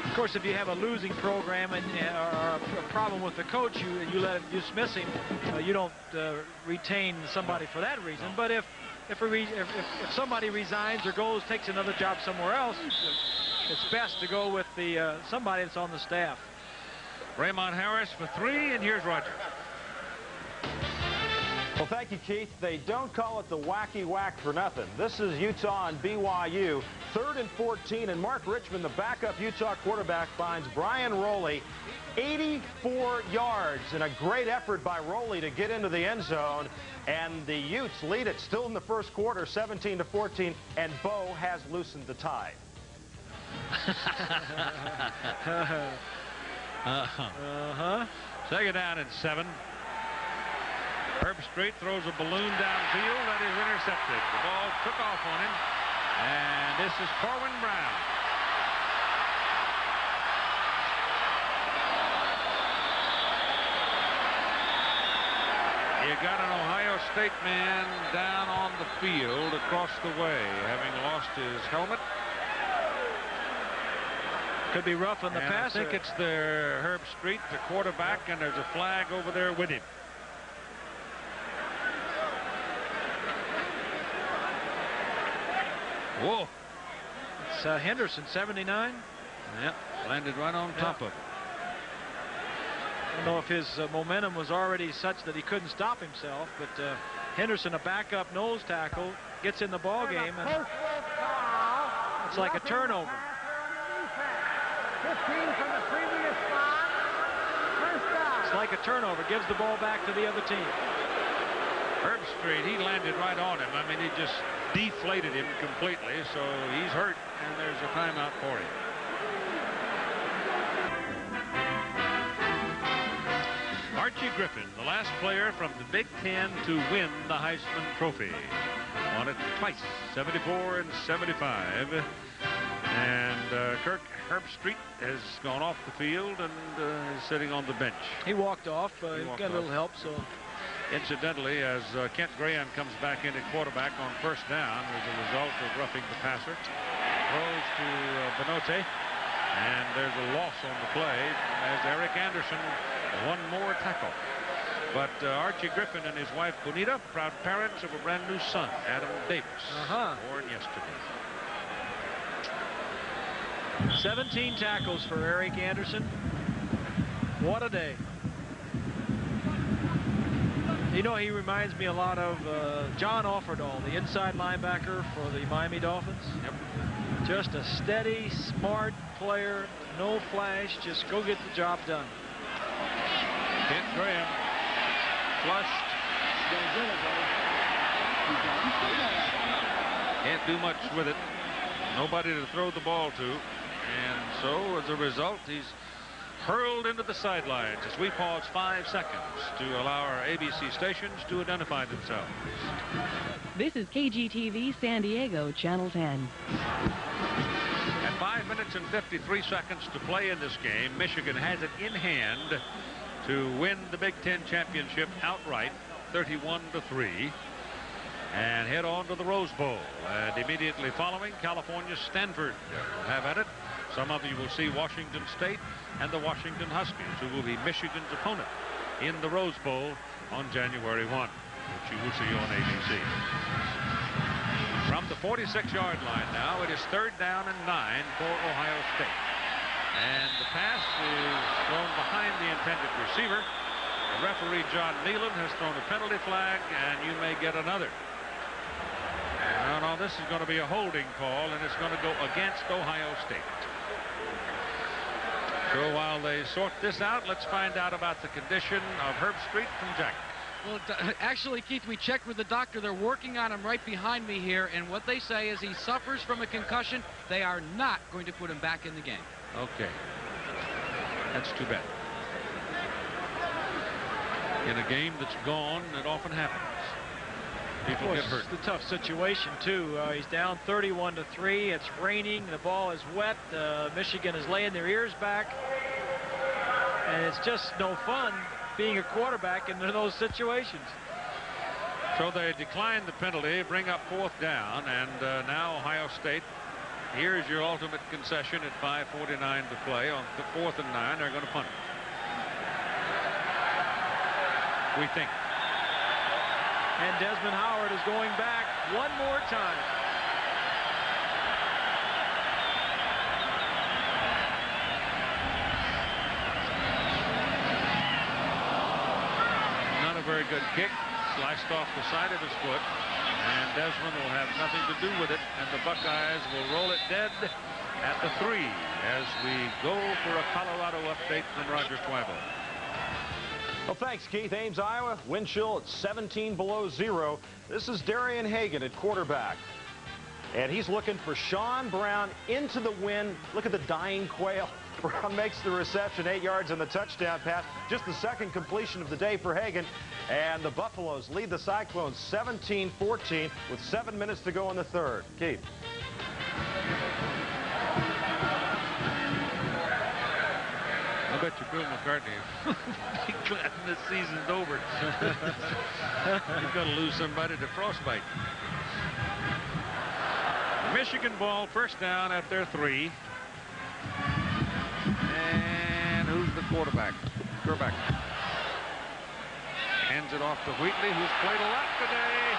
Of course, if you have a losing program and or a problem with the coach, you let him dismiss him. You don't retain somebody for that reason. But if somebody resigns or takes another job somewhere else, it's best to go with the somebody that's on the staff. Raymond Harris for 3, and here's Roger. Well, thank you, Keith. They don't call it the wacky whack for nothing. This is Utah and BYU, 3rd and 14, and Mark Richmond, the backup Utah quarterback, finds Brian Rowley 84 yards, and a great effort by Rowley to get into the end zone. And the Utes lead it still in the first quarter, 17-14, and Bo has loosened the tie. Second down and 7. Herbstreit throws a balloon downfield that is intercepted. The ball took off on him, and this is Corwin Brown. You got an Ohio State man down on the field across the way, having lost his helmet. Could be rough on the passer. I think it's the Herbstreit, the quarterback, and there's a flag over there with him. Whoa. It's Henderson, 79. Yep, landed right on top of it. I don't know if his momentum was already such that he couldn't stop himself, but Henderson, a backup nose tackle, gets in the ball game, and it's like a turnover. 15 from the previous spot. First down. It's like a turnover, gives the ball back to the other team. Herbstreit, he landed right on him. I mean, he just deflated him completely, so he's hurt, and there's a timeout for him. Archie Griffin, the last player from the Big Ten to win the Heisman Trophy. Won it twice, 74 and 75. And Kirk Herbstreit has gone off the field and is sitting on the bench. He walked off. He got a little help. So, incidentally, as Kent Graham comes back in at quarterback on first down as a result of roughing the passer, throws to Benote, and there's a loss on the play as Eric Anderson one more tackle. But Archie Griffin and his wife Bonita, proud parents of a brand new son, Adam Davis, born yesterday. 17 tackles for Eric Anderson. What a day. You know, he reminds me a lot of John Offerdahl, the inside linebacker for the Miami Dolphins. Yep. Just a steady, smart player, no flash, just go get the job done. Kent Graham flushed. Can't do much with it. Nobody to throw the ball to. And so, as a result, he's hurled into the sidelines as we pause 5 seconds to allow our ABC stations to identify themselves. This is KGTV San Diego, Channel 10. At 5 minutes and 53 seconds to play in this game, Michigan has it in hand to win the Big Ten championship outright, 31-3. And head on to the Rose Bowl. And immediately following, California Stanford will have at it. Some of you will see Washington State and the Washington Huskies, who will be Michigan's opponent in the Rose Bowl on January 1, which you will see on ABC. From the 46-yard line now, it is 3rd down and 9 for Ohio State. And the pass is thrown behind the intended receiver. The referee, John Nealon, has thrown a penalty flag, and you may get another. No, this is going to be a holding call, and it's going to go against Ohio State. So while they sort this out, let's find out about the condition of Herbstreit from Jack. Well, actually, Keith, we checked with the doctor. They're working on him right behind me here, and what they say is he suffers from a concussion. They are not going to put him back in the game. Okay. That's too bad. In a game that's gone, it often happens. People get hurt. It's a tough situation, too. He's down 31-3. It's raining. The ball is wet. Michigan is laying their ears back. And it's just no fun being a quarterback in those situations. So they decline the penalty, bring up 4th down, and now Ohio State, here's your ultimate concession at 5:49 to play. On the 4th and 9, they're going to punt it. We think. And Desmond Howard is going back one more time. Not a very good kick. Sliced off the side of his foot. And Desmond will have nothing to do with it. And the Buckeyes will roll it dead at the 3 as we go for a Colorado update from Roger Twybo. Well, thanks, Keith. Ames, Iowa. Wind chill at 17 below 0. This is Darian Hagan at quarterback. And he's looking for Sean Brown into the wind. Look at the dying quail. Brown makes the reception, 8 yards on the touchdown pass. Just the second completion of the day for Hagan. And the Buffaloes lead the Cyclones 17-14 with 7 minutes to go in the 3rd. Keith. I bet you Bill McCartney be glad this season's over. He's going to lose somebody to frostbite. Michigan ball, 1st down at their 3. And who's the quarterback? Gerback. Hands it off to Wheatley, who's played a lot today.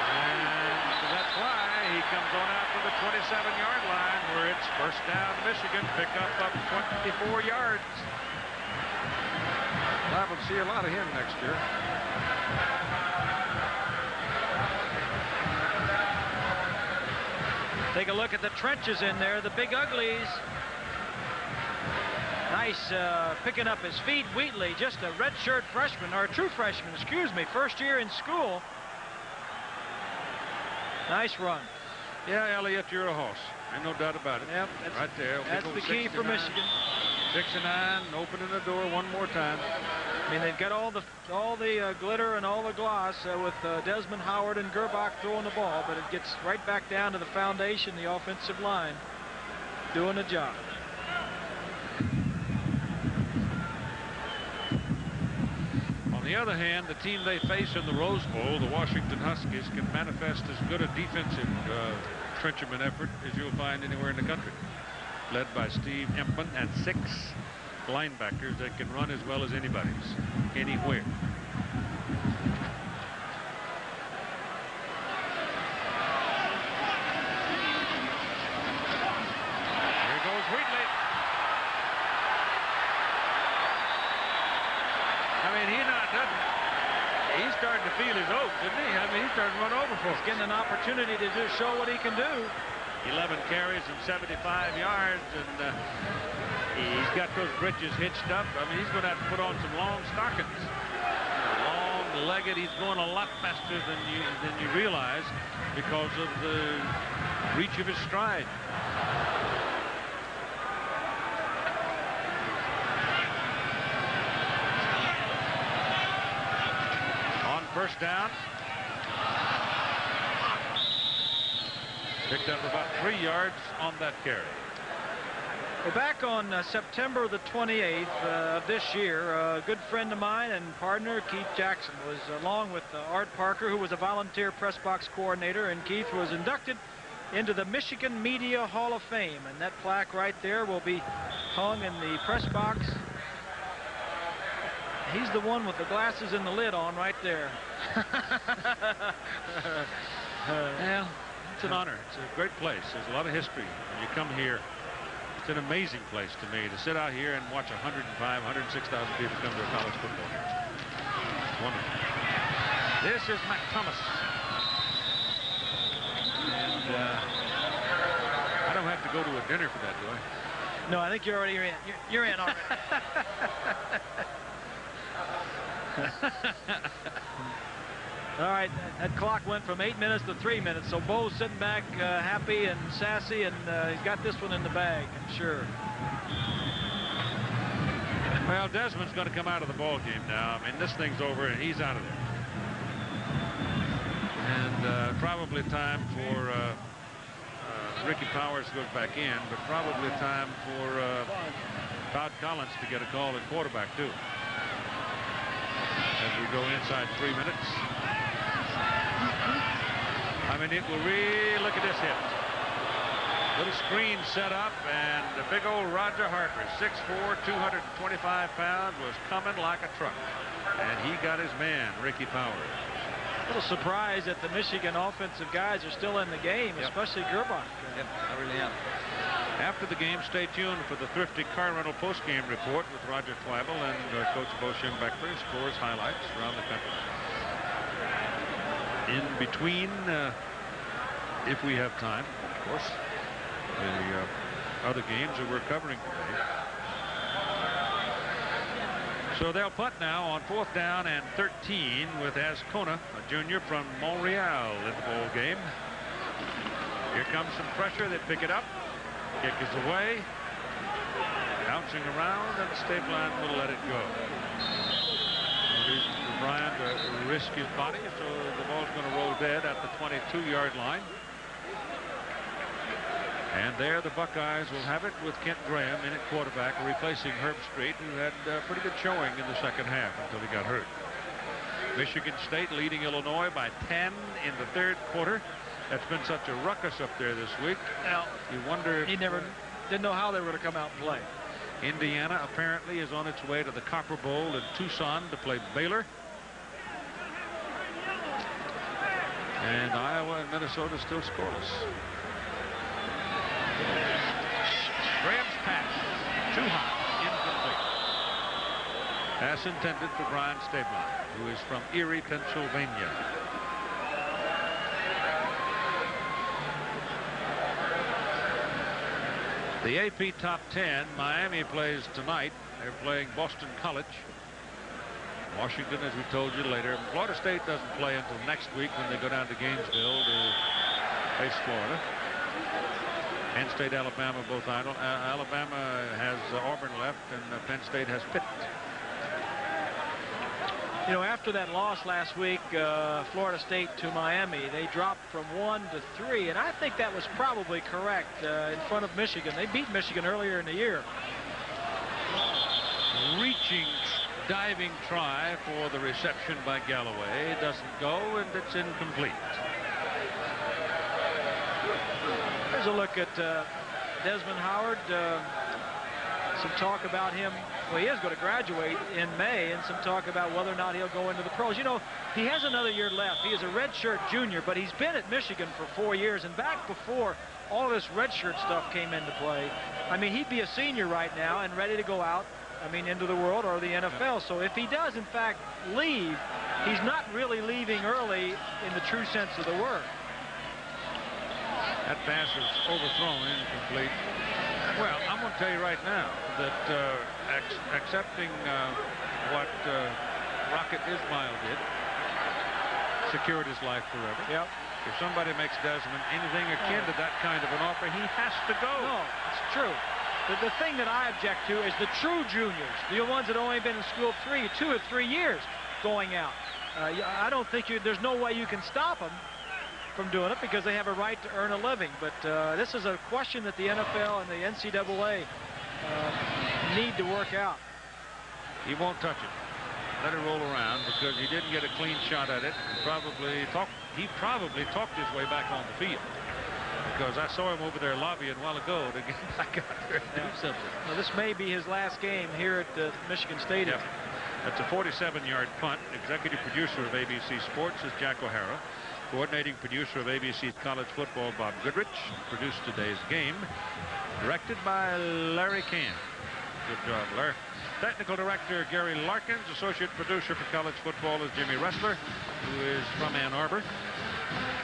And that's why he comes on out to the 27-yard line, where it's 1st down Michigan, pick up 24 yards. I will see a lot of him next year. Take a look at the trenches in there, the big uglies. Nice picking up his feet. Wheatley, just a redshirt freshman, or a true freshman, excuse me, 1st year in school. Nice run. Yeah, Elliott, you're a horse. Ain't no doubt about it. Yep, right there. That's the key for Michigan. 6-9, opening the door one more time. I mean, they've got all the glitter and all the gloss with Desmond Howard and Gerbach throwing the ball, but it gets right back down to the foundation, the offensive line, doing the job. On the other hand, the team they face in the Rose Bowl, the Washington Huskies, can manifest as good a defensive trenchman effort as you'll find anywhere in the country. Led by Steve Empman and 6 linebackers that can run as well as anybody's, anywhere. Here goes Wheatley. I mean, he's starting to feel his oats, isn't he? I mean, he's starting to run over for us. He's getting an opportunity to just show what he can do. 11 carries and 75 yards, and he's got those britches hitched up. I mean, he's going to have to put on some long stockings. Long-legged, he's going a lot faster than you realize because of the reach of his stride. On first down. Picked up about 3 yards on that carry. Well, back on September the 28th of this year, a good friend of mine and partner, Keith Jackson, was along with Art Parker, who was a volunteer press box coordinator, and Keith was inducted into the Michigan Media Hall of Fame. And that plaque right there will be hung in the press box. He's the one with the glasses and the lid on right there. Well, it's an honor. It's a great place. There's a lot of history. When you come here, it's an amazing place to me to sit out here and watch 105, 106,000 people come to a college football game. It's wonderful. This is McThomas. And I don't have to go to a dinner for that, do I? No, I think you're already in. You're in already. All right, that clock went from 8 minutes to 3 minutes, so Bo's sitting back happy and sassy, and he's got this one in the bag, I'm sure. Well, Desmond's going to come out of the ball game now. I mean, this thing's over, and he's out of there. And probably time for Ricky Powers goes back in, but probably time for Todd Collins to get a call at quarterback, too. As we go inside 3 minutes. I mean, it will really, look at this hit. Little screen set up, and the big old Roger Harper, 6'4", 225 pounds, was coming like a truck. And he got his man, Ricky Powers. A little surprised that the Michigan offensive guys are still in the game, especially Gerbach. Yep, I really am. After the game, stay tuned for the Thrifty Car Rental postgame report with Roger Twyble and Coach Bo Schembechler, scores, highlights around the country. In between, if we have time, of course, the other games that we're covering today. So they'll punt now on 4th down and 13 with Ascona, a junior from Montreal, in the bowl game. Here comes some pressure. They pick it up. Kick is away. Bouncing around, and Stapleton will let it go. No reason for Brian to risk his body, so the ball's going to roll dead at the 22-yard line. And there the Buckeyes will have it with Kent Graham in at quarterback, replacing Herb Street, who had a pretty good showing in the second half until he got hurt. Michigan State leading Illinois by 10 in the 3rd quarter. That's been such a ruckus up there this week. Now, you wonder if he never didn't know how they were going to come out and play. Indiana apparently is on its way to the Copper Bowl in Tucson to play Baylor. And Iowa and Minnesota still scoreless. Graham's pass, too high, incomplete. Pass intended for Brian Stapleton, who is from Erie, Pennsylvania. The AP Top 10, Miami plays tonight. They're playing Boston College. Washington, as we told you later. Florida State doesn't play until next week when they go down to Gainesville to face Florida. Penn State, Alabama, both idle. Alabama has Auburn left, and Penn State has Pitt. You know, after that loss last week, Florida State to Miami, they dropped from 1 to 3, and I think that was probably correct in front of Michigan. They beat Michigan earlier in the year. Reaching, diving try for the reception by Galloway. It doesn't go, and it's incomplete. Here's a look at Desmond Howard. Some talk about him. Well, he is going to graduate in May, and some talk about whether or not he'll go into the pros. You know, he has another year left. He is a redshirt junior, but he's been at Michigan for 4 years, and back before all this redshirt stuff came into play, I mean, he'd be a senior right now and ready to go out, I mean, into the world or the NFL. So if he does, in fact, leave, he's not really leaving early in the true sense of the word. That pass is overthrown, incomplete. Well, I'm going to tell you right now that accepting what Rocket Ismail did secured his life forever. Yep. If somebody makes Desmond anything akin to that kind of an offer, he has to go. No, it's true. The thing that I object to is the true juniors, the ones that have only been in school 2 or 3 years going out. I don't think there's no way you can stop them from doing it because they have a right to earn a living. But this is a question that the NFL and the NCAA need to work out. He won't touch it. Let it roll around because he didn't get a clean shot at it. He probably talked his way back on the field because I saw him over there lobbying a while ago to get back out there and do something. Well, this may be his last game here at Michigan Stadium. Yep. That's a 47-yard punt. Executive producer of ABC Sports is Jack O'Hara. Coordinating producer of ABC's College Football, Bob Goodrich. Produced today's game. Directed by Larry Kahn. Good job, Larry. Technical director Gary Larkins. Associate producer for College Football is Jimmy Ressler, who is from Ann Arbor.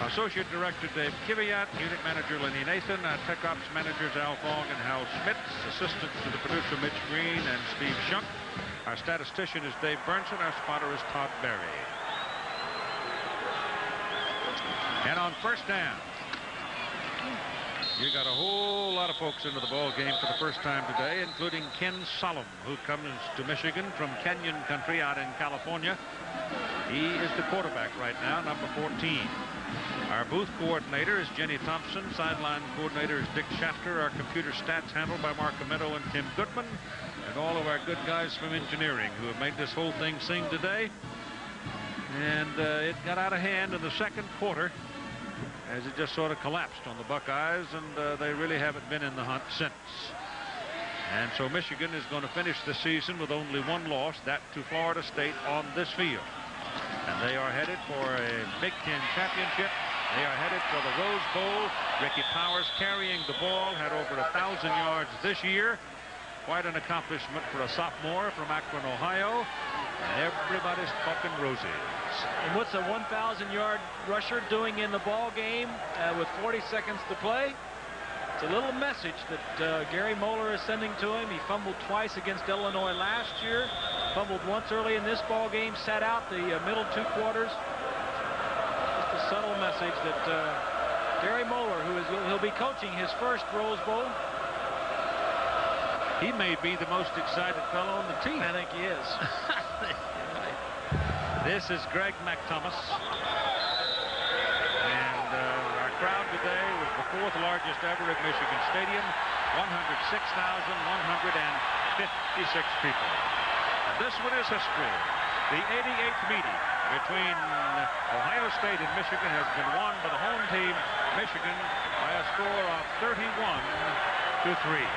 Associate director Dave Kiviat. Unit manager Lenny Nathan. Tech ops managers Al Fong and Hal Schmitz. Assistants to the producer Mitch Green and Steve Shunk. Our statistician is Dave Burnson. Our spotter is Todd Berry. And on first down, you got a whole lot of folks into the ball game for the first time today, including Ken Solom, who comes to Michigan from Canyon Country out in California. He is the quarterback right now, number 14. Our booth coordinator is Jenny Thompson. Sideline coordinator is Dick Shafter. Our computer stats handled by Mark Ametto and Tim Goodman. And all of our good guys from engineering who have made this whole thing sing today. And it got out of hand in the second quarter as it just sort of collapsed on the Buckeyes, and they really haven't been in the hunt since. And so Michigan is going to finish the season with only one loss, that to Florida State on this field. And they are headed for a Big Ten championship. They are headed for the Rose Bowl. Ricky Powers carrying the ball, had over 1,000 yards this year. Quite an accomplishment for a sophomore from Akron, Ohio. And everybody's talking roses. And what's a 1,000-yard rusher doing in the ball game with 40 seconds to play? It's a little message that Gary Moeller is sending to him. He fumbled twice against Illinois last year. Fumbled once early in this ball game. Sat out the middle 2 quarters. Just a subtle message that Gary Moeller, he'll be coaching his first Rose Bowl. He may be the most excited fellow on the team. I think he is. This is Greg McThomas. And our crowd today was the 4th largest ever at Michigan Stadium. 106,156 people. And this one is history. The 88th meeting between Ohio State and Michigan has been won by the home team, Michigan, by a score of 31-3.